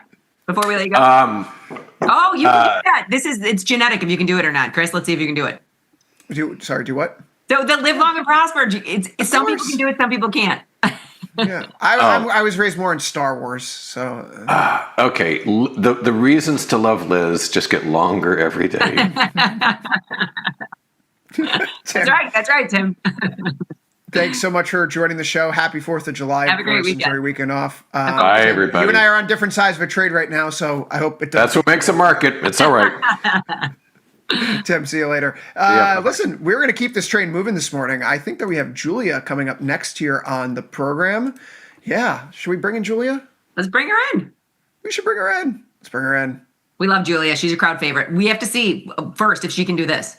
Speaker 2: before we let you go? You can do that. It's genetic if you can do it or not. Chris, let's see if you can do it.
Speaker 1: Do what?
Speaker 2: So the live long and prosper. Some people can do it, some people can't.
Speaker 1: Yeah, I was raised more in Star Wars, so.
Speaker 18: Okay, the reasons to love Liz just get longer every day.
Speaker 2: That's right, Tim.
Speaker 1: Thanks so much for joining the show. Happy 4th of July.
Speaker 2: Have a great weekend.
Speaker 1: Enjoy your weekend off.
Speaker 18: Bye, everybody.
Speaker 1: You and I are on different sides of a trade right now, so I hope it does.
Speaker 18: That's what makes a market. It's all right.
Speaker 1: Tim, see you later. Listen, we're going to keep this train moving this morning. I think that we have Julia coming up next here on the program. Yeah. Should we bring in Julia?
Speaker 2: Let's bring her in.
Speaker 1: We should bring her in. Let's bring her in.
Speaker 2: We love Julia. She's a crowd favorite. We have to see first if she can do this.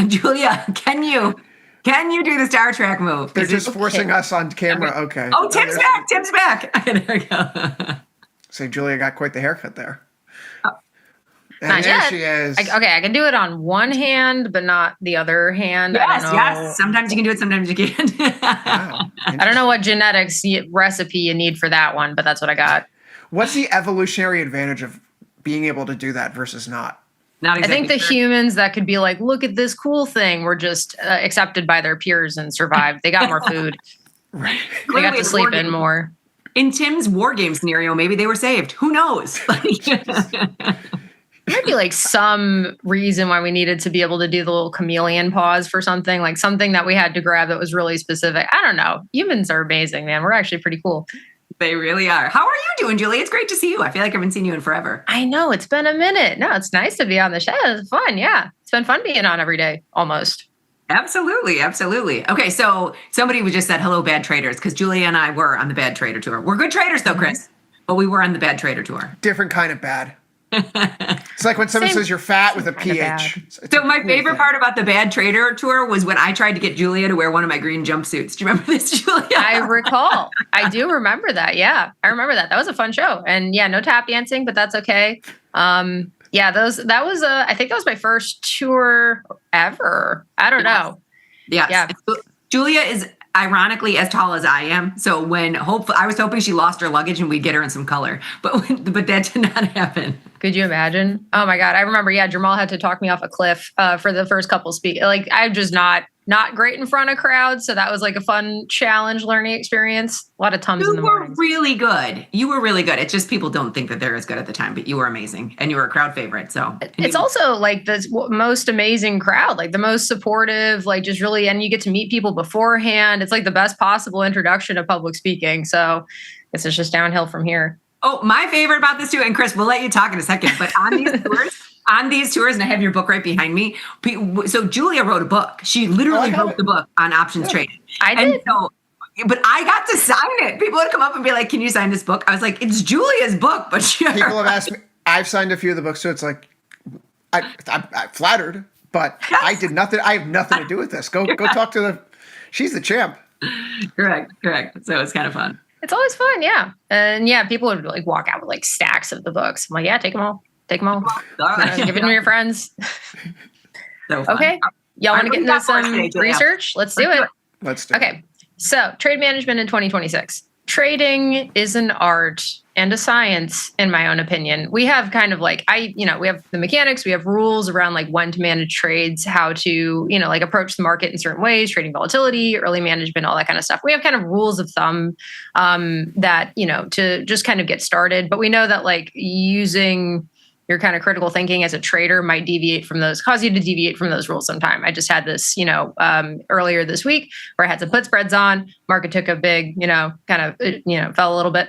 Speaker 2: Julia, can you do the Star Trek move?
Speaker 1: They're just forcing us on camera. Okay.
Speaker 2: Oh, Tim's back. Tim's back. There we go.
Speaker 1: Say, Julia got quite the haircut there. And
Speaker 19: not
Speaker 1: there
Speaker 19: yet.
Speaker 1: she is.
Speaker 19: I can do it on one hand, but not the other hand.
Speaker 2: Yes. Sometimes you can do it, sometimes you can't.
Speaker 1: Wow.
Speaker 19: I don't know what genetics recipe you need for that one, but that's what I got.
Speaker 1: What's the evolutionary advantage of being able to do that versus not?
Speaker 2: Not exactly.
Speaker 19: I think the humans that could be like, look at this cool thing, were just accepted by their peers and survived. They got more food.
Speaker 1: Right.
Speaker 19: They got to sleep in more.
Speaker 2: In Tim's war game scenario, maybe they were saved. Who knows?
Speaker 19: There might be like some reason why we needed to be able to do the little chameleon pause for something, like something that we had to grab that was really specific. I don't know. Humans are amazing, man. We're actually pretty cool.
Speaker 2: They really are. How are you doing, Julie? It's great to see you. I feel like I haven't seen you in forever.
Speaker 19: I know. It's been a minute. No, it's nice to be on the show. It's fun. Yeah. It's been fun being on every day, almost.
Speaker 2: Absolutely. Okay, so somebody just said hello, bad traders, because Julia and I were on the bad trader tour. We're good traders, though, Chris, but we were on the bad trader tour.
Speaker 1: Different kind of bad. It's like when someone says you're fat with a PH.
Speaker 2: So my favorite part about the bad trader tour was when I tried to get Julia to wear one of my green jumpsuits. Do you remember this, Julia?
Speaker 19: I recall. I do remember that. Yeah, I remember that. That was a fun show. And yeah, no tap dancing, but that's okay. Yeah, that was I think that was my first tour ever. I don't know.
Speaker 2: Yeah. Julia is ironically as tall as I am. So I was hoping she lost her luggage and we'd get her in some color, but that did not happen.
Speaker 19: Could you imagine? Oh my God. I remember, Jamal had to talk me off a cliff for the first couple speak. Like I'm just not great in front of crowds. So that was like a fun challenge learning experience. A lot of tums in the morning.
Speaker 2: You were really good. It's just people don't think that they're as good at the time, but you were amazing and you were a crowd favorite. So
Speaker 19: it's also like the most amazing crowd, like the most supportive, like just really, and you get to meet people beforehand. It's like the best possible introduction to public speaking. So it's just downhill from here.
Speaker 2: Oh, my favorite about this too, and Chris, we'll let you talk in a second, but on these tours, and I have your book right behind me. So Julia wrote a book. She literally wrote the book on options trading.
Speaker 19: I did.
Speaker 2: But I got to sign it. People would come up and be like, "Can you sign this book?" I was like, "It's Julia's book," but sure.
Speaker 1: People have asked me. I've signed a few of the books, so it's like I'm flattered, but I did nothing. I have nothing to do with this. Go talk to she's the champ.
Speaker 2: Correct. So it's kind of fun.
Speaker 19: It's always fun, yeah. And yeah, people would like walk out with like stacks of the books. I'm like, yeah, take them all. Give it to your friends.
Speaker 2: So fun.
Speaker 19: Okay. Y'all want to get into some research? Let's do it.
Speaker 1: Let's do it.
Speaker 19: Okay. So trade management in 2026. Trading is an art and a science, in my own opinion. We have kind of like, we have the mechanics, we have rules around like when to manage trades, how to, like approach the market in certain ways, trading volatility, early management, all that kind of stuff. We have kind of rules of thumb that, to just kind of get started. But we know that like using your kind of critical thinking as a trader might deviate from those, cause you to deviate from those rules sometime. I just had this, earlier this week where I had some put spreads on, market took a big, fell a little bit.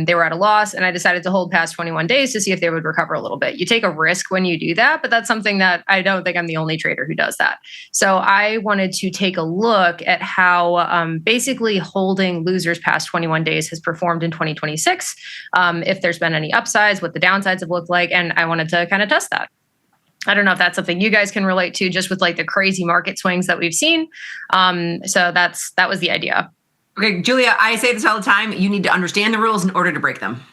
Speaker 19: They were at a loss and I decided to hold past 21 days to see if they would recover a little bit. You take a risk when you do that, but that's something that I don't think I'm the only trader who does that. So I wanted to take a look at how basically holding losers past 21 days has performed in 2026. If there's been any upsides, what the downsides have looked like, and I wanted to kind of test that. I don't know if that's something you guys can relate to, just with like the crazy market swings that we've seen. So that was the idea.
Speaker 2: Okay, Julia, I say this all the time. You need to understand the rules in order to break them.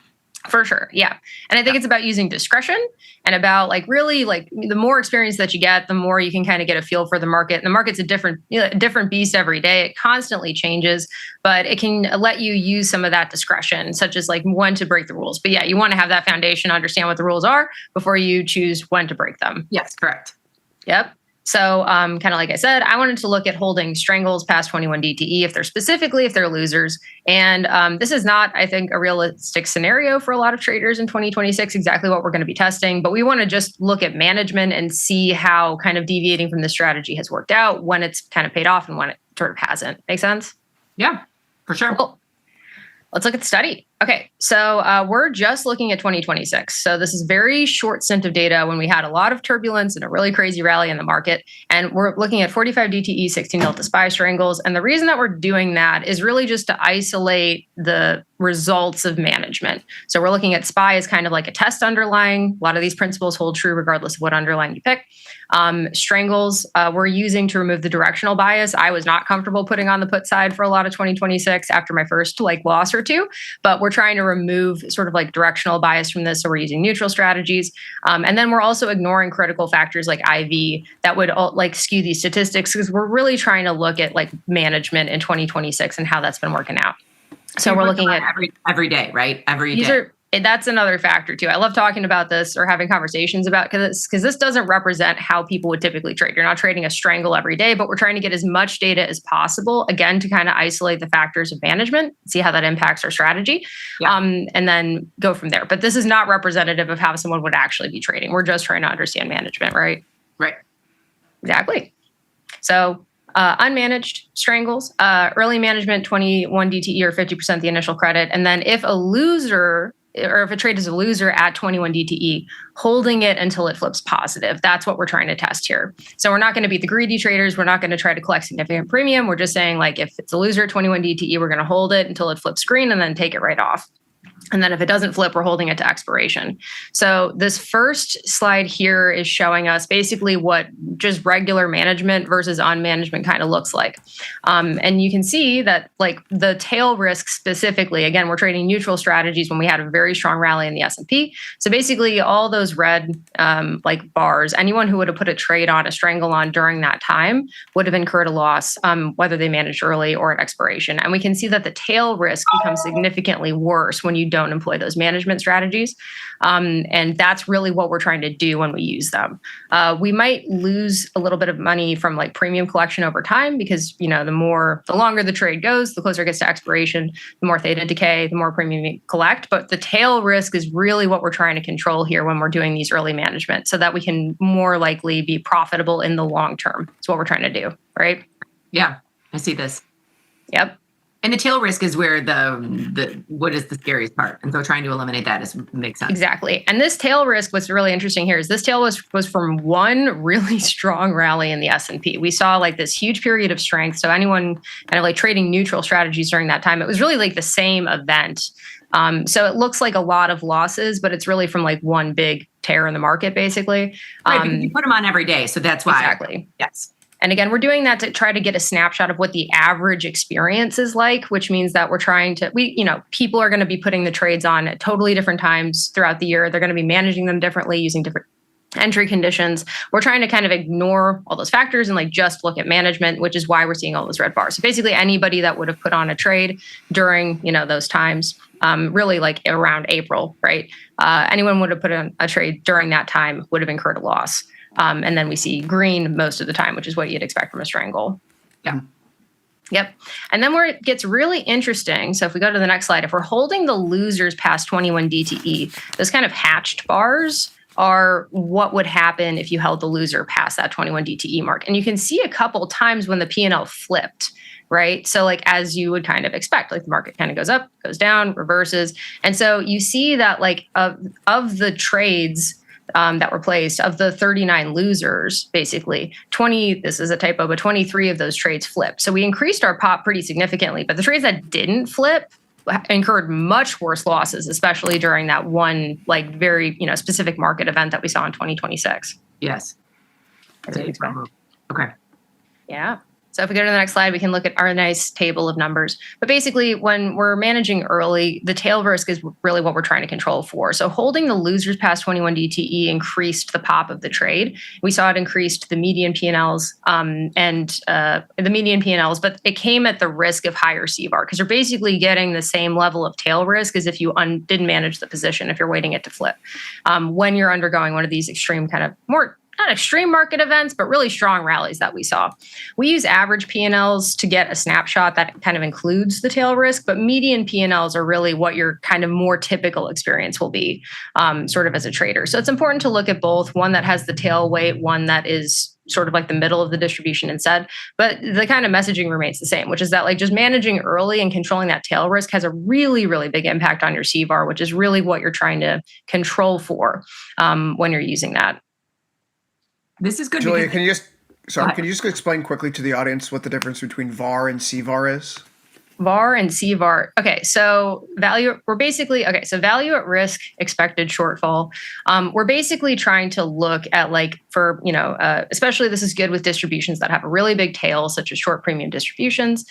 Speaker 19: For sure. Yeah. And I think it's about using discretion and about really the more experience that you get, the more you can kind of get a feel for the market. And the market's a different beast every day. It constantly changes, but it can let you use some of that discretion, such as like when to break the rules. But yeah, you want to have that foundation, understand what the rules are before you choose when to break them.
Speaker 2: Yes, correct.
Speaker 19: Yep. So kind of like I said, I wanted to look at holding strangles past 21 DTE if they're losers. And this is not, I think, a realistic scenario for a lot of traders in 2026, exactly what we're going to be testing. But we want to just look at management and see how kind of deviating from the strategy has worked out, when it's kind of paid off and when it sort of hasn't. Make sense?
Speaker 2: Yeah, for sure.
Speaker 19: Cool. Let's look at the study. Okay, so we're just looking at 2026. So this is very short stint of data when we had a lot of turbulence and a really crazy rally in the market. And we're looking at 45 DTE, 16 delta SPY strangles. And the reason that we're doing that is really just to isolate the results of management. So we're looking at SPY as kind of like a test underlying. A lot of these principles hold true regardless of what underlying you pick. Strangles we're using to remove the directional bias. I was not comfortable putting on the put side for a lot of 2026 after my first loss or two, but we're trying to remove sort of like directional bias from this. So we're using neutral strategies. And then we're also ignoring critical factors like IV that would skew these statistics, because we're really trying to look at management in 2026 and how that's been working out. So we're looking at
Speaker 2: every day, right? Every day.
Speaker 19: That's another factor too. I love talking about this or having conversations about because this doesn't represent how people would typically trade. You're not trading a strangle every day, but we're trying to get as much data as possible, again, to kind of isolate the factors of management, see how that impacts our strategy, and then go from there. But this is not representative of how someone would actually be trading. We're just trying to understand management, right?
Speaker 2: Right.
Speaker 19: Exactly. So unmanaged strangles, early management, 21 DTE or 50% the initial credit. And then if a loser, or if a trade is a loser at 21 DTE, holding it until it flips positive. That's what we're trying to test here. So we're not going to be the greedy traders. We're not going to try to collect significant premium. We're just saying if it's a loser at 21 DTE, we're going to hold it until it flips green and then take it right off. And then if it doesn't flip, we're holding it to expiration. So this first slide here is showing us basically what just regular management versus unmanagement kind of looks like. And you can see that the tail risk specifically, again, we're trading neutral strategies when we had a very strong rally in the S&P. So basically all those red bars, anyone who would have put a trade on, a strangle on during that time would have incurred a loss, whether they managed early or at expiration. And we can see that the tail risk becomes significantly worse when you don't employ those management strategies. And that's really what we're trying to do when we use them. We might lose a little bit of money from premium collection over time because, the longer the trade goes, the closer it gets to expiration, the more theta decay, the more premium you collect. But the tail risk is really what we're trying to control here when we're doing these early management, so that we can more likely be profitable in the long term. That's what we're trying to do, right?
Speaker 2: Yeah, I see this.
Speaker 19: Yep.
Speaker 2: And the tail risk is where what is the scariest part. And so trying to eliminate that makes sense.
Speaker 19: Exactly. And this tail risk, what's really interesting here is this tail was from one really strong rally in the S&P. We saw this huge period of strength. So anyone kind of trading neutral strategies during that time, it was really the same event. So it looks like a lot of losses, but it's really from one big tear in the market, basically.
Speaker 2: Right, because you put them on every day. So that's why.
Speaker 19: Exactly.
Speaker 2: Yes.
Speaker 19: And again, we're doing that to try to get a snapshot of what the average experience is like, which means that we're trying to, people are going to be putting the trades on at totally different times throughout the year. They're going to be managing them differently, using different entry conditions. We're trying to kind of ignore all those factors and just look at management, which is why we're seeing all those red bars. So basically anybody that would have put on a trade during, those times, really around April, right? Anyone would have put on a trade during that time would have incurred a loss. And then we see green most of the time, which is what you'd expect from a strangle.
Speaker 2: Yeah.
Speaker 19: Yep. And then where it gets really interesting, so if we go to the next slide, if we're holding the losers past 21 DTE, those kind of hatched bars are what would happen if you held the loser past that 21 DTE mark. And you can see a couple times when the P&L flipped, right? So like as you would kind of expect, like the market kind of goes up, goes down, reverses. And so you see that like of the trades that were placed, of the 39 losers, basically 20, this is a typo, but 23 of those trades flipped. So we increased our pop pretty significantly, but the trades that didn't flip incurred much worse losses, especially during that one like very specific market event that we saw in 2026.
Speaker 2: Yes. Okay.
Speaker 19: Yeah. So if we go to the next slide, we can look at our nice table of numbers. But basically, when we're managing early, the tail risk is really what we're trying to control for. So holding the losers past 21 DTE increased the pop of the trade. We saw it increased the median P&Ls but it came at the risk of higher CVAR because you're basically getting the same level of tail risk as if you didn't manage the position, if you're waiting it to flip. When you're undergoing one of these extreme kind of more not extreme market events, but really strong rallies that we saw. We use average P&Ls to get a snapshot that kind of includes the tail risk, but median P&Ls are really what your kind of more typical experience will be sort of as a trader. So it's important to look at both, one that has the tail weight, one that is sort of like the middle of the distribution instead. But the kind of messaging remains the same, which is that like just managing early and controlling that tail risk has a really, really big impact on your CVAR, which is really what you're trying to control for when you're using that.
Speaker 2: This is good.
Speaker 1: Julia, can you just explain quickly to the audience what the difference between VAR and CVAR is?
Speaker 19: VAR and CVAR. Okay, so value at risk, expected shortfall. We're basically trying to look at especially this is good with distributions that have a really big tail, such as short premium distributions,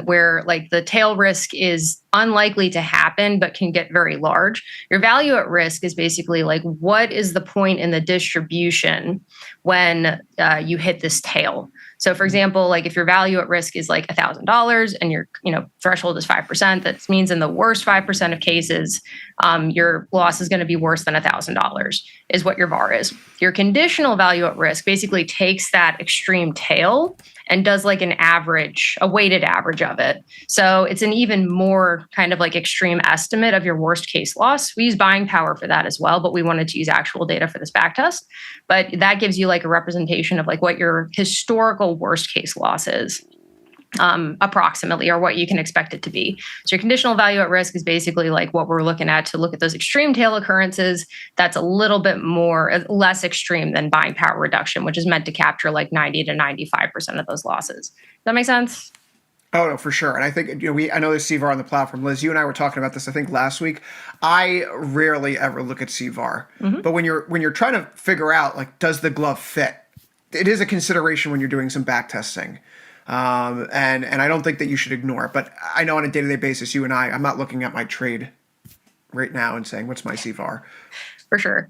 Speaker 19: where like the tail risk is unlikely to happen, but can get very large. Your value at risk is basically like, what is the point in the distribution when you hit this tail? So for example, like if your value at risk is like $1,000 and your threshold is 5%, that means in the worst 5% of cases, your loss is going to be worse than $1,000 is what your VAR is. Your conditional value at risk basically takes that extreme tail and does like a weighted average of it. So it's an even more kind of like extreme estimate of your worst case loss. We use buying power for that as well, but we wanted to use actual data for this back test. But that gives you like a representation of like what your historical worst case loss is. Approximately, or what you can expect it to be. So your conditional value at risk is basically like what we're looking at to look at those extreme tail occurrences. That's a little bit less extreme than buying power reduction, which is meant to capture like 90 to 95% of those losses. Does that make sense?
Speaker 1: Oh, no, for sure. And I think, I know there's CVAR on the platform. Liz, you and I were talking about this, I think, last week. I rarely ever look at CVAR. Mm-hmm. But when you're trying to figure out, like, does the glove fit? It is a consideration when you're doing some back testing. And I don't think that you should ignore it. But I know on a day-to-day basis, you and I'm not looking at my trade right now and saying, what's my CVAR? For sure.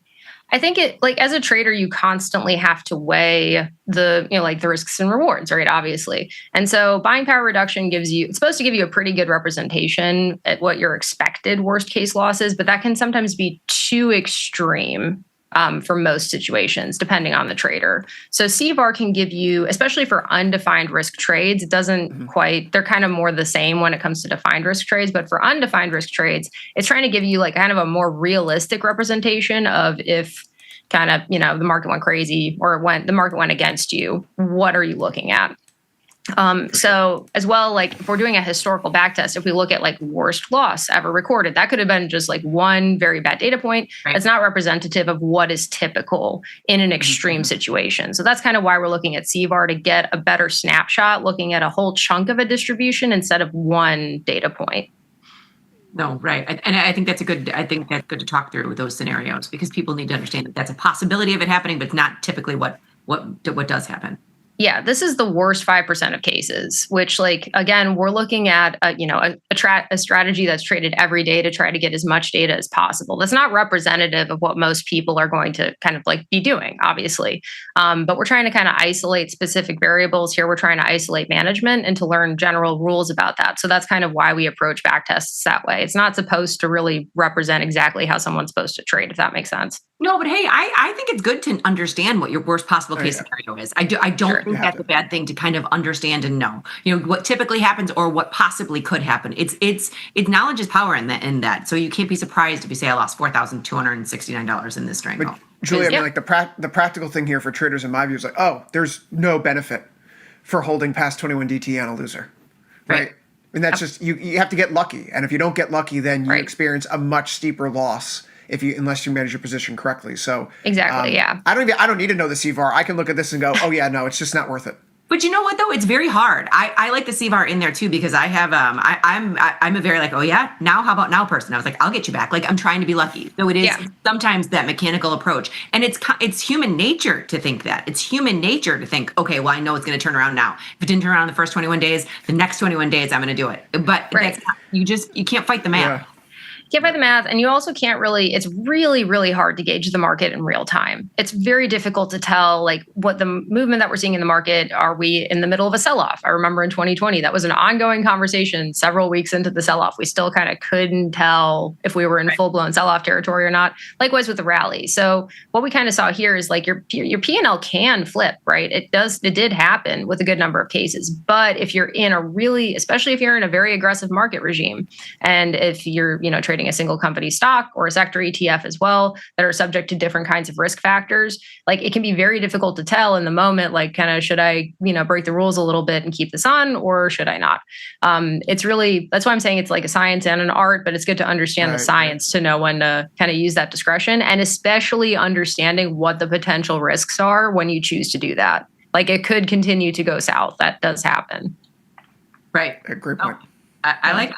Speaker 19: I think as a trader, you constantly have to weigh the risks and rewards, right? Obviously. And so buying power reduction it's supposed to give you a pretty good representation at what your expected worst case loss is, but that can sometimes be too extreme for most situations, depending on the trader. So CVAR can give you, especially for undefined risk trades, it doesn't they're kind of more the same when it comes to defined risk trades, but for undefined risk trades, it's trying to give you like kind of a more realistic representation of if kind of, the market went crazy or when the market went against you, what are you looking at? So as well, like if we're doing a historical backtest, if we look at like worst loss ever recorded, that could have been just like one very bad data point. Right. It's not representative of what is typical in an extreme situation. So that's kind of why we're looking at CVAR to get a better snapshot, looking at a whole chunk of a distribution instead of one data point.
Speaker 2: No, right. And I think that's good to talk through those scenarios because people need to understand that that's a possibility of it happening, but it's not typically what does happen.
Speaker 19: Yeah, this is the worst 5% of cases, which again, we're looking at, a strategy that's traded every day to try to get as much data as possible. That's not representative of what most people are going to kind of be doing, obviously. But we're trying to kind of isolate specific variables here. We're trying to isolate management and to learn general rules about that. So that's kind of why we approach backtests that way. It's not supposed to really represent exactly how someone's supposed to trade, if that makes sense.
Speaker 2: No, but hey, I think it's good to understand what your worst possible case scenario is. I don't think that's a bad thing to kind of understand and know. What typically happens or what possibly could happen. It's knowledge is power in that. So you can't be surprised if you say I lost $4,269 in this strangle.
Speaker 1: Julia, I mean, like the practical thing here for traders, in my view, is like, oh, there's no benefit for holding past 21 DTE on a loser, right? And that's just you have to get lucky, and if you don't get lucky, then you experience a much steeper loss unless you manage your position correctly. So
Speaker 19: exactly,
Speaker 1: I don't need to know the CVAR. I can look at this and go, oh yeah, no, it's just not worth it.
Speaker 2: But you know what though? It's very hard. I like the CVAR in there too because I have I'm a very like, oh yeah, now how about now person? I was like, I'll get you back. Like I'm trying to be lucky. So it is sometimes that mechanical approach, and it's human nature to think that. It's human nature to think, okay, well I know it's going to turn around now. If it didn't turn around the first 21 days, the next 21 days I'm going to do it. But that's not, you can't fight the math.
Speaker 19: Yeah. Can't fight the math, and you also can't really, it's really, really hard to gauge the market in real time. It's very difficult to tell like what the movement that we're seeing in the market, are we in the middle of a sell-off? I remember in 2020, that was an ongoing conversation several weeks into the sell-off. We still kind of couldn't tell if we were in full-blown sell-off territory or not. Likewise with the rally. So what we kind of saw here is like your P&L can flip, right? It did happen with a good number of cases. But if you're in especially if you're in a very aggressive market regime, and if you're, trading a single company stock or a sector ETF as well that are subject to different kinds of risk factors, like it can be very difficult to tell in the moment, like kind of should I, break the rules a little bit and keep this on, or should I not? It's really, that's why I'm saying it's like a science and an art, but it's good to understand the science to know when to kind of use that discretion, and especially understanding what the potential risks are when you choose to do that. Like it could continue to go south. That does happen.
Speaker 2: Right.
Speaker 1: Great point.
Speaker 2: I like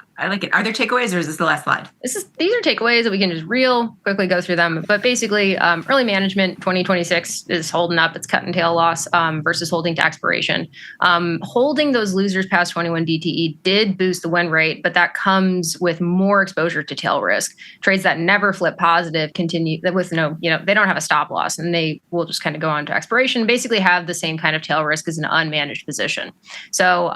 Speaker 2: it. Are there takeaways, or is this the last slide?
Speaker 19: These are takeaways that we can just real quickly go through them. But basically, early management 2026 is holding up. It's cut and tail loss versus holding to expiration. Holding those losers past 21 DTE did boost the win rate, but that comes with more exposure to tail risk. Trades that never flip positive continue with they don't have a stop loss, and they will just kind of go on to expiration. Basically, have the same kind of tail risk as an unmanaged position. So,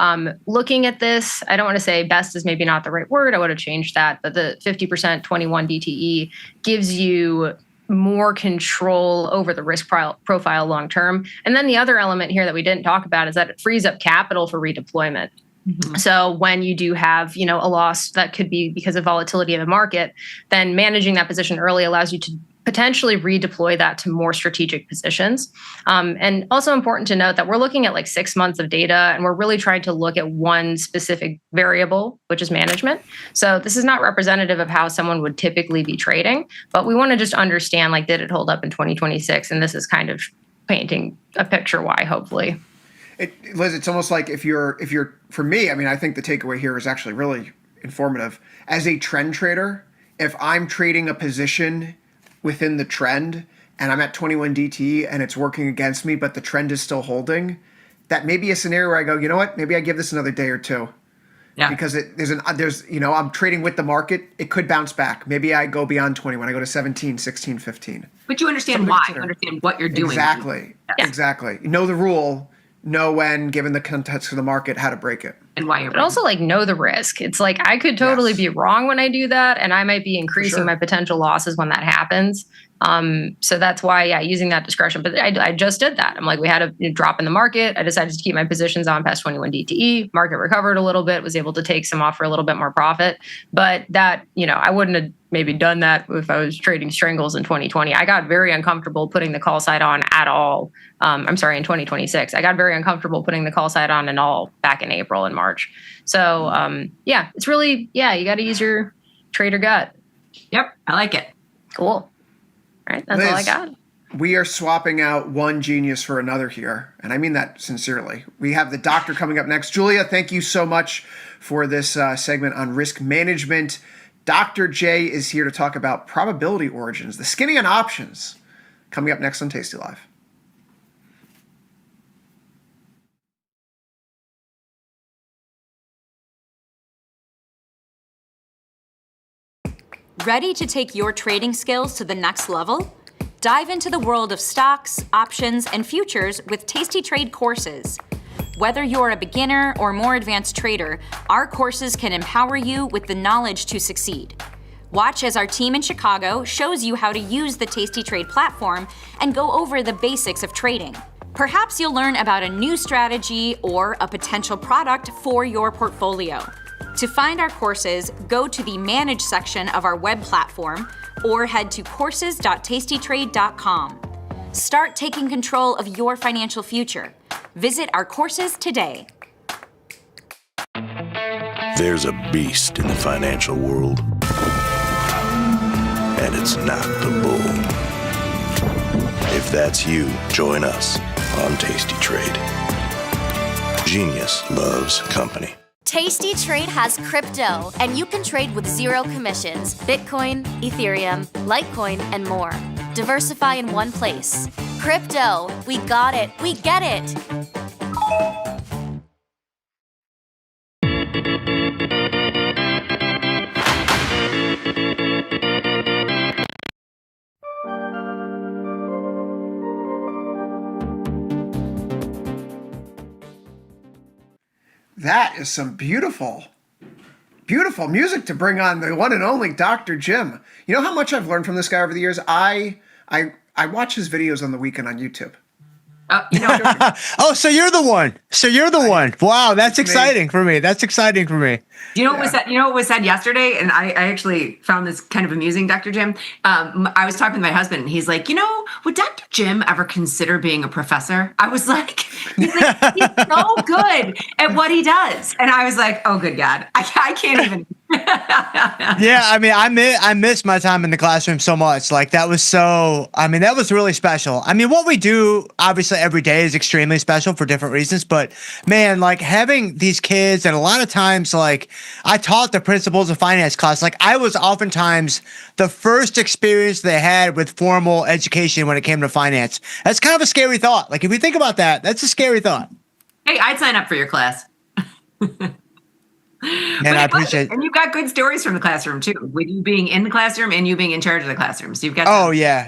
Speaker 19: looking at this, I don't want to say best is maybe not the right word. I would have changed that, but the 50% 21 DTE gives you more control over the risk profile long term. And then the other element here that we didn't talk about is that it frees up capital for redeployment. Mm-hmm. So when you do have, a loss that could be because of volatility in the market, then managing that position early allows you to potentially redeploy that to more strategic positions. And also important to note that we're looking at like 6 months of data, and we're really trying to look at one specific variable, which is management. So this is not representative of how someone would typically be trading, but we want to just understand, like, did it hold up in 2026? And this is kind of painting a picture why, hopefully.
Speaker 1: Liz, it's almost like if you're, for me, I mean, I think the takeaway here is actually really informative. As a trend trader, if I'm trading a position within the trend and I'm at 21 DT and it's working against me, but the trend is still holding, that may be a scenario where I go, you know what, maybe I give this another day or two. Yeah. Because I'm trading with the market. It could bounce back. Maybe I go beyond 21. I go to 17, 16, 15.
Speaker 2: But you understand why. You understand what you're doing.
Speaker 1: Exactly. Yeah. Exactly. You know the rule. Know when, given the context of the market, how to break it.
Speaker 2: And why you're
Speaker 19: But also, like, know the risk. It's like I could totally be wrong when I do that, and I might be increasing my potential losses when that happens. So that's why, using that discretion. But I just did that. I'm like, we had a drop in the market. I decided to keep my positions on past 21 DTE. Market recovered a little bit, was able to take some off for a little bit more profit. But that, I wouldn't have maybe done that if I was trading strangles in 2020. I got very uncomfortable putting the call side on at all. In 2026. I got very uncomfortable putting the call side on and all back in April and March. So, it's really, you got to use your trader gut.
Speaker 2: Yep. I like it.
Speaker 19: Cool. All right. That's
Speaker 1: Liz,
Speaker 19: all I got.
Speaker 1: We are swapping out one genius for another here. And I mean that sincerely. We have the doctor coming up next. Julia, thank you so much for this segment on risk management. Dr. J is here to talk about probability origins, the skinny on options, coming up next on Tasty Live.
Speaker 14: Ready to take your trading skills to the next level? Dive into the world of stocks, options, and futures with Tasty Trade courses. Whether you're a beginner or more advanced trader, our courses can empower you with the knowledge to succeed. Watch as our team in Chicago shows you how to use the Tasty Trade platform and go over the basics of trading. Perhaps you'll learn about a new strategy or a potential product for your portfolio. To find our courses, go to the Manage section of our web platform or head to courses.tastytrade.com. Start taking control of your financial future. Visit our courses today.
Speaker 11: There's a beast in the financial world, and it's not the bull. If that's you, join us on Tasty Trade. Genius loves company.
Speaker 20: Tasty Trade has crypto, and you can trade with zero commissions. Bitcoin, Ethereum, Litecoin, and more. Diversify in one place. Crypto, we got it, we get it.
Speaker 1: That is some beautiful, beautiful music to bring on the one and only Dr. Jim. You know how much I've learned from this guy over the years? I watch his videos on the weekend on YouTube.
Speaker 21: Oh, so you're the one. Wow, that's exciting for me. That's exciting for me.
Speaker 2: You know what was said? You know what was said yesterday, and I actually found this kind of amusing, Dr. Jim. I was talking to my husband, and he's like, would Dr. Jim ever consider being a professor? I was like, he's so good at what he does, and I was like, oh, good God, I can't even.
Speaker 21: Yeah, I mean, I miss my time in the classroom so much. Like that was really special. I mean, what we do obviously every day is extremely special for different reasons, but man, like having these kids, and a lot of times, like I taught the principles of finance class. Like I was oftentimes the first experience they had with formal education when it came to finance. That's kind of a scary thought. Like if you think about that, that's a scary thought.
Speaker 2: Hey, I'd sign up for your class.
Speaker 21: And I appreciate.
Speaker 2: And you've got good stories from the classroom too, with you being in the classroom and you being in charge of the classroom. So you've got.
Speaker 21: Oh yeah.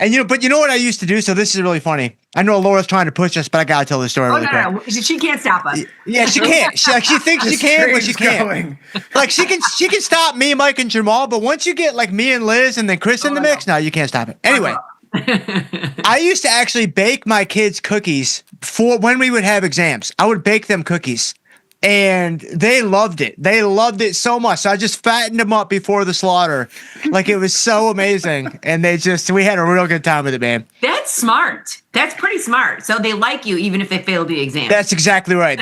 Speaker 21: And but you know what I used to do? So this is really funny. I know Laura's trying to push us, but I gotta tell this story really quick.
Speaker 2: No, she can't stop us.
Speaker 21: Yeah, she can't. She thinks she can, but she can't. Like she can stop me, Mike, and Jamal, but once you get like me and Liz and then Chris in the mix, now you can't stop it. Anyway. I used to actually bake my kids cookies for when we would have exams. I would bake them cookies. And they loved it. They loved it so much. So I just fattened them up before the slaughter. Like it was so amazing. And we had a real good time with it, man.
Speaker 2: That's smart. That's pretty smart. So they like you even if they fail the exam.
Speaker 21: That's exactly right.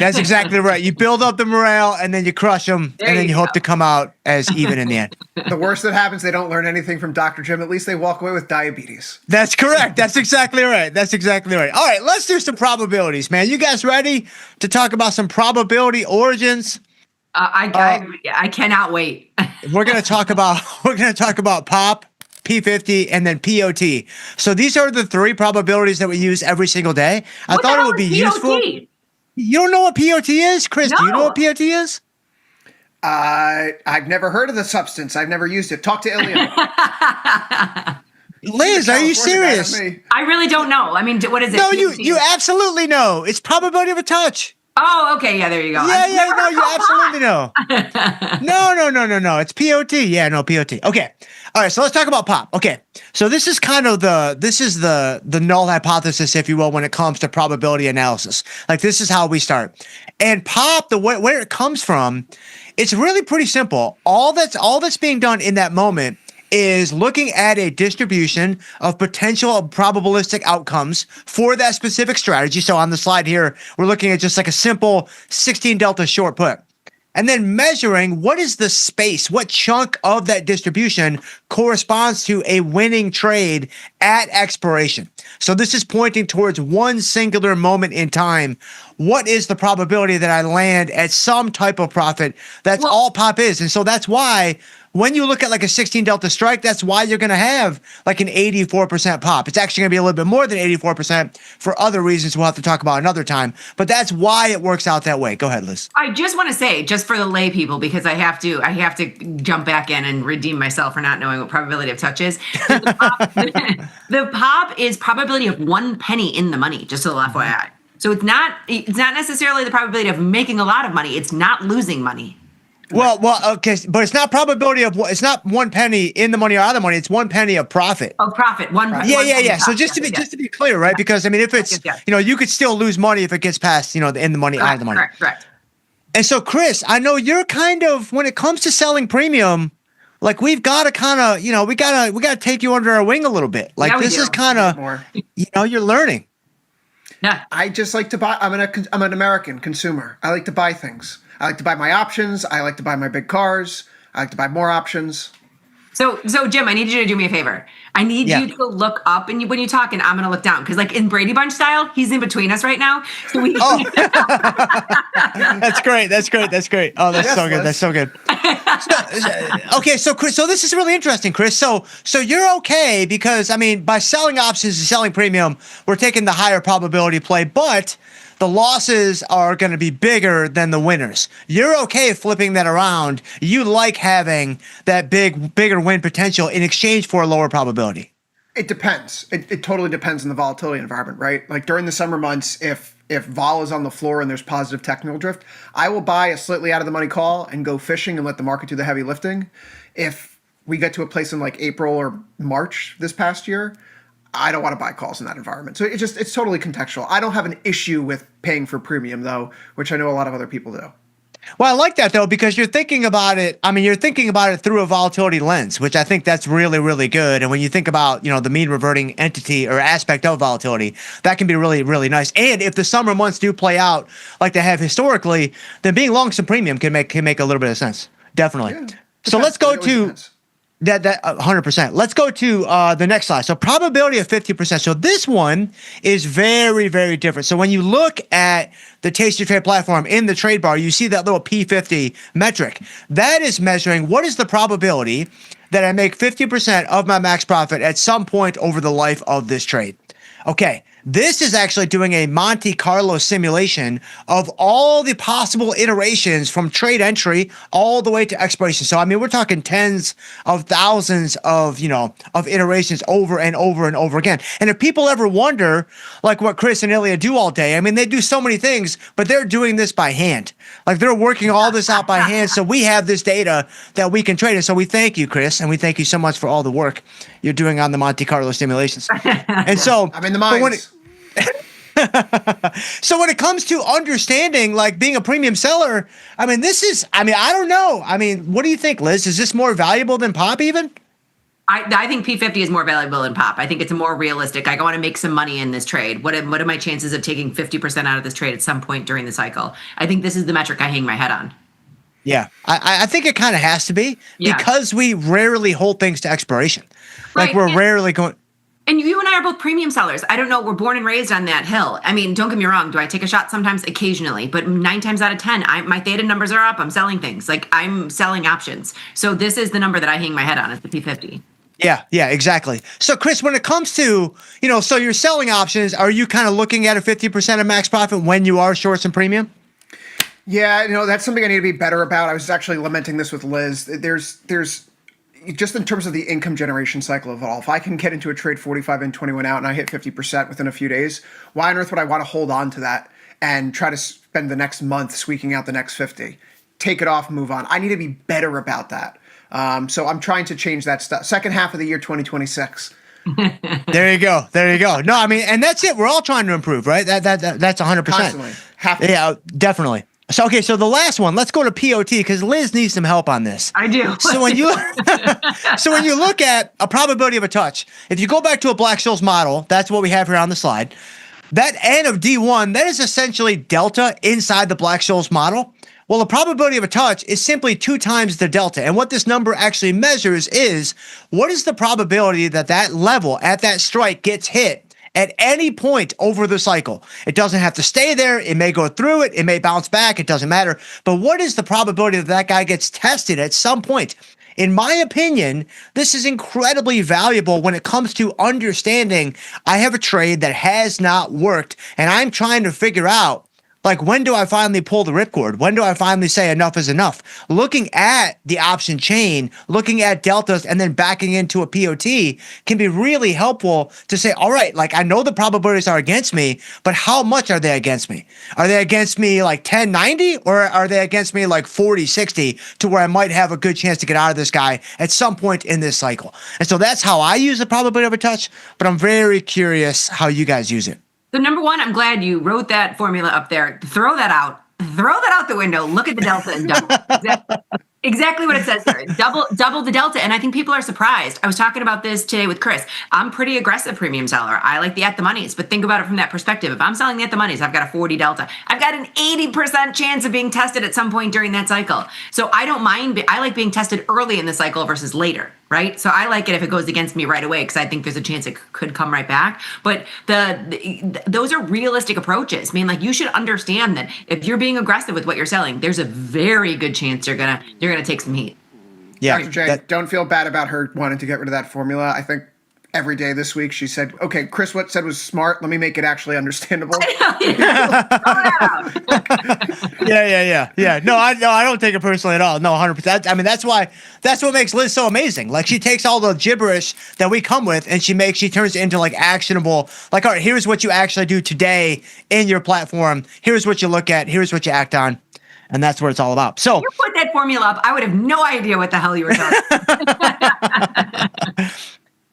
Speaker 21: You build up the morale and then you crush them. And then you hope to come out as even in the end.
Speaker 1: The worst that happens, they don't learn anything from Dr. Jim. At least they walk away with diabetes.
Speaker 21: That's correct. That's exactly right. All right, let's do some probabilities, man. You guys ready to talk about some probability origins?
Speaker 2: I cannot wait.
Speaker 21: We're gonna talk about POP, P50, and then POT. So these are the three probabilities that we use every single day. I thought it would be useful. You don't know what POT is, Chris? No. Do you know what POT is?
Speaker 1: I've never heard of the substance. I've never used it. Talk to Ilya.
Speaker 21: Liz, are you serious?
Speaker 2: I really don't know. I mean, what is it?
Speaker 21: No, you absolutely know. It's probability of a touch.
Speaker 2: Oh, okay. Yeah, there you go.
Speaker 21: Yeah, no, you absolutely know. No. It's POT. Yeah, no, POT. Okay. All right, so let's talk about POP. Okay. So this is kind of the null hypothesis, if you will, when it comes to probability analysis. Like this is how we start. And POP, where it comes from, it's really pretty simple. All that's being done in that moment is looking at a distribution of potential probabilistic outcomes for that specific strategy. So on the slide here, we're looking at just like a simple 16 delta short put. And then measuring what is the space, what chunk of that distribution corresponds to a winning trade at expiration. So this is pointing towards one singular moment in time. What is the probability that I land at some type of profit? That's all POP is. And so that's why when you look at like a 16 delta strike, that's why you're going to have like an 84% POP. It's actually going to be a little bit more than 84% for other reasons we'll have to talk about another time. But that's why it works out that way. Go ahead, Liz.
Speaker 2: I just want to say, just for the lay people, because I have to jump back in and redeem myself for not knowing what probability of touch is. The POP is probability of 1 penny in the money, just a little FYI. So it's not necessarily the probability of making a lot of money. It's not losing money.
Speaker 21: Well, okay, but it's not probability of it's not 1 penny in the money or out of the money. It's 1 penny of profit.
Speaker 2: Oh, profit.
Speaker 21: Yeah. So just to be clear, right? Because I mean, if it's you could still lose money if it gets past in the money, out of the money.
Speaker 2: Correct.
Speaker 21: And so, Chris, I know you're kind of when it comes to selling premium, like we've got to kind of, we gotta take you under our wing a little bit. Like this is kind of, you're learning.
Speaker 2: Yeah.
Speaker 1: I just like to buy. I'm an American consumer. I like to buy things. I like to buy my options. I like to buy my big cars. I like to buy more options.
Speaker 2: So Jim, I need you to do me a favor. I need you to look up, and when you talk, and I'm going to look down, because like in Brady Bunch style, he's in between us right now. So we.
Speaker 21: That's great. That's great. Oh, that's so good. That's so good. Okay, so Chris, so this is really interesting, Chris. So you're okay because by selling options and selling premium, we're taking the higher probability play, but the losses are going to be bigger than the winners. You're okay flipping that around. You like having that bigger win potential in exchange for a lower probability.
Speaker 1: It depends. It totally depends on the volatility environment, right? Like during the summer months, if vol is on the floor and there's positive technical drift, I will buy a slightly out of the money call and go fishing and let the market do the heavy lifting. If we get to a place in like April or March this past year, I don't want to buy calls in that environment. So it's totally contextual. I don't have an issue with paying for premium though, which I know a lot of other people do.
Speaker 21: Well, I like that though, because you're thinking about it. You're thinking about it through a volatility lens, which I think that's really, really good. And when you think about, the mean reverting entity or aspect of volatility, that can be really, really nice. And if the summer months do play out like they have historically, then being long some premium can make a little bit of sense. Definitely. Yeah, so let's go to that 100%. Let's go to the next slide. So probability of 50%. So this one is very, very different. So when you look at the Tasty Trade platform in the trade bar, you see that little P50 metric. That is measuring what is the probability that I make 50% of my max profit at some point over the life of this trade. Okay. This is actually doing a Monte Carlo simulation of all the possible iterations from trade entry all the way to expiration. So, we're talking tens of thousands of iterations over and over and over again. And if people ever wonder, like what Chris and Ilya do all day, they do so many things, but they're doing this by hand. Like they're working all this out by hand. So we have this data that we can trade. And so we thank you, Chris, and we thank you so much for all the work you're doing on the Monte Carlo simulations. And so
Speaker 1: I'm in the mines.
Speaker 21: So when it comes to understanding, like being a premium seller, this is, I don't know. What do you think, Liz? Is this more valuable than pop even?
Speaker 2: I think P50 is more valuable than pop. I think it's more realistic. I want to make some money in this trade. What are my chances of taking 50% out of this trade at some point during the cycle? I think this is the metric I hang my head on.
Speaker 21: Yeah, I think it kind of has to be because we rarely hold things to expiration. Like we're rarely going.
Speaker 2: And you and I are both premium sellers. I don't know. We're born and raised on that hill. Don't get me wrong. Do I take a shot sometimes? Occasionally. But 9 times out of 10, my theta numbers are up. I'm selling things. Like I'm selling options. So this is the number that I hang my head on. It's the P50.
Speaker 21: Yeah, exactly. So Chris, when it comes to, so you're selling options, are you kind of looking at a 50% of max profit when you are short some premium?
Speaker 1: Yeah, that's something I need to be better about. I was actually lamenting this with Liz. There's just in terms of the income generation cycle of it all, if I can get into a trade 45 in, 21 out, and I hit 50% within a few days, why on earth would I want to hold on to that and try to spend the next month squeaking out the next 50? Take it off, move on. I need to be better about that. So I'm trying to change that stuff. Second half of the year, 2026.
Speaker 21: There you go. No, and that's it. We're all trying to improve, right? That's 100%.
Speaker 1: Constantly.
Speaker 21: Yeah, definitely. So the last one, let's go to POT because Liz needs some help on this.
Speaker 2: I do.
Speaker 21: So when you look at a probability of a touch, if you go back to a Black-Scholes model, that's what we have here on the slide. That N of D1, that is essentially delta inside the Black-Scholes model. Well, the probability of a touch is simply 2 times the delta. And what this number actually measures is what is the probability that level at that strike gets hit at any point over the cycle. It doesn't have to stay there. It may go through it. It may bounce back. It doesn't matter. But what is the probability that guy gets tested at some point? In my opinion, this is incredibly valuable when it comes to understanding I have a trade that has not worked and I'm trying to figure out, like, when do I finally pull the ripcord? When do I finally say enough is enough? Looking at the option chain, looking at deltas, and then backing into a POT can be really helpful to say, all right, like I know the probabilities are against me, but how much are they against me? Are they against me like 10-90 or are they against me like 40-60 to where I might have a good chance to get out of this guy at some point in this cycle? And so that's how I use the probability of a touch, but I'm very curious how you guys use it.
Speaker 2: So number one, I'm glad you wrote that formula up there. Throw that out the window. Look at the delta and double. Exactly what it says there. Double the delta. And I think people are surprised. I was talking about this today with Chris. I'm pretty aggressive premium seller. I like the at the monies, but think about it from that perspective. If I'm selling the at the monies, I've got a 40 delta. I've got an 80% chance of being tested at some point during that cycle. So I don't mind. I like being tested early in the cycle versus later, right? So I like it if it goes against me right away because I think there's a chance it could come right back. But those are realistic approaches. I mean, like you should understand that if you're being aggressive with what you're selling, there's a very good chance you're gonna take some heat.
Speaker 21: Yeah,
Speaker 1: Dr. J, don't feel bad about her wanting to get rid of that formula. I think every day this week she said, okay, Chris, what said was smart. Let me make it actually understandable.
Speaker 21: Yeah. No, I don't take it personally at all. No, 100%. I mean, that's what makes Liz so amazing. Like she takes all the gibberish that we come with and she turns it into like actionable, like, all right, here's what you actually do today in your platform. Here's what you look at. Here's what you act on. And that's what it's all about. So
Speaker 2: you put that formula up, I would have no idea what the hell you were talking about.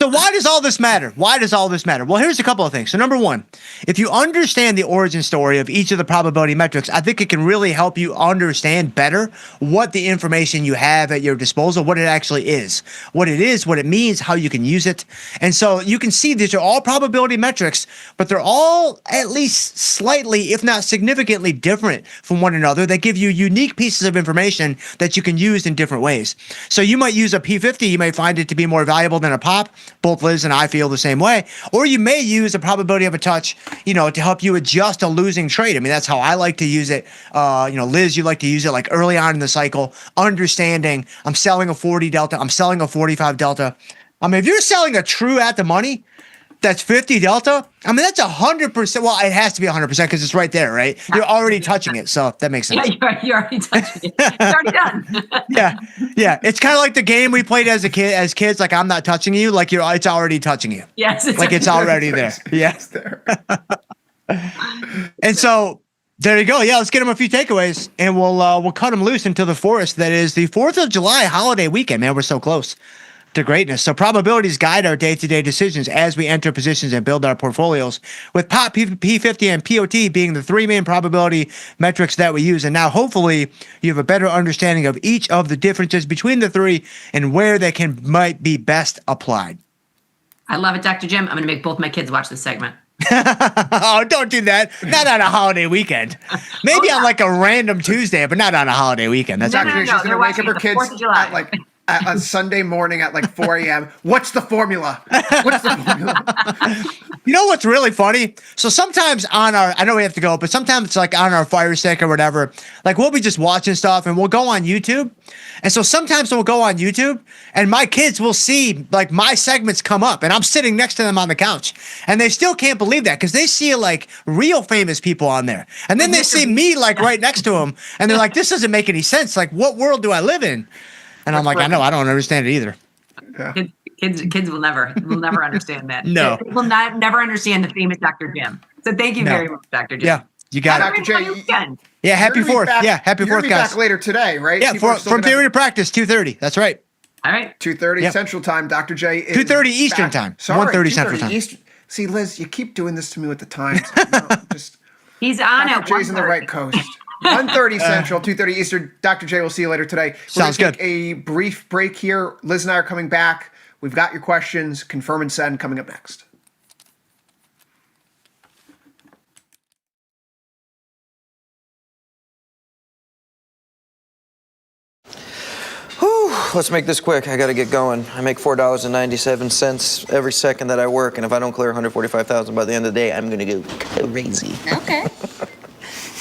Speaker 21: So why does all this matter? Why does all this matter? Well, here's a couple of things. So number one, if you understand the origin story of each of the probability metrics, I think it can really help you understand better what the information you have at your disposal, what it actually is, what it means, how you can use it. And so you can see these are all probability metrics, but they're all at least slightly, if not significantly different from one another. They give you unique pieces of information that you can use in different ways. So you might use a P50, you may find it to be more valuable than a pop. Both Liz and I feel the same way. Or you may use a probability of a touch, to help you adjust a losing trade. I mean, that's how I like to use it. Liz, you like to use it like early on in the cycle, understanding I'm selling a 40 delta, I'm selling a 45 delta. I mean, if you're selling a true at the money, that's 50 delta. I mean, that's 100%. Well, it has to be 100% because it's right there, right? You're already touching it. So that makes sense.
Speaker 2: Yeah, you're already touching it. It's already done.
Speaker 21: Yeah. It's kind of like the game we played as kids. Like, I'm not touching you. Like, it's already touching you.
Speaker 2: Yes.
Speaker 21: It's already there. Yeah. And so there you go. Yeah, let's get them a few takeaways and we'll cut them loose into the forest. That is the 4th of July holiday weekend. Man, we're so close to greatness. So probabilities guide our day-to-day decisions as we enter positions and build our portfolios, with POP, P50, and POT being the three main probability metrics that we use. And now hopefully you have a better understanding of each of the differences between the three and where they might be best applied.
Speaker 2: I love it, Dr. Jim. I'm going to make both my kids watch this segment.
Speaker 21: Oh, don't do that. Not on a holiday weekend. Maybe on like a random Tuesday, but not on a holiday weekend. That's
Speaker 1: Dr. J, she's going to wake up her kids at a Sunday morning at like 4 a.m. What's the formula?
Speaker 21: You know what's really funny? So sometimes I know we have to go, but sometimes it's like on our Fire Stick or whatever, like we'll be just watching stuff and we'll go on YouTube. And so sometimes we'll go on YouTube and my kids will see like my segments come up and I'm sitting next to them on the couch and they still can't believe that because they see like real famous people on there. And then they see me like right next to them and they're like, this doesn't make any sense. Like, what world do I live in? And I'm like, I know, I don't understand it either.
Speaker 1: Yeah.
Speaker 2: Kids will never understand that.
Speaker 21: No.
Speaker 2: They will never understand the famous Dr. Jim. So thank you very much, Dr. Jim.
Speaker 21: Yeah, you got
Speaker 1: Dr.
Speaker 21: it.
Speaker 1: J,
Speaker 21: yeah, happy 4th. Yeah, happy 4th, guys.
Speaker 1: Back later today, right?
Speaker 21: Yeah, from theory to practice, 2:30. That's right.
Speaker 2: All right.
Speaker 1: 2:30 Central Time. Dr. J is
Speaker 21: 2:30 Eastern Time. 1:30 Central Time.
Speaker 1: See, Liz, you keep doing this to me with the times.
Speaker 2: He's on it.
Speaker 1: Dr. J's in the right coast. 1:30 Central, 2:30 Eastern. Dr. J, we'll see you later today.
Speaker 21: Sounds good.
Speaker 1: Take a brief break here. Liz and I are coming back. We've got your questions. Confirm and send coming up next.
Speaker 3: Whew, let's make this quick. I got to get going. I make $4.97 every second that I work, and if I don't clear $145,000 by the end of the day, I'm going to go crazy.
Speaker 22: Okay.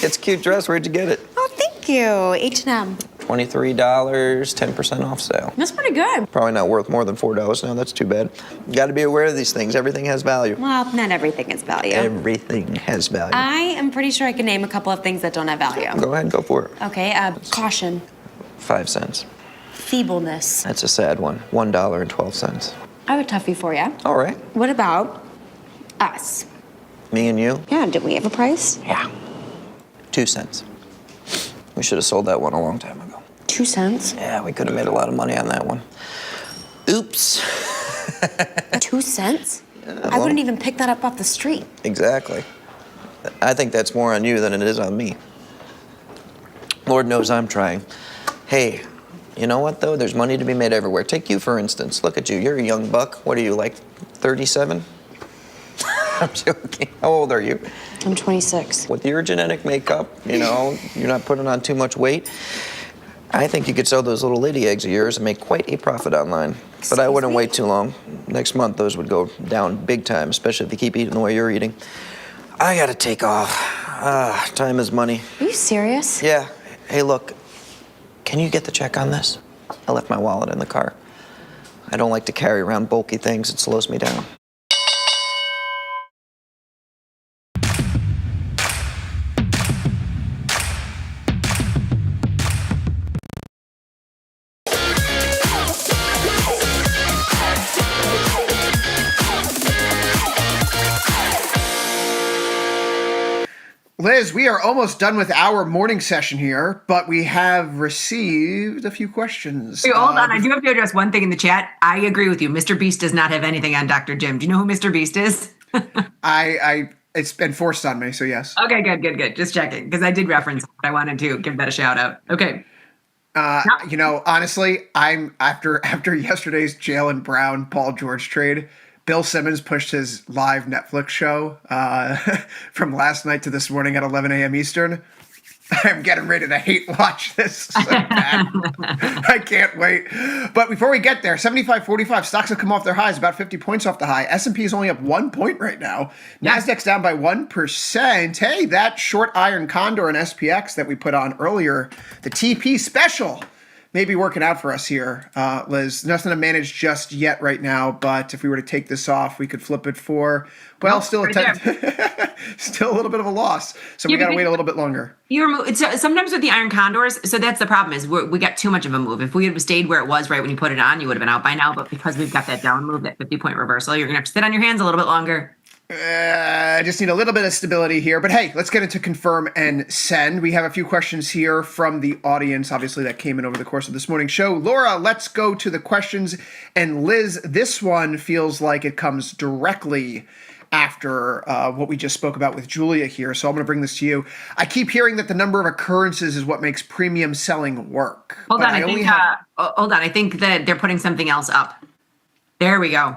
Speaker 3: It's a cute dress. Where'd you get it?
Speaker 22: Oh, thank you. H&M.
Speaker 3: $23, 10% off sale.
Speaker 22: That's pretty good.
Speaker 3: Probably not worth more than $4 now. That's too bad. Got to be aware of these things. Everything has value.
Speaker 22: Well, not everything is value.
Speaker 3: Everything has value.
Speaker 22: I am pretty sure I can name a couple of things that don't have value.
Speaker 3: Go ahead, go for it.
Speaker 22: Okay, caution.
Speaker 3: 5 cents.
Speaker 22: Feebleness.
Speaker 3: That's a sad one. $1.12.
Speaker 22: I have a toughie for you.
Speaker 3: All right.
Speaker 22: What about us?
Speaker 3: Me and you?
Speaker 22: Yeah, did we have a price?
Speaker 3: Yeah. 2 cents. We should have sold that one a long time ago.
Speaker 22: 2 cents?
Speaker 3: Yeah, we could have made a lot of money on that one. Oops.
Speaker 22: 2 cents?
Speaker 3: Yeah,
Speaker 22: I wouldn't even pick that up off the street.
Speaker 3: Exactly. I think that's more on you than it is on me. Lord knows I'm trying. Hey, You know what, though? There's money to be made everywhere. Take you, for instance. Look at you. You're a young buck. What are you, like 37? I'm joking. How old are you?
Speaker 22: I'm 26.
Speaker 3: With your genetic makeup, you know, you're not putting on too much weight. I think you could sell those little lady eggs of yours and make quite a profit online. But I wouldn't wait too long. Next month, those would go down big time, especially if you keep eating the way you're eating. I gotta take off. Time is money.
Speaker 22: Are you serious?
Speaker 3: Yeah. Hey, look, can you get the check on this? I left my wallet in the car. I don't like to carry around bulky things. It slows me down.
Speaker 1: Liz, we are almost done with our morning session here, but we have received a few questions.
Speaker 2: Wait, hold on. I do have to address one thing in the chat. I agree with you. Mr. Beast does not have anything on Dr. Jim. Do you know who Mr. Beast is?
Speaker 1: It's been forced on me, so yes.
Speaker 2: Okay, good. Just checking, because I did reference it. I wanted to give that a shout out. Okay.
Speaker 1: You know, honestly, I'm after yesterday's Jaylen Brown Paul George trade. Bill Simmons pushed his live Netflix show from last night to this morning at 11 a.m. Eastern. I'm getting ready to hate watch this so bad. I can't wait. But before we get there, 75.45, stocks have come off their highs, about 50 points off the high. S&P is only up 1 point right now. Nasdaq's down by 1%. Hey, that short iron condor and SPX that we put on earlier, the TP special, may be working out for us here, Liz. Nothing to manage just yet right now, but if we were to take this off, we could flip it for, well, still still a little bit of a loss. So we got to wait a little bit longer.
Speaker 2: Sometimes with the iron condors, so that's the problem is we got too much of a move. If we had stayed where it was right when you put it on, you would have been out by now. But because we've got that down move, that 50-point reversal, you're going to have to sit on your hands a little bit longer.
Speaker 1: I just need a little bit of stability here. But hey, let's get into confirm and send. We have a few questions here from the audience, obviously, that came in over the course of this morning's show. Laura, let's go to the questions. And Liz, this one feels like it comes directly after what we just spoke about with Julia here. So I'm going to bring this to you. I keep hearing that the number of occurrences is what makes premium selling work.
Speaker 2: Hold on. I think that they're putting something else up. There we go.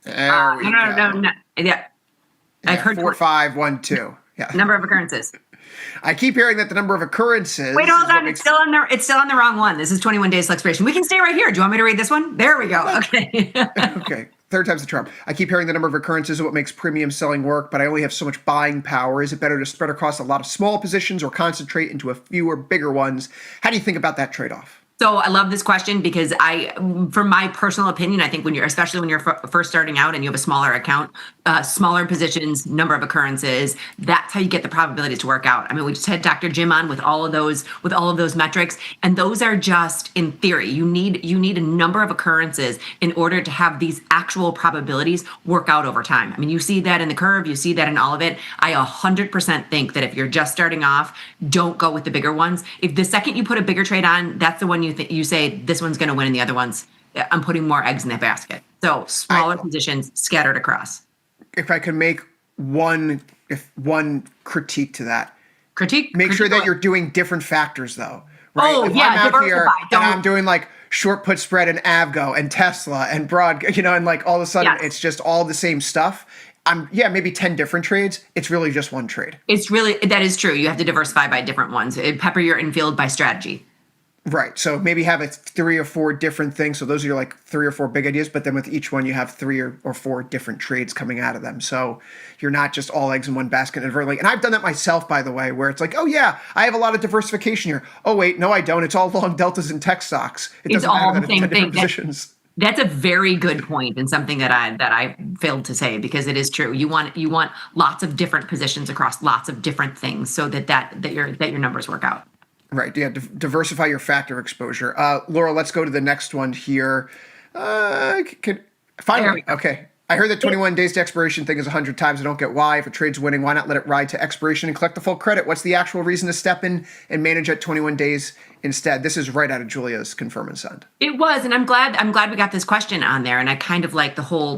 Speaker 1: There we go.
Speaker 2: No. Yeah. I've heard
Speaker 1: 4, 5, 1, 2. Yeah.
Speaker 2: Number of occurrences.
Speaker 1: I keep hearing that the number of occurrences.
Speaker 2: Wait, hold on. It's still on the wrong one. This is 21 days till expiration. We can stay right here. Do you want me to read this one? There we go. Okay.
Speaker 1: Okay. Third time's the charm. I keep hearing the number of occurrences is what makes premium selling work, but I only have so much buying power. Is it better to spread across a lot of small positions or concentrate into a fewer bigger ones? How do you think about that trade-off?
Speaker 2: So I love this question because from my personal opinion, I think especially when you're first starting out and you have a smaller account, smaller positions, number of occurrences, that's how you get the probabilities to work out. I mean, we just had Dr. Jim on with all of those metrics, and those are just in theory. You need a number of occurrences in order to have these actual probabilities work out over time. I mean, you see that in the curve, you see that in all of it. I 100% think that if you're just starting off, don't go with the bigger ones. If the second you put a bigger trade on, that's the one you say this one's going to win, and the other ones, I'm putting more eggs in that basket. So smaller positions scattered across.
Speaker 1: If I could make one critique to that.
Speaker 2: Make
Speaker 1: sure that you're doing different factors though. Right?
Speaker 2: Oh,
Speaker 1: if
Speaker 2: yeah,
Speaker 1: I'm out here
Speaker 2: diversify.
Speaker 1: and I'm doing like short put spread and Avgo and Tesla and Broad, and like all of a sudden it's just all the same stuff. Maybe 10 different trades. It's really just one trade.
Speaker 2: That is true. You have to diversify by different ones. Pepper your infield by strategy.
Speaker 1: Right. So maybe have 3 or 4 different things. So those are your like 3 or 4 big ideas, but then with each one you have 3 or 4 different trades coming out of them. So you're not just all eggs in one basket inadvertently. And I've done that myself, by the way, where it's like, oh yeah, I have a lot of diversification here. Oh wait, no, I don't. It's all long deltas and tech stocks.
Speaker 2: It's all the same thing.
Speaker 1: Positions.
Speaker 2: That's a very good point, and something that I failed to say, because it is true. You want lots of different positions across lots of different things so that your numbers work out.
Speaker 1: Right. Yeah. Diversify your factor exposure. Laura, let's go to the next one here. Finally. Okay. I heard that 21 days to expiration thing is 100 times. I don't get why. If a trade's winning, why not let it ride to expiration and collect the full credit? What's the actual reason to step in and manage at 21 days instead? This is right out of Julia's confirm and send.
Speaker 2: It was, and I'm glad we got this question on there. And I kind of like the whole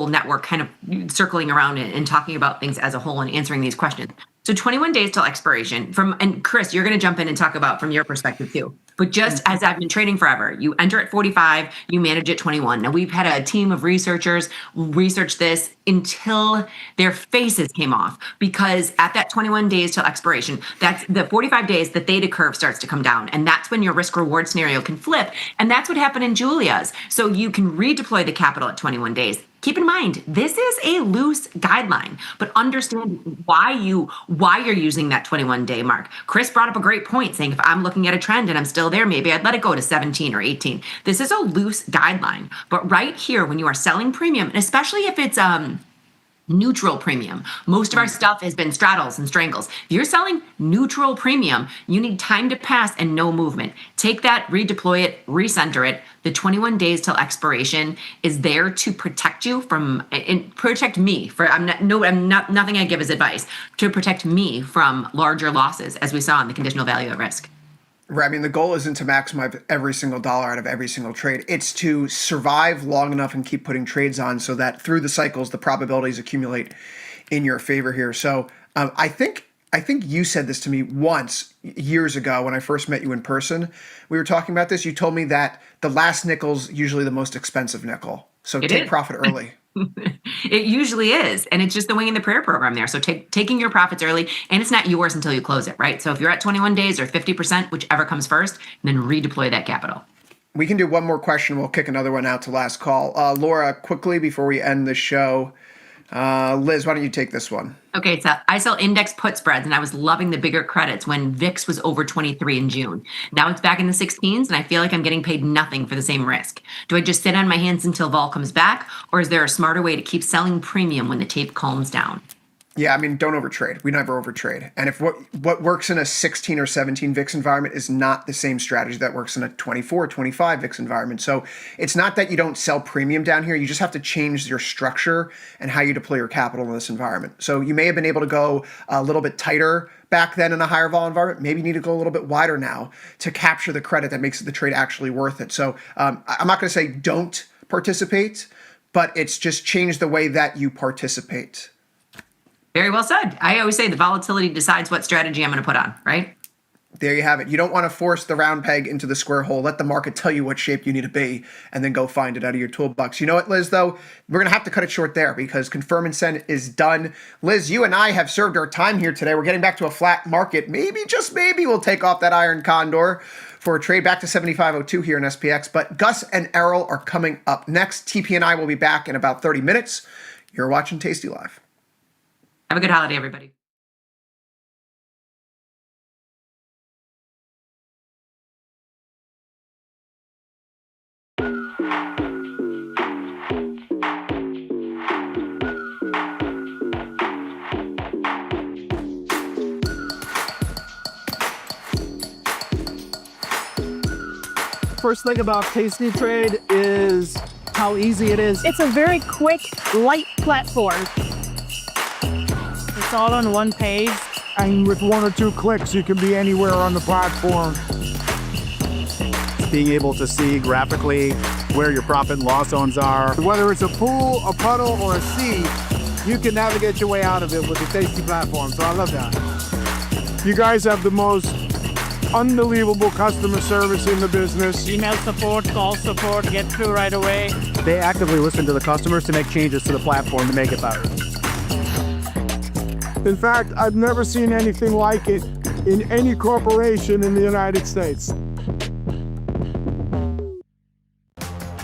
Speaker 2: network kind of circling around and talking about things as a whole and answering these questions. So 21 days till expiration and Chris, you're going to jump in and talk about from your perspective too. But just as I've been trading forever, you enter at 45, you manage at 21. Now we've had a team of researchers research this until their faces came off, because at that 21 days till expiration, that's the 45 days, the theta curve starts to come down. And that's when your risk reward scenario can flip. And that's what happened in Julia's. So you can redeploy the capital at 21 days. Keep in mind, this is a loose guideline, but understand why you're using that 21-day mark. Chris brought up a great point saying, if I'm looking at a trend and I'm still there, maybe I'd let it go to 17 or 18. This is a loose guideline, but right here, when you are selling premium, and especially if it's neutral premium. Most of our stuff has been straddles and strangles. If you're selling neutral premium, you need time to pass and no movement. Take that, redeploy it, recenter it. The 21 days till expiration is there to protect you from, and protect me for, nothing I give as advice, to protect me from larger losses, as we saw in the conditional value at risk.
Speaker 1: Right. I mean, the goal isn't to maximize every single dollar out of every single trade. It's to survive long enough and keep putting trades on so that through the cycles, the probabilities accumulate in your favor here. So I think you said this to me once years ago when I first met you in person. We were talking about this. You told me that the last nickel's usually the most expensive nickel. So take profit early.
Speaker 2: It usually is. And it's just the wing in the prayer program there. So taking your profits early, and it's not yours until you close it, right? So if you're at 21 days or 50%, whichever comes first, then redeploy that capital.
Speaker 1: We can do one more question. We'll kick another one out to last call. Laura, quickly before we end the show, Liz, why don't you take this one?
Speaker 2: Okay, so I sell index put spreads, and I was loving the bigger credits when VIX was over 23 in June. Now it's back in the 16s, and I feel like I'm getting paid nothing for the same risk. Do I just sit on my hands until vol comes back, or is there a smarter way to keep selling premium when the tape calms down?
Speaker 1: Yeah, I mean, don't overtrade. We never overtrade. And if what works in a 16 or 17 VIX environment is not the same strategy that works in a 24, 25 VIX environment. So it's not that you don't sell premium down here. You just have to change your structure and how you deploy your capital in this environment. So you may have been able to go a little bit tighter back then in a higher vol environment. Maybe you need to go a little bit wider now to capture the credit that makes the trade actually worth it. So I'm not going to say don't participate, but it's just change the way that you participate.
Speaker 2: Very well said. I always say the volatility decides what strategy I'm going to put on, right?
Speaker 1: There you have it. You don't want to force the round peg into the square hole. Let the market tell you what shape you need to be and then go find it out of your toolbox. You know what, Liz, though? We're going to have to cut it short there because Confirm and Send is done. Liz, you and I have served our time here today. We're getting back to a flat market. Maybe, just maybe, we'll take off that iron condor for a trade back to 75.02 here in SPX. But Gus and Errol are coming up next. TP and I will be back in about 30 minutes. You're watching Tasty Live.
Speaker 2: Have a good holiday, everybody.
Speaker 8: First thing about Tasty Trade is how easy it is.
Speaker 7: It's a very quick, light platform. It's all on one page.
Speaker 6: And with 1 or 2 clicks, you can be anywhere on the platform. Being able to see graphically where your profit and loss zones are. Whether it's a pool, a puddle, or a sea, you can navigate your way out of it with the Tasty platform. So I love that. You guys have the most unbelievable customer service in the business.
Speaker 7: Email support, call support, get through right away.
Speaker 6: They actively listen to the customers to make changes to the platform to make it better. In fact, I've never seen anything like it in any corporation in the United States.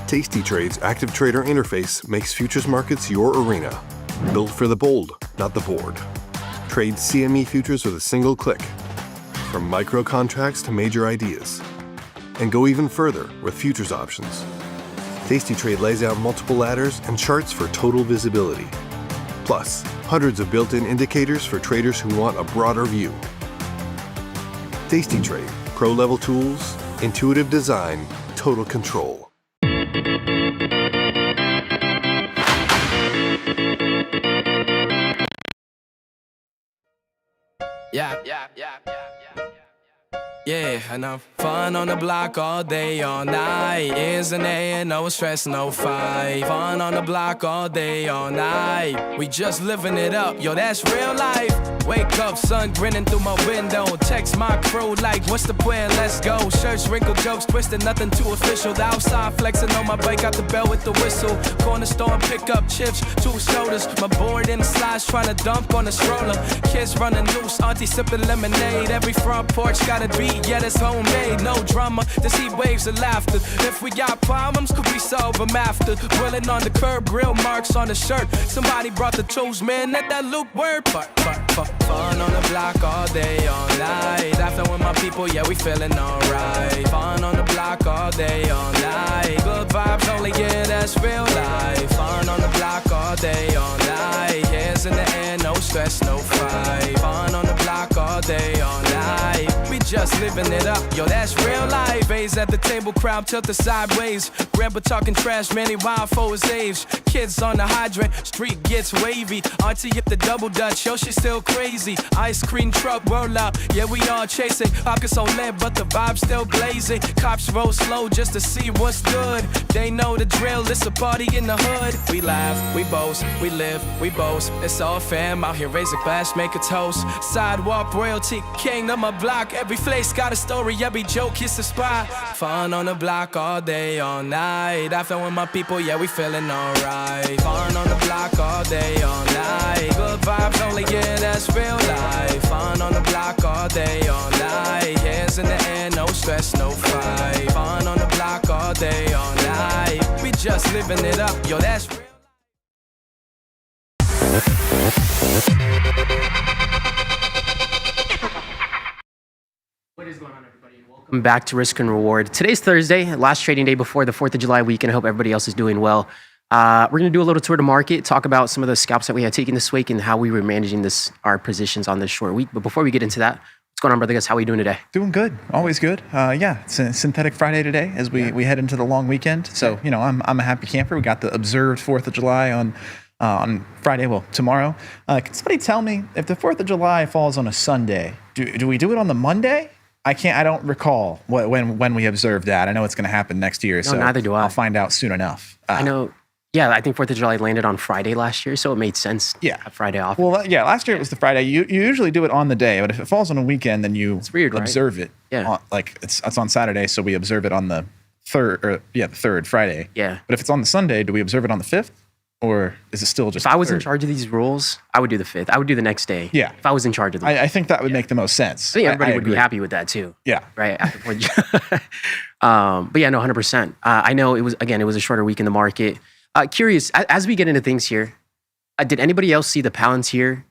Speaker 9: Tasty Trade's Active Trader interface makes futures markets your arena. Built for the bold, not the bored. Trade CME futures with a single click. From micro contracts to major ideas. And go even further with futures options. Tasty Trade lays out multiple ladders and charts for total visibility. Plus, hundreds of built-in indicators for traders who want a broader view. Tasty Trade, pro-level tools, intuitive design, total control.
Speaker 23: Yeah, enough fun on the block all day, all night. Is an A and no stress, no fight. Fun on the block all day, all night. We just living it up, yo, that's real life.
Speaker 10: Wake up, sun grinning through my window. Text my crew like, what's the plan? Let's go. Shirts, wrinkled jokes, twisted, nothing too official. The outside flexing on my bike, got the bell with the whistle. Corner store, pick up chips, 2 shoulders. My board in the slides, trying to dunk on the stroller. Kids running loose, auntie sipping lemonade. Every front porch got a beat, yeah, it's homemade. No drama, just heat waves of laughter. If we got problems, could we solve them after? Grilling on the curb, grill marks on the shirt. Somebody brought the tools, man, let that Luke word. Fun on the block all day, all night. After with my people, yeah, we feeling alright. Fun on the block all day, all night. Good vibes only, yeah, that's real life. Fun on the block all day, all night. Hands in the air, no stress, no fight. Fun on the block all day, all night. We just living it up, yo, that's real life. Bays at the table, crowd tilted sideways. Grandpa talking trash, man, he wild for his age. Kids on the hydrant, street gets wavy. Auntie hit the double dutch, yo, she still crazy. Ice cream truck roll out, yeah, we all chasing. Pockets on lead, but the vibe's still blazing. Cops roll slow just to see what's good. They know the drill, it's a party in the hood. We laugh, we boast, we live, we boast. It's all fam out here, raise a glass, make a toast. Sidewalk royalty, king of my block. Every place got a story, every joke is a spot. Fun on the block all day, all night. After with my people, yeah, we feeling alright. Fun on the block all day, all night. Good vibes only, yeah, that's real life. Fun on the block all day, all night. Hands in the air, no stress, no fight. Fun on the block all day, all night. We just living it up, yo, that's real.
Speaker 16: What is going on, everybody? And welcome back to Risk and Reward. Today's Thursday, last trading day before the 4th of July weekend. I hope everybody else is doing well. We're going to do a little tour of the market, talk about some of the scalps that we had taken this week and how we were managing our positions on this short week. But before we get into that, what's going on, brother? Guys, how are we doing today?
Speaker 13: Doing good. Always good. Yeah, it's a synthetic Friday today as we head into the long weekend. So, you know, I'm a happy camper. We got the observed 4th of July on Friday, well, tomorrow. Can somebody tell me if the 4th of July falls on a Sunday, do we do it on the Monday? I don't recall when we observed that. I know it's going to happen next year.
Speaker 16: No, neither do I.
Speaker 13: I'll find out soon enough.
Speaker 16: I know. Yeah, I think 4th of July landed on Friday last year, so it made sense to have Friday off.
Speaker 13: Well, yeah, last year it was the Friday. You usually do it on the day, but if it falls on a weekend, then you observe it.
Speaker 16: Yeah.
Speaker 13: It's on Saturday, so we observe it on the third Friday.
Speaker 16: Yeah.
Speaker 13: But if it's on the Sunday, do we observe it on the 5th? Or is it still just
Speaker 16: If I was in charge of these rules, I would do the 5th. I would do the next day.
Speaker 13: Yeah.
Speaker 16: If I was in charge of them.
Speaker 13: I think that would make the most sense.
Speaker 16: I think everybody would
Speaker 13: agree.
Speaker 16: be happy with that too.
Speaker 13: Yeah.
Speaker 16: Right. After 4th but yeah, no, 100%. I know it was a shorter week in the market. Curious, as we get into things here, did anybody else see the Palantir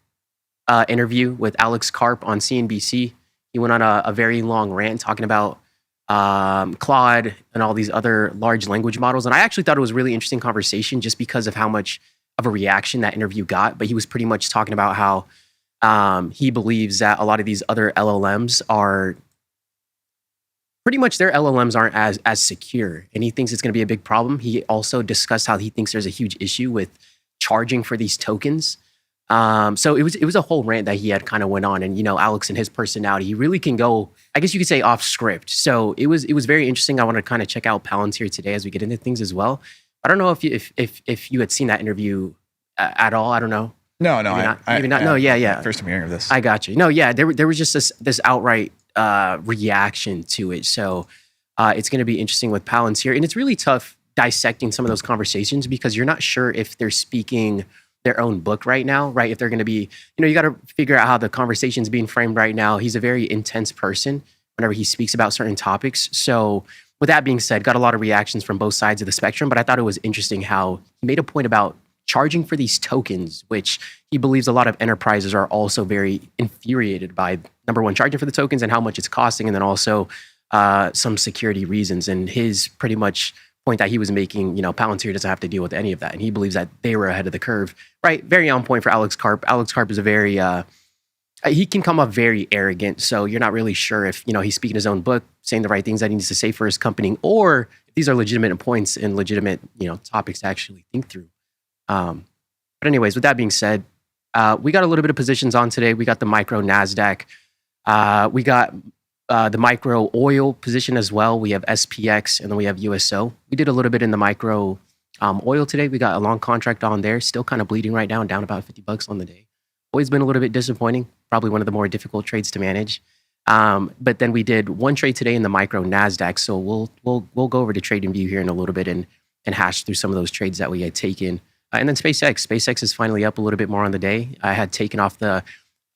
Speaker 16: interview with Alex Karp on CNBC? He went on a very long rant talking about Claude and all these other large language models. And I actually thought it was a really interesting conversation just because of how much of a reaction that interview got. But he was pretty much talking about how he believes that a lot of these other LLMs are pretty much their LLMs aren't as secure. And he thinks it's going to be a big problem. He also discussed how he thinks there's a huge issue with charging for these tokens. So it was a whole rant that he had kind of went on, and you know, Alex and his personality, he really can go, I guess you could say, off script. So it was very interesting. I want to kind of check out Palantir today as we get into things as well. I don't know if you had seen that interview at all. I don't know.
Speaker 13: No,
Speaker 16: maybe not. No, yeah.
Speaker 13: First time hearing of this.
Speaker 16: I got you. No, yeah, there was just this outright reaction to it. So it's going to be interesting with Palantir, and it's really tough dissecting some of those conversations because you're not sure if they're speaking their own book right now, right? If they're going to be, you know, you got to figure out how the conversation's being framed right now. He's a very intense person whenever he speaks about certain topics. So with that being said, got a lot of reactions from both sides of the spectrum, but I thought it was interesting how he made a point about charging for these tokens, which he believes a lot of enterprises are also very infuriated by, number one, charging for the tokens and how much it's costing, and then also some security reasons. And his pretty much point that he was making, you know, Palantir doesn't have to deal with any of that. And he believes that they were ahead of the curve, right? Very on point for Alex Karp. Alex Karp is a very, he can come off very arrogant. So you're not really sure if, you know, he's speaking his own book, saying the right things that he needs to say for his company, or if these are legitimate points and legitimate, you know, topics to actually think through. But anyways, with that being said, we got a little bit of positions on today. We got the micro NASDAQ. We got the micro oil position as well. We have SPX and then we have USO. We did a little bit in the micro oil today. We got a long contract on there, still kind of bleeding right now, down about $50 on the day. always been a little bit disappointing. Probably one of the more difficult trades to manage. But then we did one trade today in the micro NASDAQ. So we'll go over to TradingView here in a little bit and hash through some of those trades that we had taken. And then SpaceX. SpaceX is finally up a little bit more on the day. I had taken off the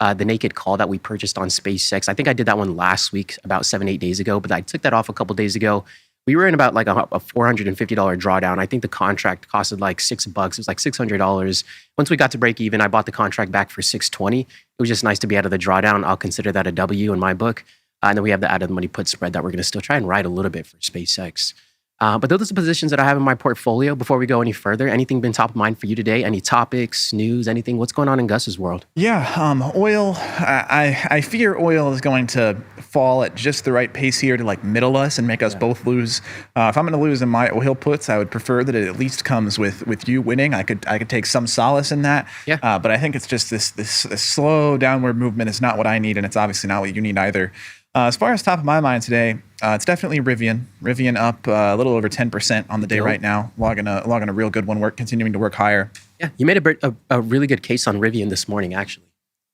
Speaker 16: naked call that we purchased on SpaceX. I think I did that one last week, about 7-8 days ago, but I took that off a couple days ago. We were in about like a $450 drawdown. I think the contract costed like $6. It was like $600. Once we got to break even, I bought the contract back for $620. It was just nice to be out of the drawdown. I'll consider that a W in my book. And then we have the out of the money put spread that we're going to still try and ride a little bit for SpaceX. But those are the positions that I have in my portfolio. Before we go any further, anything been top of mind for you today? Any topics, news, anything? What's going on in Gus's world?
Speaker 13: Yeah, oil. I fear oil is going to fall at just the right pace here to like middle us and make us both lose. If I'm going to lose in my oil puts, I would prefer that it at least comes with you winning. I could take some solace in that. Yeah. But I think it's just this slow downward movement is not what I need, and it's obviously not what you need either. As far as top of my mind today, it's definitely Rivian. Rivian up a little over 10% on the day right now, logging a real good one, continuing to work higher.
Speaker 16: Yeah, you made a really good case on Rivian this morning, actually.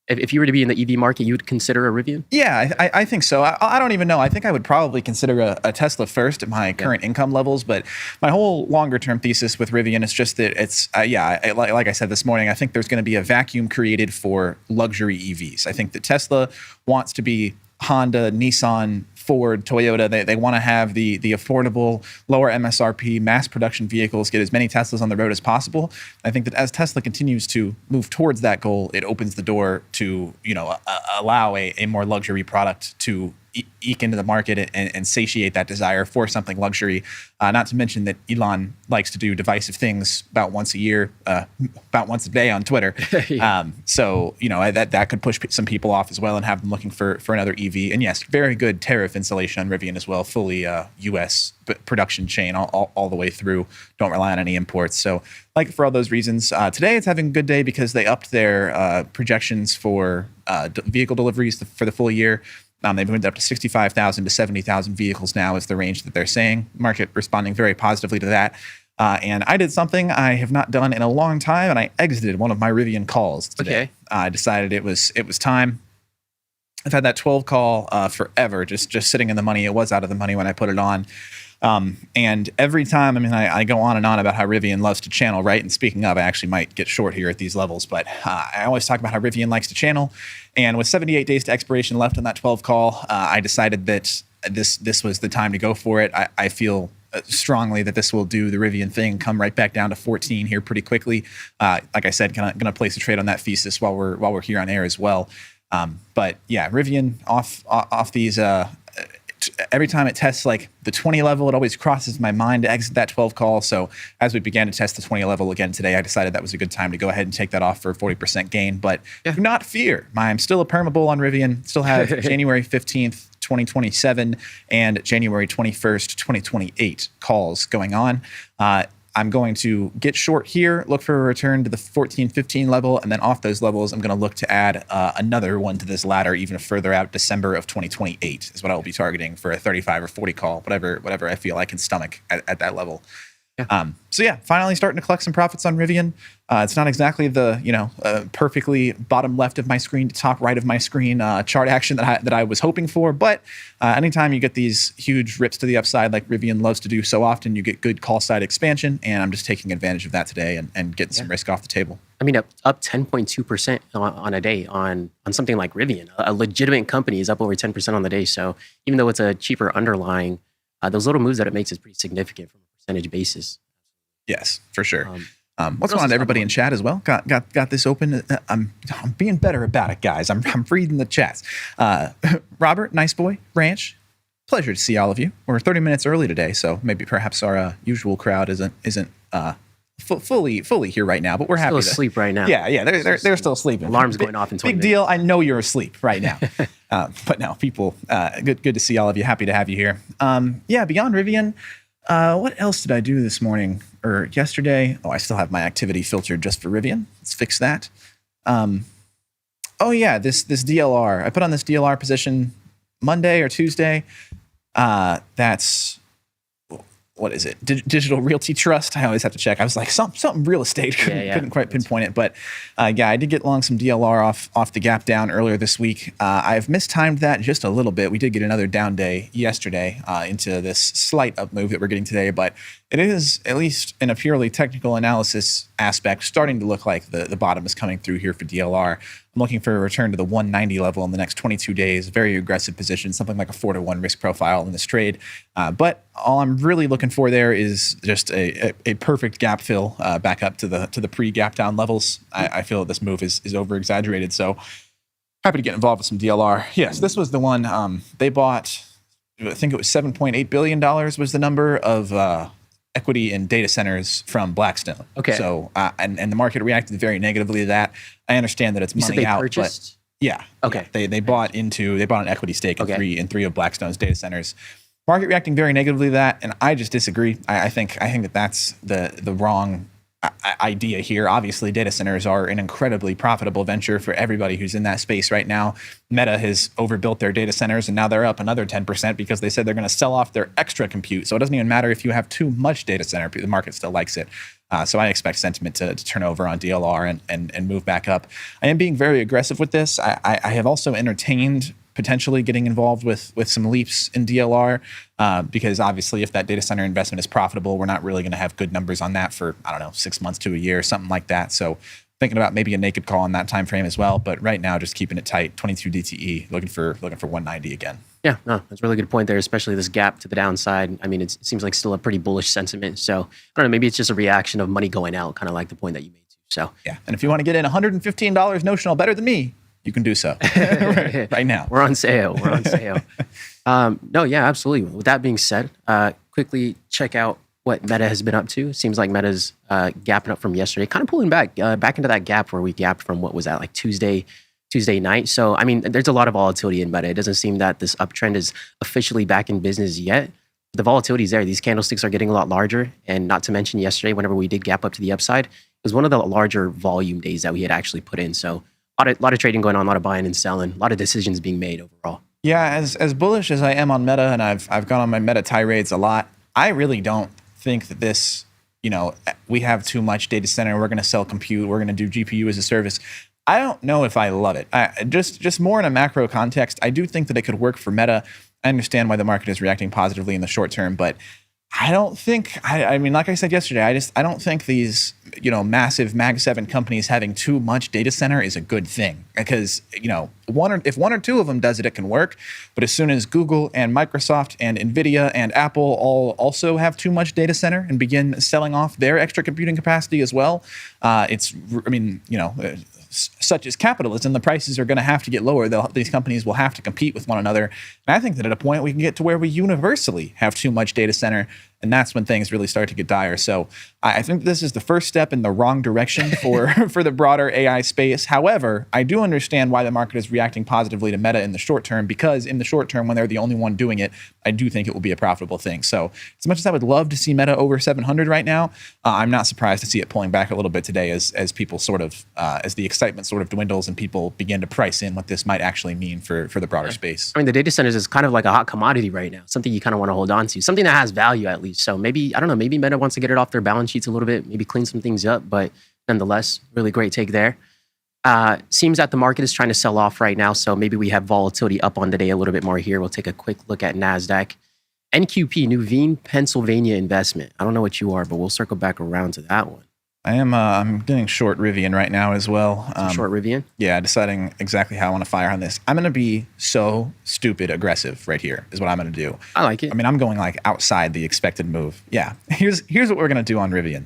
Speaker 16: If you were to be in the EV market, you would consider a Rivian?
Speaker 13: Yeah, I think so. I don't even know. I think I would probably consider a Tesla first at my current income levels, but my whole longer term thesis with Rivian is just that it's, like I said this morning, I think there's going to be a vacuum created for luxury EVs. I think that Tesla wants to be Honda, Nissan, Ford, Toyota. They want to have the affordable, lower MSRP, mass production vehicles, get as many Teslas on the road as possible. I think that as Tesla continues to move towards that goal, it opens the door to allow a more luxury product to eke into the market and satiate that desire for something luxury. Not to mention that Elon likes to do divisive things about once a year, about once a day on Twitter. So that could push some people off as well and have them looking for another EV. And yes, very good tariff insulation on Rivian as well, fully U.S. production chain all the way through. Don't rely on any imports. So like for all those reasons, today it's having a good day because they upped their projections for vehicle deliveries for the full year. They've moved up to 65,000 to 70,000 vehicles now is the range that they're saying. Market responding very positively to that. And I did something I have not done in a long time, and I exited one of my Rivian calls today. Okay. I decided it was time. I've had that 12 call forever, just sitting in the money. It was out of the money when I put it on. And every time, I go on and on about how Rivian loves to channel, right? And speaking of, I actually might get short here at these levels, but I always talk about how Rivian likes to channel. And with 78 days to expiration left on that 12 call, I decided that this was the time to go for it. I feel strongly that this will do the Rivian thing, come right back down to 14 here pretty quickly. Like I said, gonna place a trade on that thesis while we're here on air as well. But yeah, Rivian off these. Every time it tests like the 20 level, it always crosses my mind to exit that 12 call. So as we began to test the 20 level again today, I decided that was a good time to go ahead and take that off for a 40% gain. But do not fear. I'm still a permabull on Rivian. Still have January 15th, 2027 and January 21st, 2028 calls going on. I'm going to get short here, look for a return to the 14, 15 level, and then off those levels, I'm going to look to add another one to this ladder even further out. December of 2028 is what I will be targeting for a 35 or 40 call, whatever I feel I can stomach at that level. Yeah. So yeah, finally starting to collect some profits on Rivian. It's not exactly the perfectly bottom left of my screen to top right of my screen chart action that I was hoping for. But anytime you get these huge rips to the upside like Rivian loves to do so often, you get good call side expansion, and I'm just taking advantage of that today and getting some risk off the table.
Speaker 16: Up 10.2% on a day on something like Rivian. A legitimate company is up over 10% on the day. So even though it's a cheaper underlying, those little moves that it makes is pretty significant from a percentage basis.
Speaker 13: Yes, for sure. What's going on to everybody in chat as well? Got this open. I'm being better about it, guys. I'm reading the chats. Robert, nice boy, Ranch. Pleasure to see all of you. We're 30 minutes early today, so maybe perhaps our usual crowd isn't fully here right now, but we're happy.
Speaker 16: Still asleep right now.
Speaker 13: Yeah, they're still sleeping.
Speaker 16: Alarm's going off in 20 minutes.
Speaker 13: Big deal. I know you're asleep right now. But no, people, good to see all of you. Happy to have you here. Beyond Rivian, what else did I do this morning or yesterday? Oh, I still have my activity filtered just for Rivian. Let's fix that. This DLR. I put on this DLR position Monday or Tuesday. That's what is it? Digital Realty Trust. I always have to check. I was like, something real estate. Couldn't quite pinpoint it. But yeah, I did get long some DLR off the gap down earlier this week. I've mistimed that just a little bit. We did get another down day yesterday into this slight up move that we're getting today. But it is, at least in a purely technical analysis aspect, starting to look like the bottom is coming through here for DLR. I'm looking for a return to the 190 level in the next 22 days. Very aggressive position, something like a 4-to-1 risk profile in this trade. But all I'm really looking for there is just a perfect gap fill back up to the pre-gap down levels. I feel that this move is over exaggerated. So happy to get involved with some DLR. Yes, this was the one they bought. I think it was $7.8 billion was the number of equity in data centers from Blackstone.
Speaker 16: Okay.
Speaker 13: So and the market reacted very negatively to that. I understand that it's
Speaker 16: You said
Speaker 13: money
Speaker 16: they
Speaker 13: out,
Speaker 16: purchased?
Speaker 13: but yeah.
Speaker 16: Okay.
Speaker 13: Yeah, they bought an equity stake in three of Blackstone's data centers. Market reacting very negatively to that, and I just disagree. I think that that's the wrong idea here. Obviously, data centers are an incredibly profitable venture for everybody who's in that space right now. Meta has overbuilt their data centers, and now they're up another 10% because they said they're going to sell off their extra compute. So it doesn't even matter if you have too much data center; the market still likes it. So I expect sentiment to turn over on DLR and move back up. I am being very aggressive with this. I have also entertained potentially getting involved with some leaps in DLR because obviously if that data center investment is profitable, we're not really going to have good numbers on that for, 6 months to a year, something like that. So thinking about maybe a naked call on that time frame as well. But right now, just keeping it tight, 22 DTE, looking for 190 again.
Speaker 16: Yeah, no, that's a really good point there, especially this gap to the downside. I mean, it seems like still a pretty bullish sentiment. So I don't know, maybe it's just a reaction of money going out, kind of like the point that you made too. So
Speaker 13: yeah, and if you want to get in $115 notional better than me, you can do so right now.
Speaker 16: We're on sale. No, yeah, absolutely. With that being said, quickly check out what Meta has been up to. Seems like Meta's gapping up from yesterday, kind of pulling back into that gap where we gapped from what was that, like Tuesday night. So, I mean, there's a lot of volatility in Meta. It doesn't seem that this uptrend is officially back in business yet. The volatility is there. These candlesticks are getting a lot larger. And not to mention yesterday, whenever we did gap up to the upside, it was one of the larger volume days that we had actually put in. So a lot of trading going on, a lot of buying and selling, a lot of decisions being made overall.
Speaker 13: Yeah, as bullish as I am on Meta, and I've gone on my Meta tirades a lot, I really don't think that this, we have too much data center, we're going to sell compute, we're going to do GPU as a service. I don't know if I love it. Just more in a macro context, I do think that it could work for Meta. I understand why the market is reacting positively in the short term, but I don't think, I mean, like I said yesterday, I don't think these, massive Mag 7 companies having too much data center is a good thing because, if one or two of them does it, it can work. But as soon as Google and Microsoft and Nvidia and Apple all also have too much data center and begin selling off their extra computing capacity as well, such as capitalism, the prices are going to have to get lower. These companies will have to compete with one another. And I think that at a point we can get to where we universally have too much data center, and that's when things really start to get dire. So I think this is the first step in the wrong direction for the broader AI space. However, I do understand why the market is reacting positively to Meta in the short term, because in the short term, when they're the only one doing it, I do think it will be a profitable thing. So as much as I would love to see Meta over 700 right now, I'm not surprised to see it pulling back a little bit today as people sort of, as the excitement sort of dwindles and people begin to price in what this might actually mean for the broader space.
Speaker 16: I mean, the data centers is kind of like a hot commodity right now, something you kind of want to hold on to, something that has value at least. So maybe, I don't know, maybe Meta wants to get it off their balance sheets a little bit, maybe clean some things up, but nonetheless, really great take there. Seems that the market is trying to sell off right now, so maybe we have volatility up on the day a little bit more here. We'll take a quick look at NASDAQ. NQP, Nuveen, Pennsylvania investment. I don't know what you are, but we'll circle back around to that one.
Speaker 13: I am. I'm getting short Rivian right now as well.
Speaker 16: Short Rivian?
Speaker 13: Yeah, deciding exactly how I want to fire on this. I'm going to be so stupid aggressive right here is what I'm going to do.
Speaker 16: I like it.
Speaker 13: I mean, I'm going like outside the expected move. Yeah. Here's what we're going to do on Rivian.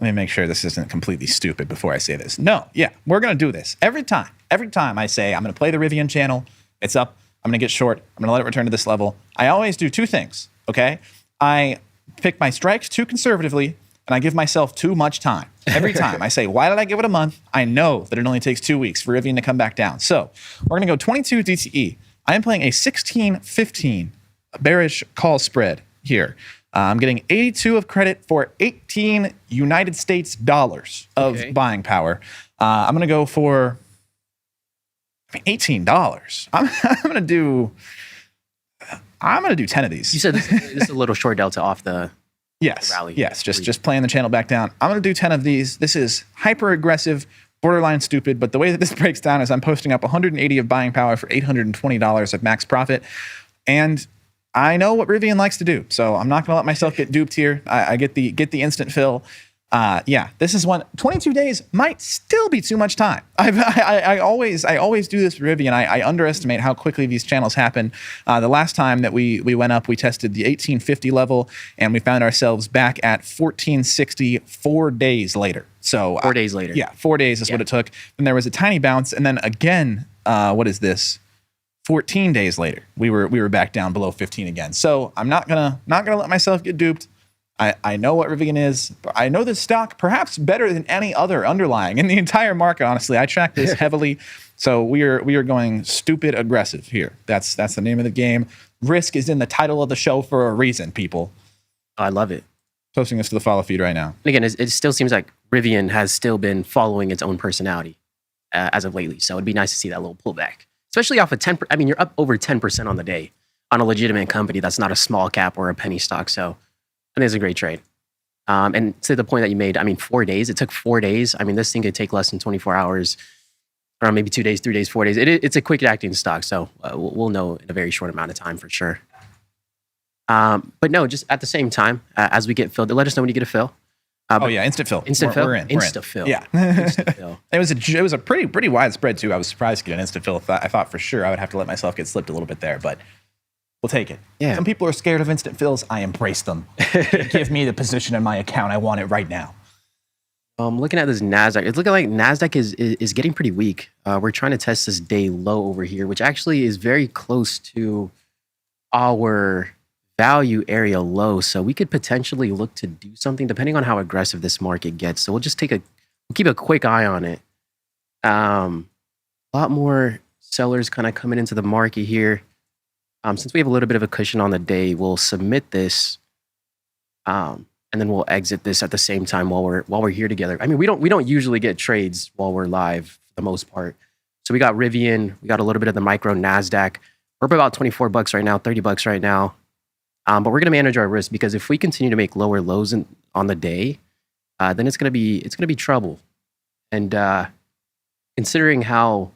Speaker 13: Let me make sure this isn't completely stupid before I say this. No, yeah, we're going to do this every time. Every time I say I'm going to play the Rivian channel, it's up. I'm going to get short. I'm going to let it return to this level. I always do two things. Okay, I pick my strikes too conservatively, and I give myself too much time. Every time I say, why did I give it a month? I know that it only takes 2 weeks for Rivian to come back down. So we're going to go 22 DTE. I am playing a 16-15 bearish call spread here. I'm getting 82 of credit for 18 United States dollars of buying power. I'm going to go for $18. I'm going to do 10 of these.
Speaker 16: You said this is a little short delta off the
Speaker 13: Yes.
Speaker 16: rally.
Speaker 13: Yes. Just playing the channel back down. I'm going to do 10 of these. This is hyper aggressive, borderline stupid. But the way that this breaks down is I'm posting up 180 of buying power for $820 of max profit. And I know what Rivian likes to do. So I'm not going to let myself get duped here. I get the instant fill. Yeah, this is one. 22 days might still be too much time. I always do this for Rivian. I underestimate how quickly these channels happen. The last time that we went up, we tested the 1850 level, and we found ourselves back at 1460 4 days later. So
Speaker 16: 4 days later.
Speaker 13: Yeah, 4 days is what it took. And there was a tiny bounce, and then again, what is this? 14 days later, we were back down below 15 again. So I'm not gonna let myself get duped. I know what Rivian is. I know this stock perhaps better than any other underlying in the entire market. Honestly, I track this heavily. So we are going stupid aggressive here. That's the name of the game. Risk is in the title of the show for a reason, people.
Speaker 16: I love it.
Speaker 13: Posting this to the follow feed right now.
Speaker 16: And again, it still seems like Rivian has still been following its own personality as of lately. So it'd be nice to see that little pullback, especially off of 10. I mean, you're up over 10% on the day on a legitimate company that's not a small cap or a penny stock. So I think it's a great trade. And to the point that you made, I mean, 4 days, it took 4 days. I mean, this thing could take less than 24 hours, or maybe 2 days, 3 days, 4 days. It's a quick acting stock. So we'll know in a very short amount of time for sure. But no, just at the same time, as we get filled, let us know when you get a fill.
Speaker 13: Instant fill.
Speaker 16: Instant fill.
Speaker 13: We're in.
Speaker 16: Insta fill.
Speaker 13: Yeah.
Speaker 16: Instant fill.
Speaker 13: It was a pretty widespread too. I was surprised to get an instant fill. I thought for sure I would have to let myself get slipped a little bit there, but we'll take it.
Speaker 16: Yeah.
Speaker 13: Some people are scared of instant fills. I embrace them. Give me the position in my account. I want it right now.
Speaker 16: Looking at this NASDAQ, it's looking like NASDAQ is getting pretty weak. We're trying to test this day low over here, which actually is very close to our value area low. So we could potentially look to do something depending on how aggressive this market gets. So we'll just we'll keep a quick eye on it. A lot more sellers kind of coming into the market here. Since we have a little bit of a cushion on the day, we'll submit this, and then we'll exit this at the same time while we're here together. I mean, we don't usually get trades while we're live for the most part. So we got Rivian, we got a little bit of the micro NASDAQ. We're up about $24 right now, $30 right now. But we're gonna manage our risk, because if we continue to make lower lows on the day, then it's gonna be trouble. And considering how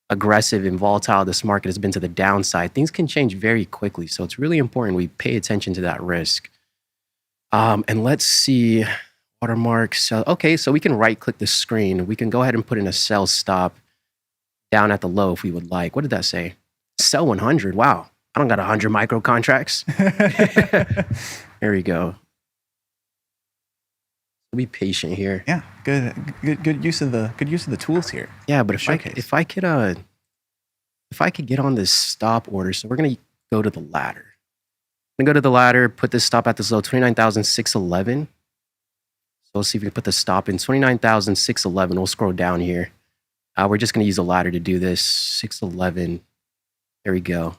Speaker 16: aggressive and volatile this market has been to the downside, things can change very quickly. So it's really important we pay attention to that risk. And let's see, watermarks. Okay, so we can right click the screen. We can go ahead and put in a sell stop down at the low if we would like. What did that say? Sell 100. Wow, I don't got 100 micro contracts. There we go. Be patient here.
Speaker 13: Yeah, good use of the tools here.
Speaker 16: Yeah, but if I could get on this stop order, so we're gonna go to the ladder. I'm gonna go to the ladder, put this stop at this low, 29,611. So let's see if we can put the stop in 29,611. We'll scroll down here. We're just gonna use the ladder to do this. 611. There we go.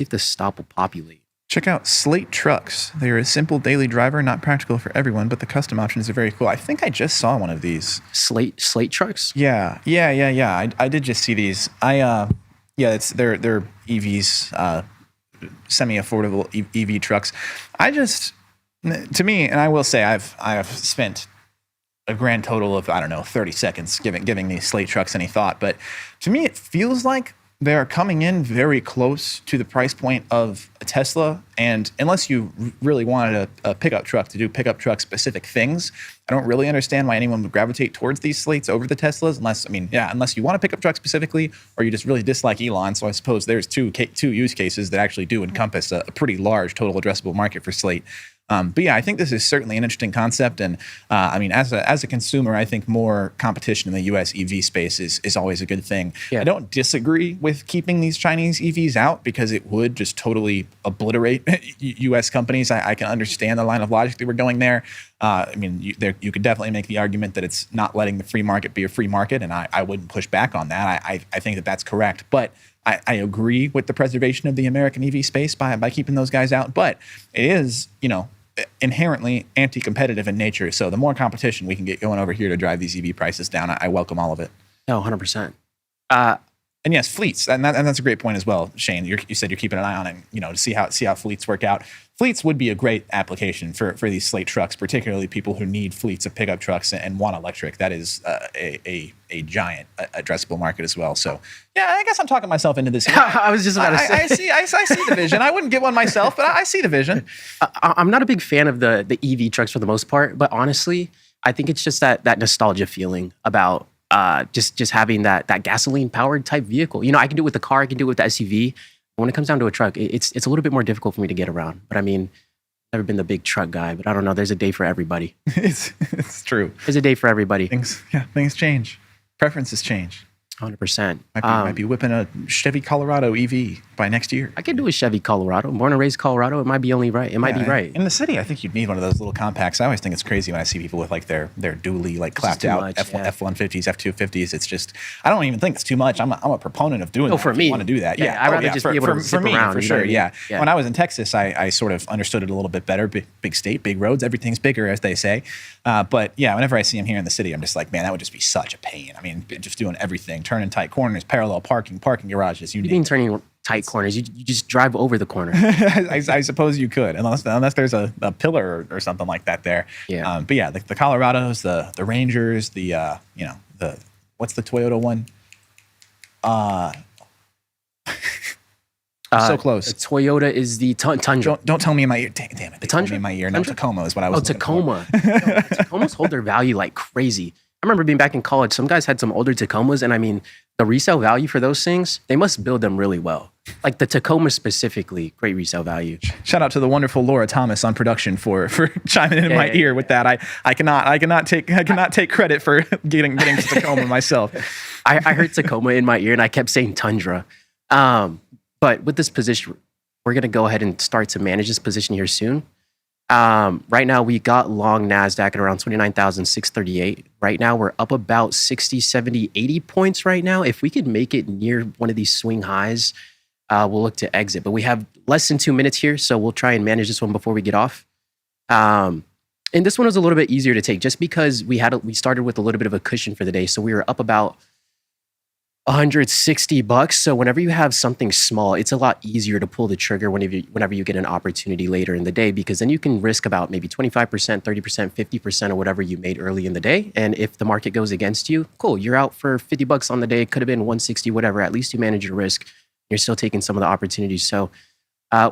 Speaker 16: See if the stop will populate.
Speaker 13: Check out Slate Trucks. They are a simple daily driver, not practical for everyone, but the custom options are very cool. I think I just saw one of these.
Speaker 16: Slate Trucks?
Speaker 13: Yeah. I did just see these. They're EVs, semi-affordable EV trucks. To me, and I will say, I've spent a grand total of 30 seconds giving these Slate Trucks any thought, but to me, it feels like they are coming in very close to the price point of a Tesla. And unless you really wanted a pickup truck to do pickup truck specific things, I don't really understand why anyone would gravitate towards these Slates over the Teslas, unless you want a pickup truck specifically, or you just really dislike Elon. So I suppose there's two use cases that actually do encompass a pretty large total addressable market for Slate. But yeah, I think this is certainly an interesting concept. And as a consumer, I think more competition in the US EV space is always a good thing. Yeah. I don't disagree with keeping these Chinese EVs out, because it would just totally obliterate US companies. I can understand the line of logic that we're going there. You could definitely make the argument that it's not letting the free market be a free market, and I wouldn't push back on that. I think that that's correct. But I agree with the preservation of the American EV space by keeping those guys out. But it is, inherently anti-competitive in nature. So the more competition we can get going over here to drive these EV prices down, I welcome all of it.
Speaker 16: No, 100%.
Speaker 13: And yes, fleets, and that's a great point as well, Shane. You said you're keeping an eye on it, to see how fleets work out. Fleets would be a great application for these slate trucks, particularly people who need fleets of pickup trucks and want electric. That is a giant addressable market as well. So yeah, I guess I'm talking myself into this.
Speaker 16: I was just about to say.
Speaker 13: I see the vision. I wouldn't get one myself, but I see the vision.
Speaker 16: I'm not a big fan of the EV trucks for the most part, but honestly, I think it's just that nostalgia feeling about just having that gasoline powered type vehicle. I can do it with the car, I can do it with the SUV. But when it comes down to a truck, it's a little bit more difficult for me to get around. But I mean, never been the big truck guy, but I don't know. There's a day for everybody.
Speaker 13: It's true.
Speaker 16: There's a day for everybody.
Speaker 13: Things change. Preferences change.
Speaker 16: 100%.
Speaker 13: Might be whipping a Chevy Colorado EV by next year.
Speaker 16: I could do a Chevy Colorado. Born and raised Colorado. It might be only right. It might be right.
Speaker 13: In the city, I think you'd need one of those little compacts. I always think it's crazy when I see people with like their dually clapped out F-150s, F-250s. It's just, I don't even think it's too much. I'm a proponent of doing that.
Speaker 16: For me,
Speaker 13: want to do that.
Speaker 16: Yeah, I'd rather just be able to zip around.
Speaker 13: For sure, yeah. When I was in Texas, I sort of understood it a little bit better. Big state, big roads, everything's bigger, as they say. But yeah, whenever I see them here in the city, I'm just like, man, that would just be such a pain. I mean, just doing everything, turning tight corners, parallel parking garages. You
Speaker 16: mean turning tight corners? You just drive over the corner.
Speaker 13: I suppose you could, unless there's a pillar or something like that there.
Speaker 16: Yeah.
Speaker 13: But yeah, the Colorados, the Rangers, the what's the Toyota one? So close.
Speaker 16: The Toyota is the Tundra.
Speaker 13: Don't tell me in my ear. Damn it.
Speaker 16: The Tundra?
Speaker 13: In my ear. No, Tacoma is what I was looking
Speaker 16: Tacoma. No, Tacomas hold their value like crazy. I remember being back in college, some guys had some older Tacomas, and I mean, the resale value for those things, they must build them really well. Like the Tacoma specifically, great resale value.
Speaker 13: Shout out to the wonderful Laura Thomas on production for chiming in my ear with that. I cannot take credit for getting to Tacoma myself.
Speaker 16: I heard Tacoma in my ear, and I kept saying Tundra. But with this position, we're going to go ahead and start to manage this position here soon. Right now, we got long NASDAQ at around 29,638. Right now, we're up about 60, 70, 80 points right now. If we could make it near one of these swing highs, we'll look to exit. But we have less than 2 minutes here, so we'll try and manage this one before we get off. And this one was a little bit easier to take just because we started with a little bit of a cushion for the day. So we were up about $160. So whenever you have something small, it's a lot easier to pull the trigger whenever you get an opportunity later in the day, because then you can risk about maybe 25%, 30%, 50% of whatever you made early in the day. And if the market goes against you, cool, you're out for $50 on the day. It could have been 160, whatever. At least you manage your risk. You're still taking some of the opportunities. So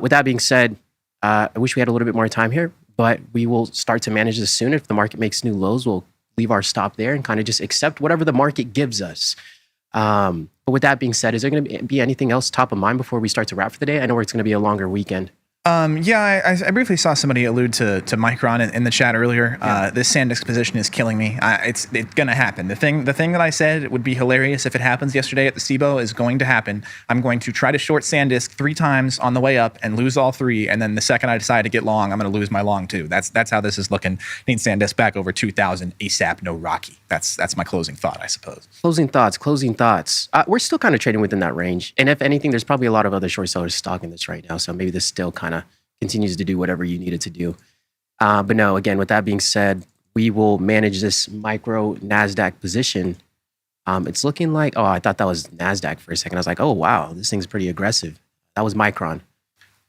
Speaker 16: with that being said, I wish we had a little bit more time here, but we will start to manage this soon. If the market makes new lows, we'll leave our stop there and kind of just accept whatever the market gives us. But with that being said, is there going to be anything else top of mind before we start to wrap for the day? I know it's going to be a longer weekend.
Speaker 13: Yeah, I briefly saw somebody allude to Micron in the chat earlier. This SanDisk position is killing me. It's going to happen. The thing that I said would be hilarious if it happens yesterday at the SIBO is going to happen. I'm going to try to short SanDisk 3 times on the way up and lose all 3, and then the second I decide to get long, I'm going to lose my long too. That's how this is looking. Need SanDisk back over 2,000 ASAP, no Rocky. That's my closing thought, I suppose.
Speaker 16: Closing thoughts. We're still kind of trading within that range, and if anything, there's probably a lot of other short sellers stocking this right now. So maybe this still kind of continues to do whatever you need it to do. But no, again, with that being said, we will manage this micro NASDAQ position. It's looking like, I thought that was NASDAQ for a second. I was like, oh, wow, this thing's pretty aggressive. That was Micron.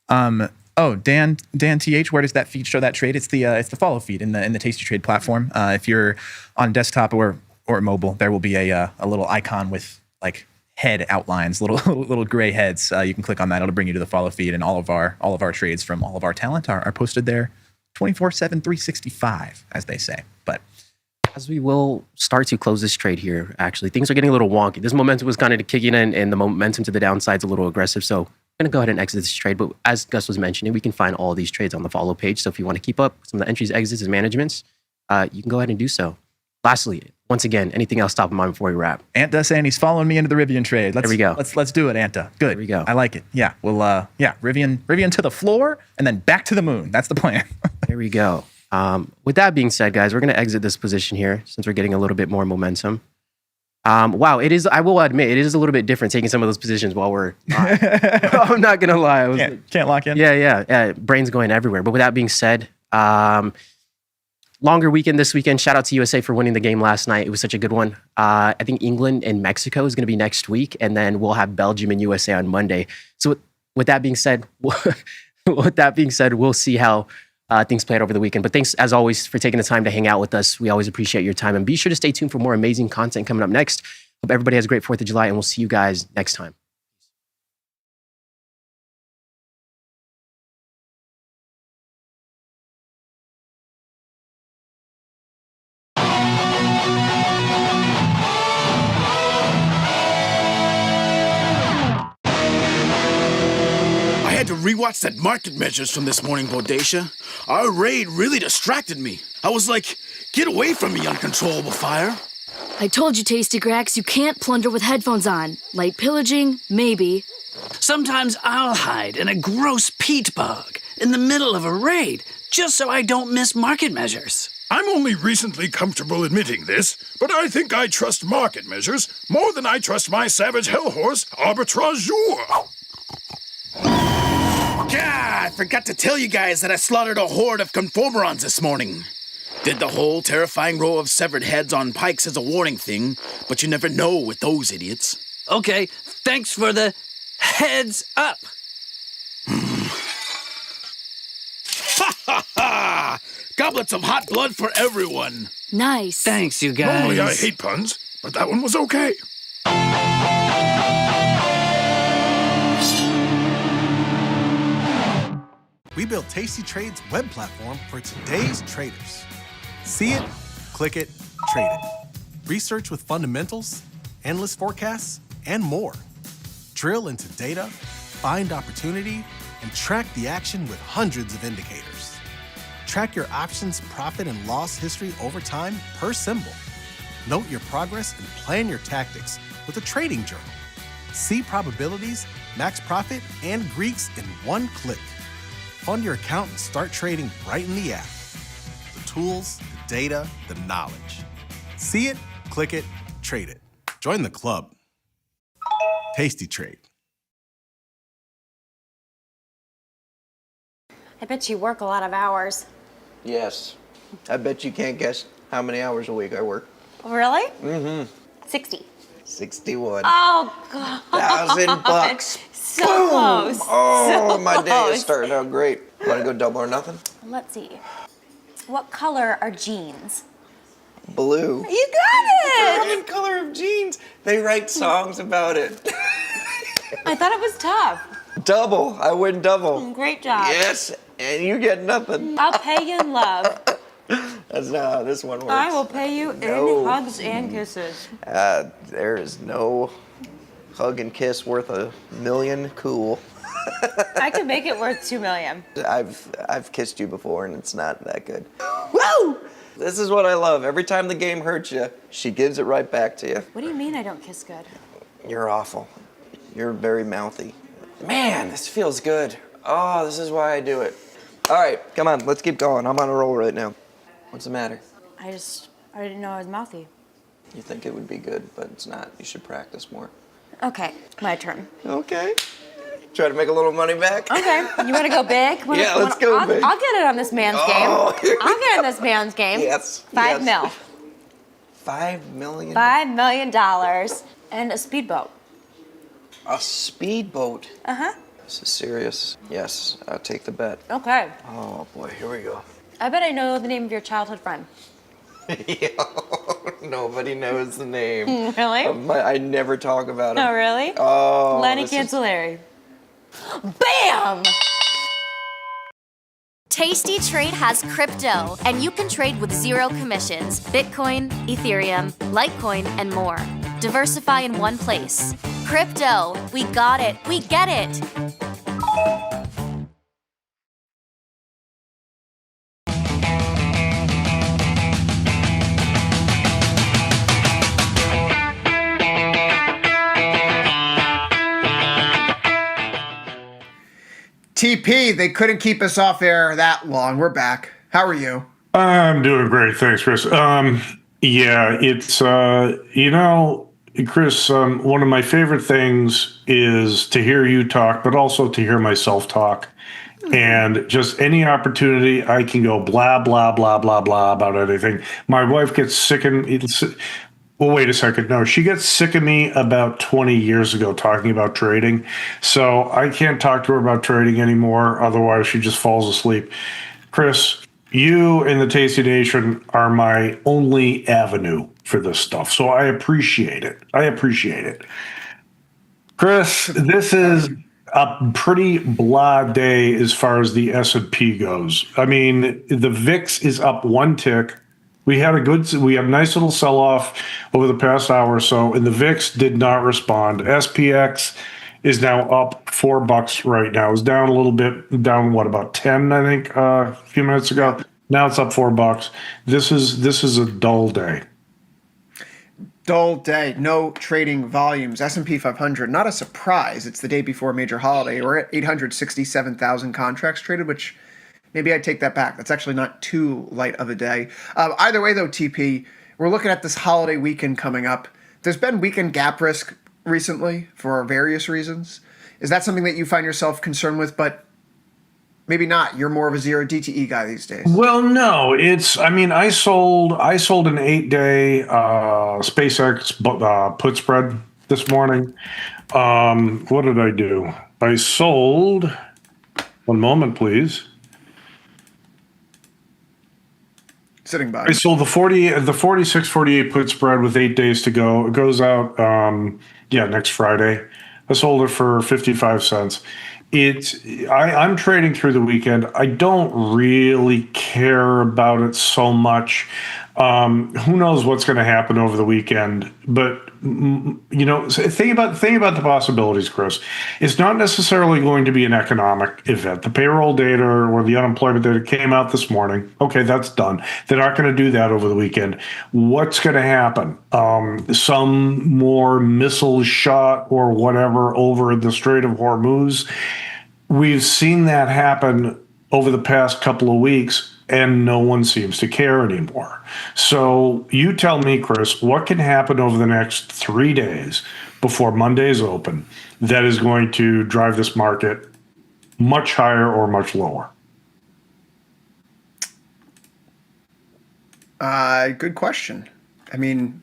Speaker 13: Dan TH, where does that feed show that trade? It's the follow feed in the Tasty Trade platform. If you're on desktop or mobile, there will be a little icon with like head outlines, little gray heads. You can click on that. It'll bring you to the follow feed, and all of our trades from all of our talent are posted there 24/7, 365, as they say. But
Speaker 16: as we will start to close this trade here, actually, things are getting a little wonky. This momentum was kind of kicking in, and the momentum to the downside is a little aggressive. So I'm going to go ahead and exit this trade. But as Gus was mentioning, we can find all of these trades on the follow page. So if you want to keep up some of the entries, exits, and managements, you can go ahead and do so. Lastly, once again, anything else top of mind before we wrap?
Speaker 13: Anta saying he's following me into the Rivian trade.
Speaker 16: There we go.
Speaker 13: Let's do it, Anta. Good.
Speaker 16: There we go.
Speaker 13: I like it. Yeah. Well, Rivian to the floor and then back to the moon. That's the plan.
Speaker 16: There we go. With that being said, guys, we're going to exit this position here since we're getting a little bit more momentum. Wow, it is. I will admit, it is a little bit different taking some of those positions while we're. I'm not going to lie.
Speaker 13: Can't lock in.
Speaker 16: Yeah. Brain's going everywhere. But with that being said, longer weekend this weekend. Shout out to USA for winning the game last night. It was such a good one. I think England and Mexico is going to be next week, and then we'll have Belgium and USA on Monday. So with that being said, we'll see how things play out over the weekend. But thanks, as always, for taking the time to hang out with us. We always appreciate your time. And be sure to stay tuned for more amazing content coming up next. Hope everybody has a great 4th of July, and we'll see you guys next time.
Speaker 4: I had to rewatch that market measures from this morning, Bodacia. Our raid really distracted me. I was like, get away from me, uncontrollable fire.
Speaker 12: I told you, Tasty Grax, you can't plunder with headphones on. Light pillaging, maybe.
Speaker 15: Sometimes I'll hide in a gross peat bog in the middle of a raid, just so I don't miss market measures.
Speaker 24: I'm only recently comfortable admitting this, but I think I trust market measures more than I trust my savage hellhorse, Arbitrageur.
Speaker 4: God, I forgot to tell you guys that I slaughtered a horde of conformerons this morning. Did the whole terrifying row of severed heads on pikes as a warning thing, but you never know with those idiots.
Speaker 15: Okay, thanks for the heads up.
Speaker 4: Ha ha ha! Goblets of hot blood for everyone.
Speaker 12: Nice.
Speaker 15: Thanks, you guys.
Speaker 24: Normally I hate puns, but that one was okay.
Speaker 25: We built Tasty Trade's web platform for today's traders. See it, click it, trade it. Research with fundamentals, endless forecasts, and more. Drill into data, find opportunity, and track the action with hundreds of indicators. Track your options, profit, and loss history over time per symbol. Note your progress and plan your tactics with a trading journal. See probabilities, max profit, and Greeks in one click. Fund your account and start trading right in the app. The tools, the data, the knowledge. See it, click it, trade it. Join the club. Tasty Trade.
Speaker 22: I bet you work a lot of hours.
Speaker 3: Yes. I bet you can't guess how many hours a week I work.
Speaker 22: Really?
Speaker 3: Mm-hmm.
Speaker 22: 60.
Speaker 3: 61.
Speaker 22: Oh, God.
Speaker 3: $1,000.
Speaker 22: So
Speaker 3: Boom!
Speaker 22: close.
Speaker 3: Oh,
Speaker 22: So
Speaker 3: my day
Speaker 22: close.
Speaker 3: is starting out great. Want to go double or nothing?
Speaker 22: Let's see. What color are jeans?
Speaker 3: Blue.
Speaker 22: You got it!
Speaker 3: Brilliant color of jeans. They write songs about it.
Speaker 22: I thought it was tough.
Speaker 3: Double. I win double.
Speaker 22: Great job.
Speaker 3: Yes, and you get nothing.
Speaker 22: I'll pay you in love.
Speaker 3: That's not how this one works.
Speaker 22: I will pay you
Speaker 3: No.
Speaker 22: in hugs and kisses.
Speaker 3: There is no hug and kiss worth $1 million. Cool.
Speaker 22: I could make it worth $2 million.
Speaker 3: I've kissed you before and it's not that good. Woo! This is what I love. Every time the game hurts you, she gives it right back to you.
Speaker 22: What do you mean I don't kiss good?
Speaker 3: You're awful. You're very mouthy. Man, this feels good. Oh, this is why I do it. All right, come on, let's keep going. I'm on a roll right now. What's the matter?
Speaker 22: I didn't know I was mouthy.
Speaker 3: You think it would be good, but it's not. You should practice more.
Speaker 22: Okay, my turn.
Speaker 3: Okay. Try to make a little money back?
Speaker 22: Okay, you want to go big?
Speaker 3: Yeah, let's go big.
Speaker 22: I'll get it on this man's
Speaker 3: Oh,
Speaker 22: game. I'll get it on this man's game.
Speaker 3: Yes.
Speaker 22: $5 mil.
Speaker 3: $5 million?
Speaker 22: $5 million and a speedboat.
Speaker 3: A speedboat?
Speaker 22: Uh-huh.
Speaker 3: This is serious. Yes, I'll take the bet.
Speaker 22: Okay.
Speaker 3: Oh boy, here we go.
Speaker 22: I bet I know the name of your childhood friend.
Speaker 3: Nobody knows the name.
Speaker 22: Really?
Speaker 3: I never talk about him.
Speaker 22: Oh, really?
Speaker 3: Oh.
Speaker 22: Lenny
Speaker 3: this is-
Speaker 22: Cancellari. Bam!
Speaker 20: Tasty Trade has crypto, and you can trade with zero commissions, Bitcoin, Ethereum, Litecoin, and more. Diversify in one place. Crypto, we got it, we get it.
Speaker 1: TP, they couldn't keep us off air that long. We're back. How are you?
Speaker 26: I'm doing great. Thanks, Chris. Yeah, it's, Chris, one of my favorite things is to hear you talk, but also to hear myself talk. And just any opportunity, I can go blah, blah, blah, blah, blah about anything. My wife gets sick and well, wait a second. No, she gets sick of me about 20 years ago talking about trading. So I can't talk to her about trading anymore. Otherwise, she just falls asleep. Chris, you and the Tasty Nation are my only avenue for this stuff. So I appreciate it. Chris, this is a pretty blah day as far as the S&P goes. I mean, the VIX is up one tick. We had a nice little sell-off over the past hour or so, and the VIX did not respond. SPX is now up $4 right now. It was down a little bit, down about 10, I think, a few minutes ago. Now it's up $4. This is a dull day.
Speaker 1: Dull day, no trading volumes. S&P 500, not a surprise. It's the day before a major holiday. We're at 867,000 contracts traded, which maybe I take that back. That's actually not too light of a day. Either way, though, TP, we're looking at this holiday weekend coming up. There's been weekend gap risk recently for various reasons. Is that something that you find yourself concerned with? But maybe not. You're more of a zero DTE guy these days.
Speaker 26: Well, no, I sold an 8-day SpaceX put spread this morning. What did I do? I sold, one moment, please.
Speaker 1: Sitting by.
Speaker 26: I sold the 46-48 put spread with 8 days to go. It goes out, next Friday. I sold it for 55 cents. I'm trading through the weekend. I don't really care about it so much. Who knows what's going to happen over the weekend? But think about the possibilities, Chris. It's not necessarily going to be an economic event. The payroll data or the unemployment data came out this morning. Okay, that's done. They're not going to do that over the weekend. What's going to happen? Some more missiles shot or whatever over the Strait of Hormuz. We've seen that happen over the past couple of weeks, and no one seems to care anymore. So you tell me, Chris, what can happen over the next 3 days before Monday's open that is going to drive this market much higher or much lower?
Speaker 1: Good question. I mean,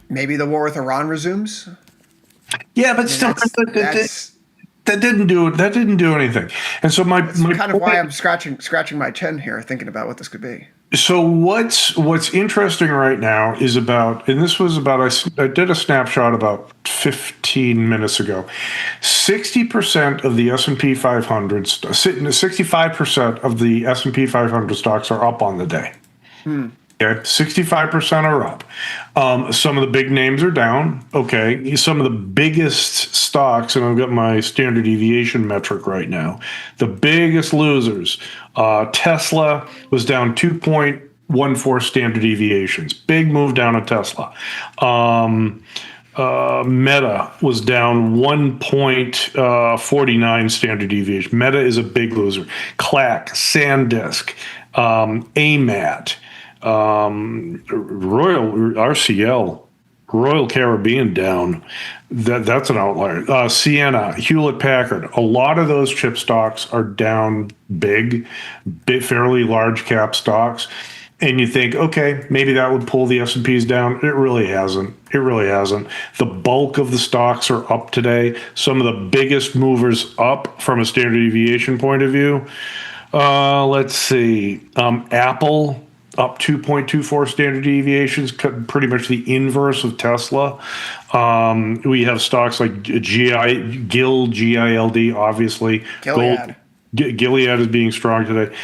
Speaker 1: maybe the war with Iran resumes.
Speaker 26: Yeah, but still, that didn't do anything. And so my
Speaker 1: kind of why I'm scratching my chin here, thinking about what this could be.
Speaker 26: So what's interesting right now is I did a snapshot about 15 minutes ago. 60% of the S&P 500, 65% of the S&P 500 stocks are up on the day. Okay, 65% are up. Some of the big names are down. Okay, some of the biggest stocks, and I've got my standard deviation metric right now. The biggest losers, Tesla was down 2.14 standard deviations. Big move down at Tesla. Meta was down 1.49 standard deviation. Meta is a big loser. CLAC, SanDisk, AMAT. Royal Caribbean down. That's an outlier. Sienna, Hewlett Packard. A lot of those chip stocks are down big, fairly large cap stocks. And you think, okay, maybe that would pull the S&Ps down. It really hasn't. The bulk of the stocks are up today. Some of the biggest movers up from a standard deviation point of view. Let's see. Apple up 2.24 standard deviations, pretty much the inverse of Tesla. We have stocks like GILD, obviously.
Speaker 1: Gilead.
Speaker 26: Gilead is being strong today.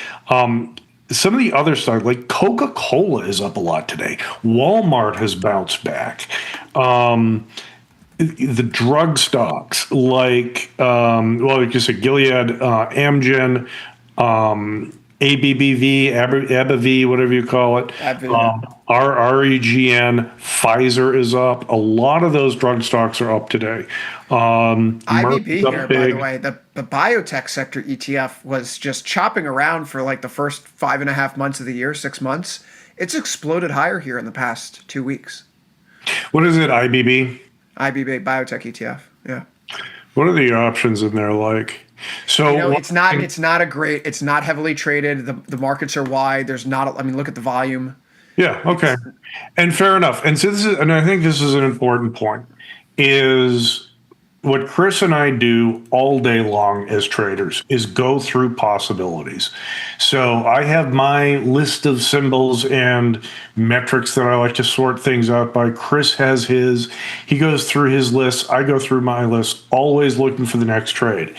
Speaker 26: Some of the other stocks, like Coca-Cola, is up a lot today. Walmart has bounced back. The drug stocks, like you said, Gilead, Amgen, AbbVie, whatever you call it. REGN, Pfizer is up. A lot of those drug stocks are up today.
Speaker 1: IBB here, by the way, the biotech sector ETF was just chopping around for like the first 5.5 months of the year, 6 months. It's exploded higher here in the past 2 weeks.
Speaker 26: What is it, IBB?
Speaker 1: IBB, biotech ETF, yeah.
Speaker 26: What are the options in there like? So
Speaker 1: you know, it's not heavily traded. The markets are wide. There's not, I mean, look at the volume.
Speaker 26: Yeah. Okay. And fair enough. And so and I think this is an important point, is what Chris and I do all day long as traders is go through possibilities. So I have my list of symbols and metrics that I like to sort things out by. Chris has his. He goes through his list. I go through my list, always looking for the next trade.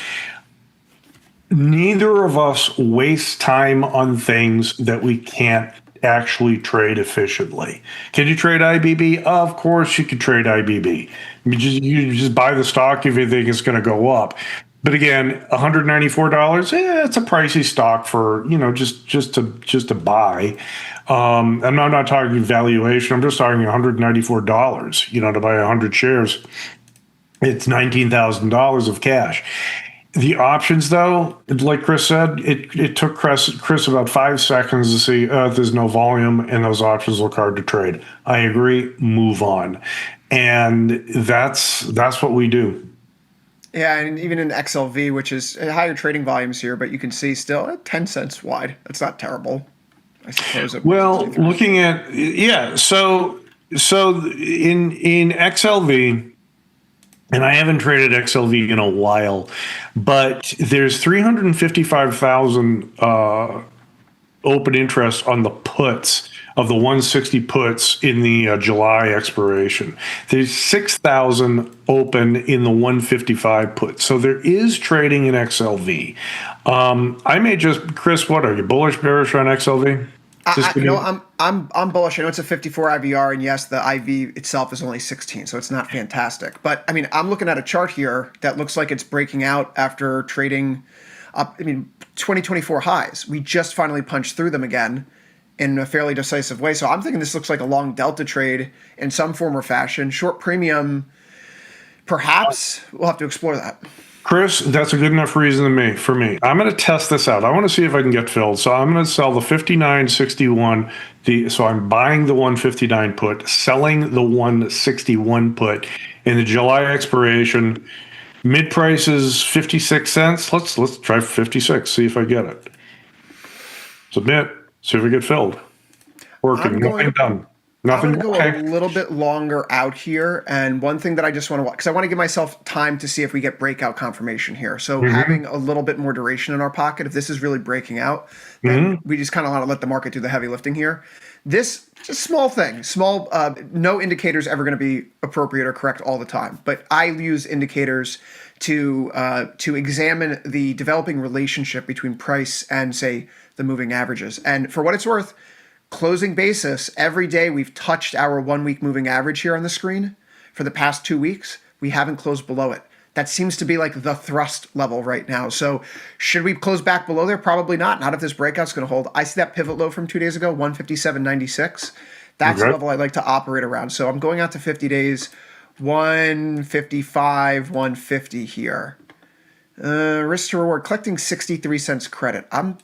Speaker 26: Neither of us waste time on things that we can't actually trade efficiently. Can you trade IBB? Of course you can trade IBB. You just buy the stock if you think it's going to go up. But again, $194, it's a pricey stock for, just to buy. I'm not talking valuation. I'm just talking $194, to buy 100 shares. It's $19,000 of cash. The options, though, like Chris said, it took Chris about 5 seconds to see there's no volume and those options look hard to trade. I agree. Move on, and that's what we do.
Speaker 1: Yeah, and even in XLV, which is higher trading volumes here, but you can see still 10 cents wide. That's not terrible, I suppose.
Speaker 26: Well, looking at so in XLV. And I haven't traded XLV in a while, but there's 355,000 open interest on the puts of the 160 puts in the July expiration. There's 6,000 open in the 155 put. So there is trading in XLV. I may just, Chris, what are you, bullish, bearish on XLV?
Speaker 1: I'm bullish. I know it's a 54 IVR, and yes, the IV itself is only 16, so it's not fantastic. But I mean, I'm looking at a chart here that looks like it's breaking out after trading up. 2024 highs. We just finally punched through them again in a fairly decisive way. So I'm thinking this looks like a long delta trade in some form or fashion. Short premium, perhaps. We'll have to explore that.
Speaker 26: Chris, that's a good enough reason for me. I'm going to test this out. I want to see if I can get filled. So I'm going to sell the 59.61. So I'm buying the 159 put, selling the 161 put in the July expiration. Mid price is 56 cents. Let's try 56. See if I get it. Submit. See if we get filled. Working. Nothing done. Nothing.
Speaker 1: I'm going to go a little bit longer out here. And one thing that I just want to watch, because I want to give myself time to see if we get breakout confirmation here. So having a little bit more duration in our pocket, if this is really breaking out, then we just kind of want to let the market do the heavy lifting here. This is a small thing. No indicator is ever going to be appropriate or correct all the time. But I use indicators to examine the developing relationship between price and, say, the moving averages. And for what it's worth, closing basis, every day we've touched our 1 week moving average here on the screen. For the past 2 weeks, we haven't closed below it. That seems to be like the thrust level right now. So should we close back below there? Probably not. Not if this breakout's going to hold. I see that pivot low from 2 days ago, 157.96. That's the level I like to operate around. So I'm going out to 50 days, 155, 150 here. Risk to reward, collecting 63 cents credit. I'm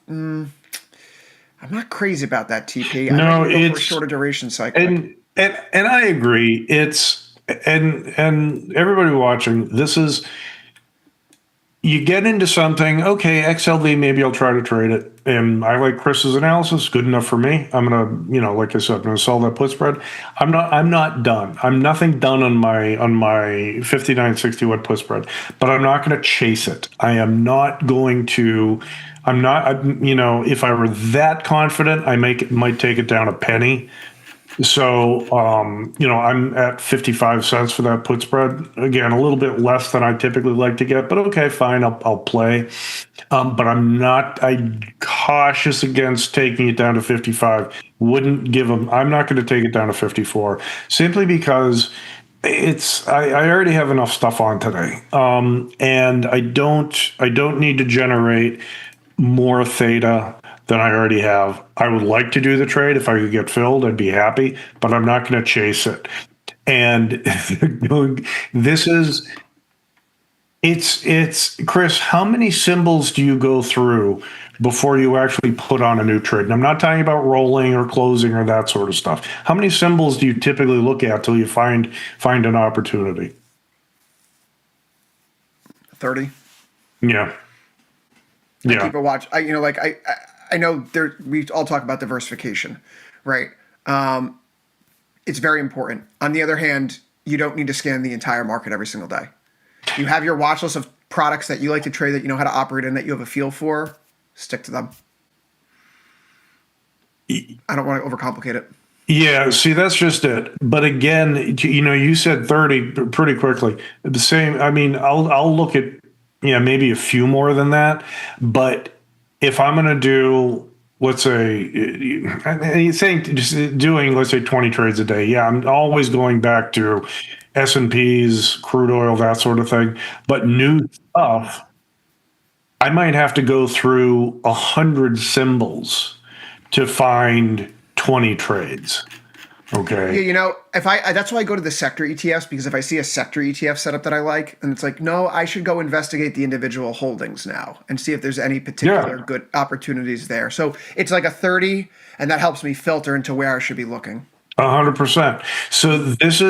Speaker 1: not crazy about that, TP.
Speaker 26: No,
Speaker 1: it's a shorter duration cycle.
Speaker 26: And I agree. It's and everybody watching, this is, you get into something, okay, XLV, maybe I'll try to trade it. And I like Chris's analysis, good enough for me. I'm gonna, like I said, I'm gonna sell that put spread. I'm not done. I'm nothing done on my 59.61 put spread, but I'm not gonna chase it. I am not going to. I'm not, if I were that confident, I might take it down a penny. So, I'm at 55 cents for that put spread. Again, a little bit less than I typically like to get, but okay, fine, I'll play. But I'm cautious against taking it down to 55. I'm not going to take it down to 54, simply because I already have enough stuff on today. And I don't need to generate more theta than I already have. I would like to do the trade. If I could get filled, I'd be happy, but I'm not going to chase it. And it's Chris, how many symbols do you go through before you actually put on a new trade? And I'm not talking about rolling or closing or that sort of stuff. How many symbols do you typically look at till you find an opportunity?
Speaker 1: 30.
Speaker 26: Yeah.
Speaker 1: I keep a watch. I know there. We all talk about diversification, right? It's very important. On the other hand, you don't need to scan the entire market every single day. You have your watch list of products that you like to trade, that you know how to operate in, that you have a feel for. Stick to them. I don't want to overcomplicate it.
Speaker 26: Yeah, see, that's just it. But again, you said 30 pretty quickly. The same. I mean, I'll look at maybe a few more than that. But if I'm going to do, let's say, just doing, let's say, 20 trades a day. Yeah, I'm always going back to S&Ps, crude oil, that sort of thing. But new stuff, I might have to go through 100 symbols to find 20 trades. Okay.
Speaker 1: Yeah, that's why I go to the sector ETFs, because if I see a sector ETF setup that I like, and it's like, no, I should go investigate the individual holdings now and see if there's any particular good opportunities there. So it's like a 30, and that helps me filter into where I should be looking.
Speaker 26: 100%. So this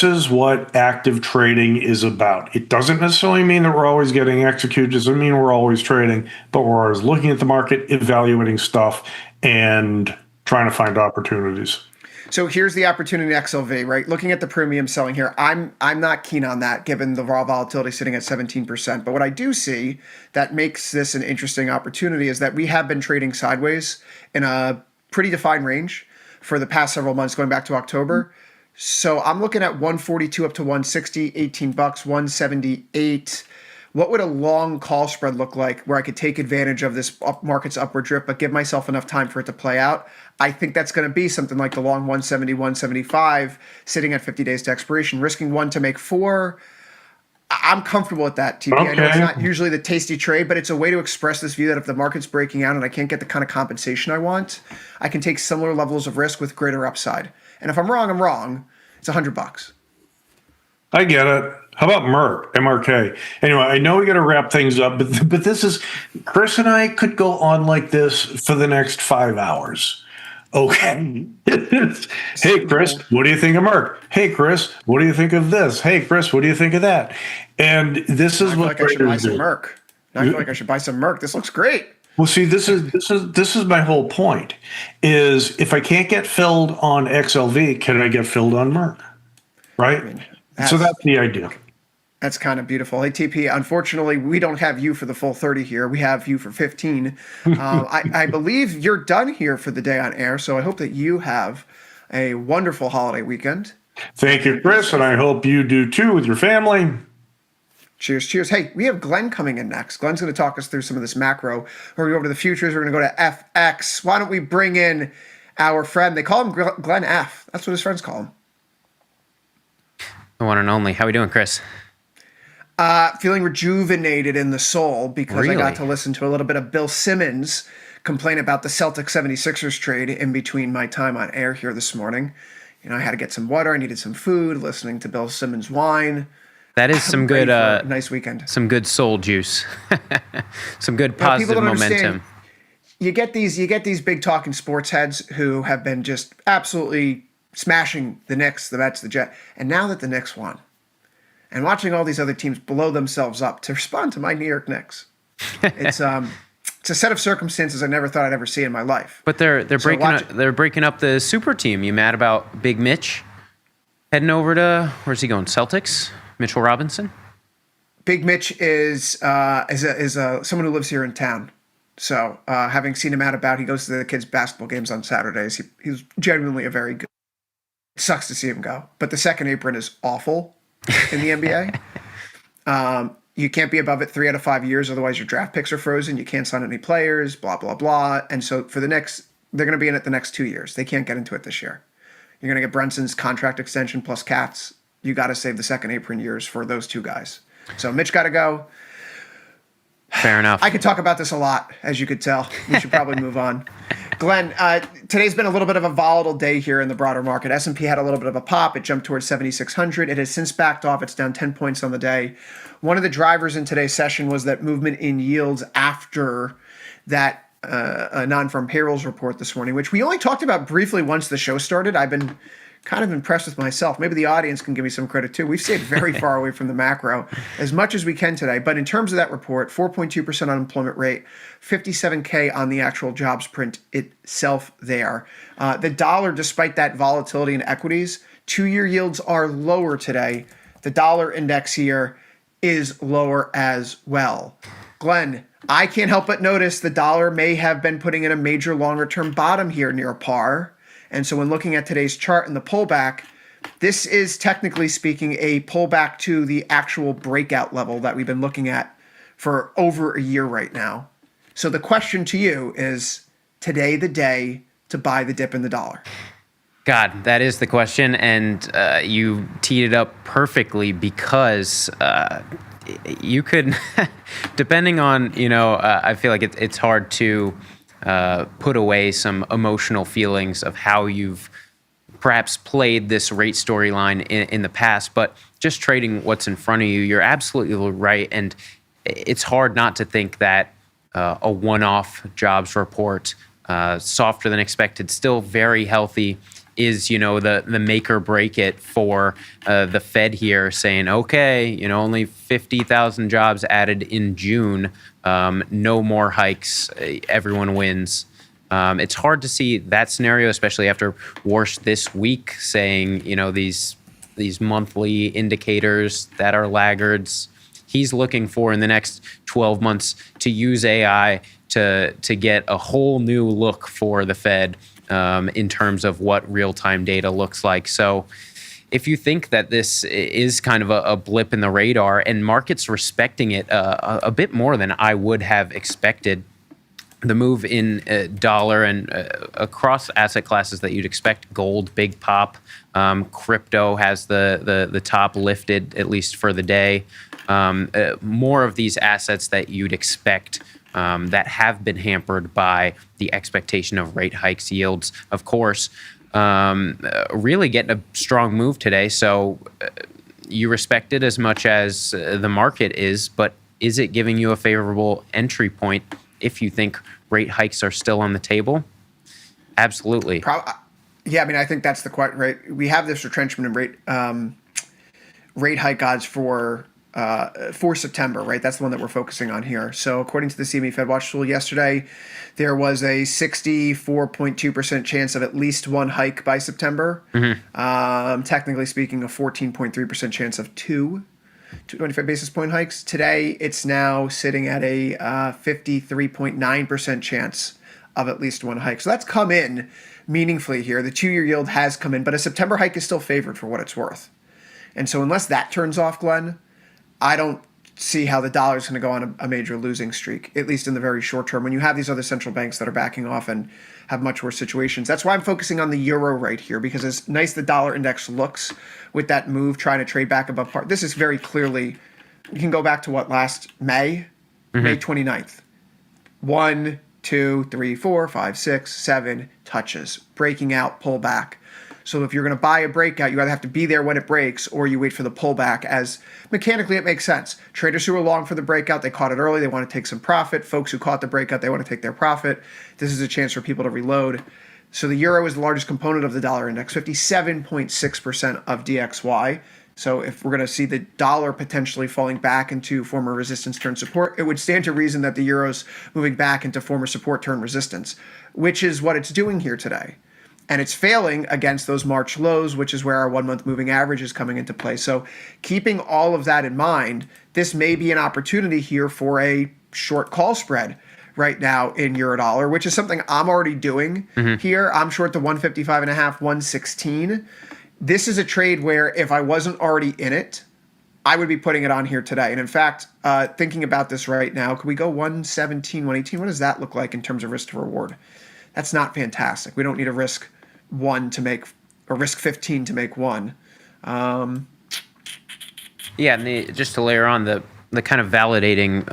Speaker 26: is what active trading is about. It doesn't necessarily mean that we're always getting executed. It doesn't mean we're always trading, but we're always looking at the market, evaluating stuff, and trying to find opportunities.
Speaker 1: So here's the opportunity XLV, right? Looking at the premium selling here, I'm not keen on that given the raw volatility sitting at 17%. But what I do see that makes this an interesting opportunity is that we have been trading sideways in a pretty defined range for the past several months, going back to October. So I'm looking at 142 up to 160, $18, 178. What would a long call spread look like where I could take advantage of this market's upward drift, but give myself enough time for it to play out? I think that's going to be something like the long 170, 175, sitting at 50 days to expiration, risking 1 to make 4. I'm comfortable with that, TP. Okay. I know it's not usually the tasty trade, but it's a way to express this view that if the market's breaking out and I can't get the kind of compensation I want, I can take similar levels of risk with greater upside. And if I'm wrong, I'm wrong. It's $100.
Speaker 26: I get it. How about MRK? Anyway, I know we got to wrap things up, but this is, Chris and I could go on like this for the next 5 hours. Okay. Hey, Chris, what do you think of Merck? Hey, Chris, what do you think of this? Hey, Chris, what do you think of that? And this is what
Speaker 1: I should buy some Merck. I feel like I should buy some Merck. This looks great.
Speaker 26: Well, see, this is my whole point. Is if I can't get filled on XLV, can I get filled on Merck? Right. So that's the idea.
Speaker 1: That's kind of beautiful. Hey, TP, unfortunately, we don't have you for the full 30 here. We have you for 15. I believe you're done here for the day on air, so I hope that you have a wonderful holiday weekend.
Speaker 26: Thank you, Chris, and I hope you do too with your family.
Speaker 1: Cheers, cheers. Hey, we have Glen coming in next. Glen's going to talk us through some of this macro. We're going to go over to the futures. We're going to go to FX. Why don't we bring in our friend? They call him Glen F. That's what his friends call him.
Speaker 5: The one and only. How we doing, Chris?
Speaker 1: Feeling rejuvenated in the soul because
Speaker 5: Really?
Speaker 1: I got to listen to a little bit of Bill Simmons complain about the Celtics 76ers trade in between my time on air here this morning. I had to get some water. I needed some food, listening to Bill Simmons whine.
Speaker 5: That is some good,
Speaker 1: nice weekend.
Speaker 5: Some good soul juice. Some good positive momentum.
Speaker 1: You get these big talking sports heads who have been just absolutely smashing the Knicks, the Mets, the Jets, and now that the Knicks won, and watching all these other teams blow themselves up to respond to my New York Knicks, it's a set of circumstances I never thought I'd ever see in my life.
Speaker 5: But they're breaking up the super team. You mad about Big Mitch heading over to, where's he going? Celtics? Mitchell Robinson?
Speaker 1: Big Mitch is someone who lives here in town. So having seen him out about, he goes to the kids' basketball games on Saturdays. He's genuinely a very good. It sucks to see him go, but the second apron is awful in the NBA. You can't be above it 3 out of 5 years, otherwise your draft picks are frozen. You can't sign any players, blah, blah, blah. And so for the next, they're going to be in it the next 2 years. They can't get into it this year. You're going to get Brunson's contract extension plus Cats. You got to save the second apron years for those two guys. So Mitch got to go.
Speaker 5: Fair enough.
Speaker 1: I could talk about this a lot, as you could tell. We should probably move on. Glenn, today's been a little bit of a volatile day here in the broader market. S&P had a little bit of a pop. It jumped towards 7,600. It has since backed off. It's down 10 points on the day. One of the drivers in today's session was that movement in yields after that non-farm payrolls report this morning, which we only talked about briefly once the show started. I've been kind of impressed with myself. Maybe the audience can give me some credit too. We've stayed very far away from the macro as much as we can today. But in terms of that report, 4.2% unemployment rate, 57K on the actual jobs print itself there. The dollar, despite that volatility in equities, 2-year yields are lower today. The dollar index here is lower as well. Glenn, I can't help but notice the dollar may have been putting in a major longer-term bottom here near par. And so when looking at today's chart and the pullback, this is technically speaking a pullback to the actual breakout level that we've been looking at for over a year right now. So the question to you is, today the day to buy the dip in the dollar?
Speaker 5: God, that is the question, and you teed it up perfectly because you could, depending on, I feel like it's hard to put away some emotional feelings of how you've perhaps played this rate storyline in the past, but just trading what's in front of you, you're absolutely right, and it's hard not to think that a one-off jobs report, softer than expected, still very healthy, is the make or break it for the Fed here, saying, okay, only 50,000 jobs added in June, no more hikes, everyone wins. It's hard to see that scenario, especially after Warsh this week saying these monthly indicators that are laggards. He's looking for in the next 12 months to use AI to get a whole new look for the Fed in terms of what real-time data looks like. So if you think that this is kind of a blip in the radar and markets respecting it a bit more than I would have expected, the move in dollar and across asset classes that you'd expect, gold, big pop, crypto has the top lifted, at least for the day. More of these assets that you'd expect that have been hampered by the expectation of rate hikes, yields, of course, really getting a strong move today. So you respect it as much as the market is, but is it giving you a favorable entry point if you think rate hikes are still on the table? Absolutely.
Speaker 1: Yeah, I think that's the question, right? We have this retrenchment in rate hike odds for September, right? That's the one that we're focusing on here. So according to the CME Fed Watch tool yesterday, there was a 64.2% chance of at least one hike by September. Mm-hmm. Technically speaking, a 14.3% chance of 25 basis point hikes. Today, it's now sitting at a 53.9% chance of at least one hike. So that's come in meaningfully here. The 2-year yield has come in, but a September hike is still favored for what it's worth. And so unless that turns off, Glenn, I don't see how the dollar is going to go on a major losing streak, at least in the very short term, when you have these other central banks that are backing off and have much worse situations. That's why I'm focusing on the euro right here, because as nice the dollar index looks with that move trying to trade back above par, this is very clearly, you can go back to last May, May 29th. 1, 2, 3, 4, 5, 6, 7 touches, breaking out, pull back. So if you're going to buy a breakout, you either have to be there when it breaks or you wait for the pullback, as mechanically it makes sense. Traders who are long for the breakout, they caught it early, they want to take some profit. Folks who caught the breakout, they want to take their profit. This is a chance for people to reload. So the euro is the largest component of the dollar index, 57.6% of DXY. So if we're going to see the dollar potentially falling back into former resistance turn support, it would stand to reason that the euro's moving back into former support turn resistance, which is what it's doing here today. And it's failing against those March lows, which is where our 1-month moving average is coming into play. So keeping all of that in mind, this may be an opportunity here for a short call spread right now in Eurodollar, which is something I'm already doing here. I'm short the 155.5, 116. This is a trade where if I wasn't already in it, I would be putting it on here today. And in fact, thinking about this right now, could we go 117, 118? What does that look like in terms of risk to reward? That's not fantastic. We don't need a risk 1 to make, or risk 15 to make 1.
Speaker 5: Yeah, and just to layer on the kind of validating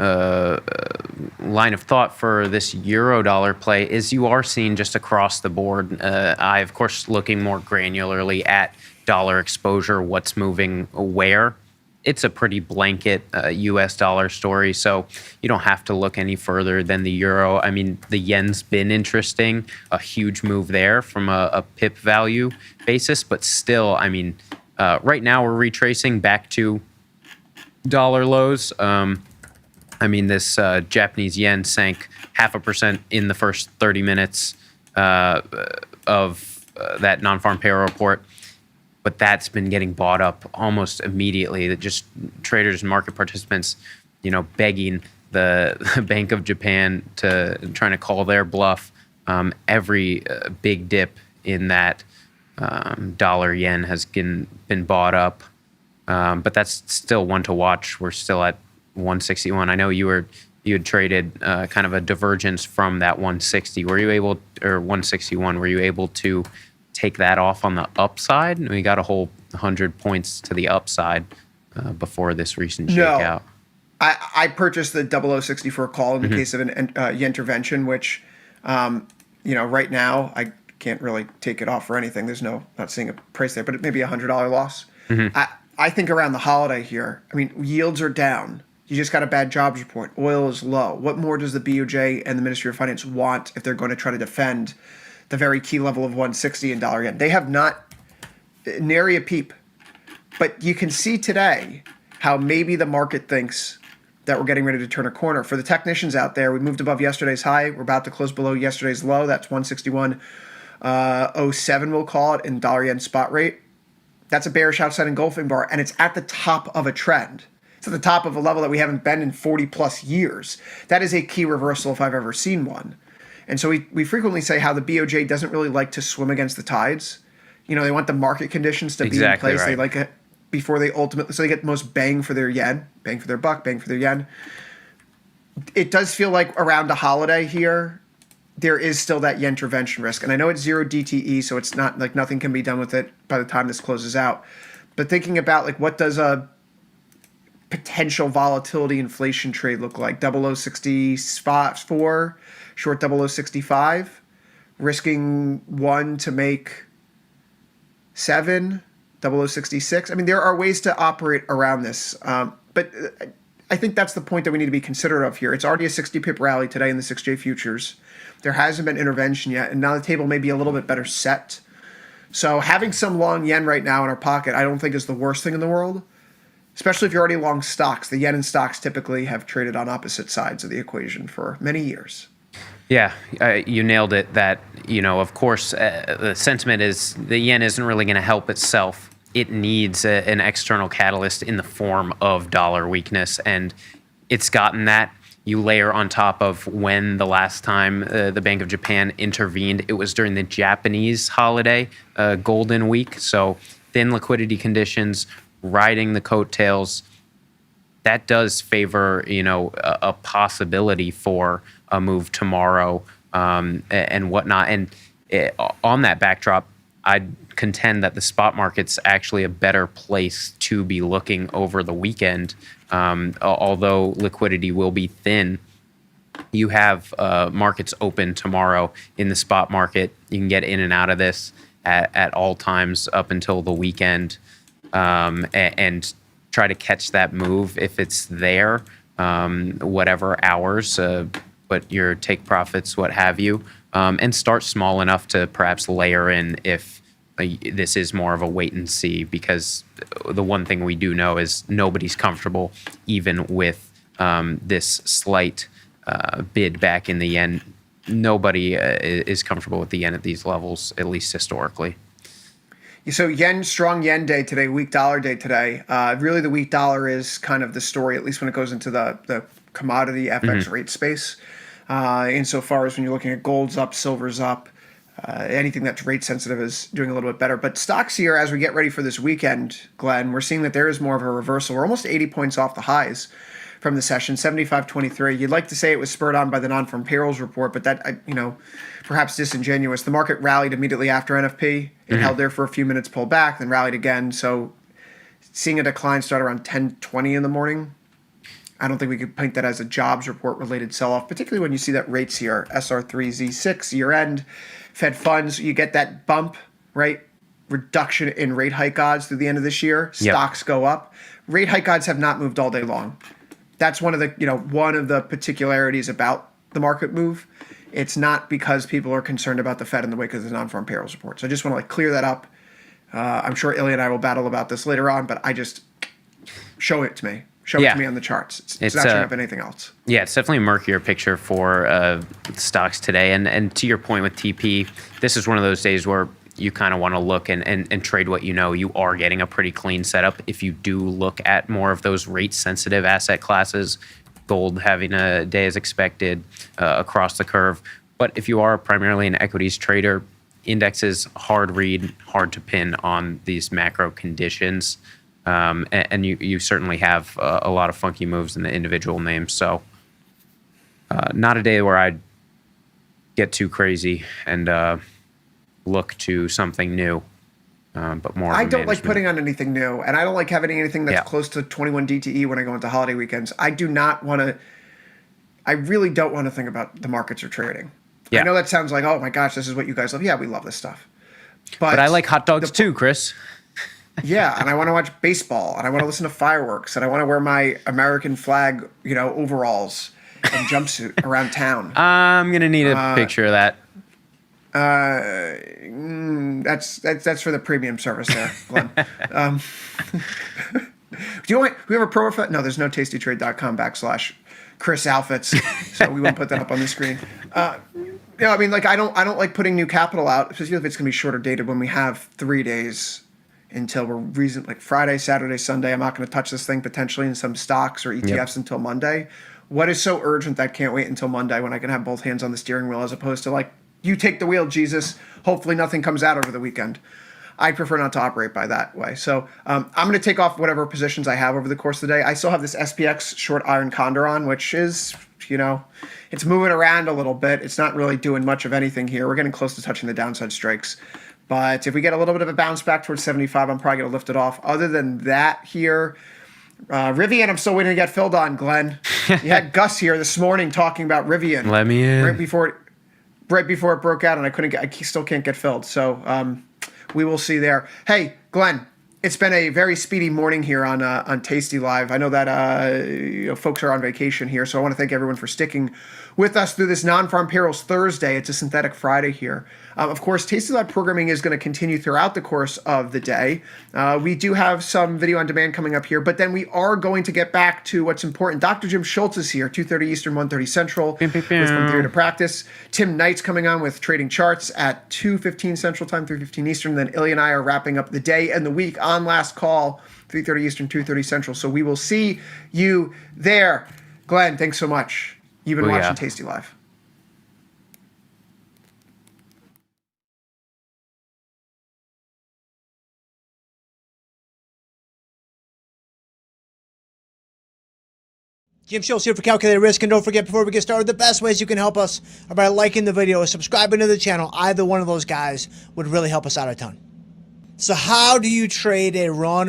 Speaker 5: line of thought for this euro-dollar play is you are seeing just across the board. I, of course, looking more granularly at dollar exposure, what's moving where. it's a pretty blanket U.S. dollar story, so you don't have to look any further than the euro. I mean, the yen's been interesting, a huge move there from a pip value basis, but still, I mean, right now we're retracing back to dollar lows. I mean, this Japanese yen sank 0.5% in the first 30 minutes of that non-farm payroll report. But that's been getting bought up almost immediately. That just traders and market participants, begging the Bank of Japan to trying to call their bluff. Every big dip in that dollar yen has been bought up. But that's still one to watch. We're still at 161. I know you had traded kind of a divergence from that 160. Were you able, or 161? Were you able to take that off on the upside? And we got a whole 100 points to the upside before this recent shakeout.
Speaker 1: I purchased the 0064 call in the case of an intervention, which, right now I can't really take it off for anything. There's not seeing a price there, but it may be a $100 loss. I think around the holiday here, I mean, yields are down. You just got a bad jobs report. Oil is low. What more does the BOJ and the Ministry of Finance want if they're going to try to defend the very key level of 160 in dollar yen? They have not nary a peep. But you can see today how maybe the market thinks that we're getting ready to turn a corner. For the technicians out there, we moved above yesterday's high. We're about to close below yesterday's low. That's 161.07, we'll call it, in dollar yen spot rate. That's a bearish outside engulfing bar, and it's at the top of a trend. It's at the top of a level that we haven't been in 40 plus years. That is a key reversal if I've ever seen one. And so we frequently say how the BOJ doesn't really like to swim against the tides. They want the market conditions to be in place. Right. They like it before they ultimately, so they get the most bang for their yen, bang for their buck, bang for their yen. It does feel like around a holiday here, there is still that yen intervention risk. And I know it's 0 DTE, so it's not like nothing can be done with it by the time this closes out. But thinking about what does a potential volatility inflation trade look like? 0064, short 0065, risking 1 to make 7, 0066. I mean, there are ways to operate around this. But I think that's the point that we need to be considerate of here. It's already a 60 pip rally today in the 6J futures. There hasn't been intervention yet, and now the table may be a little bit better set. So having some long yen right now in our pocket, I don't think is the worst thing in the world, especially if you're already long stocks. The yen and stocks typically have traded on opposite sides of the equation for many years.
Speaker 5: Yeah, you nailed it. That, of course, the sentiment is the yen isn't really going to help itself. It needs an external catalyst in the form of dollar weakness, and it's gotten that. You layer on top of when the last time the Bank of Japan intervened, it was during the Japanese holiday, Golden Week. So thin liquidity conditions, riding the coattails. That does favor, a possibility for a move tomorrow and whatnot. And on that backdrop, I'd contend that the spot market's actually a better place to be looking over the weekend. Although liquidity will be thin, you have markets open tomorrow in the spot market. You can get in and out of this at all times up until the weekend, and try to catch that move if it's there, whatever hours, but your take profits, what have you, and start small enough to perhaps layer in if this is more of a wait and see, because the one thing we do know is nobody's comfortable even with this slight bid back in the yen. Nobody is comfortable with the yen at these levels, at least historically.
Speaker 1: So strong yen day today, weak dollar day today. Really the weak dollar is kind of the story, at least when it goes into the commodity FX rate space. Insofar as when you're looking at gold's up, silver's up, anything that's rate sensitive is doing a little bit better. But stocks here, as we get ready for this weekend, Glenn, we're seeing that there is more of a reversal. We're almost 80 points off the highs from the session, 75.23. You'd like to say it was spurred on by the non-farm payrolls report, but that, perhaps disingenuous. The market rallied immediately after NFP. It held there for a few minutes, pulled back, then rallied again. So seeing a decline start around 10:20 in the morning, I don't think we could paint that as a jobs report related sell-off, particularly when you see that rates here, SR3, Z6, year-end, Fed funds, you get that bump, right? Reduction in rate hike odds through the end of this year. Stocks go up. rate hike odds have not moved all day long. That's one of the particularities about the market move. It's not because people are concerned about the Fed in the wake of the non-farm payrolls report. So I just want to clear that up. I'm sure Ilya and I will battle about this later on, but I just show it to me. Show it to me on the charts. It's not showing up anything else.
Speaker 5: Yeah, it's definitely a murkier picture for stocks today. And to your point with TP, this is one of those days where you kind of want to look and trade what you know. You are getting a pretty clean setup if you do look at more of those rate-sensitive asset classes. Gold having a day as expected across the curve. But if you are primarily an equities trader, indexes hard read, hard to pin on these macro conditions. And you certainly have a lot of funky moves in the individual names. So not a day where I'd get too crazy and look to something new. But more.
Speaker 1: I don't like putting on anything new, and I don't like having anything that's close to 21 DTE when I go into holiday weekends. I really don't want to think about the markets or trading. Yeah. I know that sounds like, oh my gosh, this is what you guys love. Yeah, we love this stuff.
Speaker 5: But I like hot dogs too, Chris.
Speaker 1: Yeah, and I want to watch baseball, and I want to listen to fireworks, and I want to wear my American flag, overalls and jumpsuit around town.
Speaker 5: I'm gonna need a picture of that.
Speaker 1: That's for the premium service there, Glen. We have a pro? No, there's no tastytrade.com/Chris outfits, so we won't put that up on the screen. I don't like putting new capital out, especially if it's going to be shorter dated when we have 3 days until we're like Friday, Saturday, Sunday. I'm not going to touch this thing potentially in some stocks or ETFs until Monday. What is so urgent that can't wait until Monday when I can have both hands on the steering wheel as opposed to you take the wheel, Jesus. Hopefully nothing comes out over the weekend. I prefer not to operate by that way. So I'm going to take off whatever positions I have over the course of the day. I still have this SPX short iron condor on, which is, it's moving around a little bit. It's not really doing much of anything here. We're getting close to touching the downside strikes. But if we get a little bit of a bounce back towards 75, I'm probably going to lift it off. Other than that here, Rivian, I'm still waiting to get filled on, Glenn. You had Gus here this morning talking about Rivian.
Speaker 5: Let me in.
Speaker 1: Right before it broke out, and I still can't get filled. So we will see there. Hey, Glenn, it's been a very speedy morning here on Tasty Live. I know that folks are on vacation here, so I want to thank everyone for sticking with us through this non-farm payrolls Thursday. It's a synthetic Friday here. Of course, Tasty Live programming is going to continue throughout the course of the day. We do have some video on demand coming up here, but then we are going to get back to what's important. Dr. Jim Schultz is here, 2:30 Eastern, 1:30 Central, with From Theory to Practice. Tim Knight's coming on with Trading Charts at 2:15 Central Time, 3:15 Eastern. Then Ilya and I are wrapping up the day and the week on Last Call, 3:30 Eastern, 2:30 Central. So we will see you there. Glenn, thanks so much. You've been watching Tasty Live.
Speaker 11: Jim Schultz here for Calculated Risk, and don't forget, before we get started, the best ways you can help us are by liking the video, subscribing to the channel. Either one of those guys would really help us out a ton. So how do you trade a run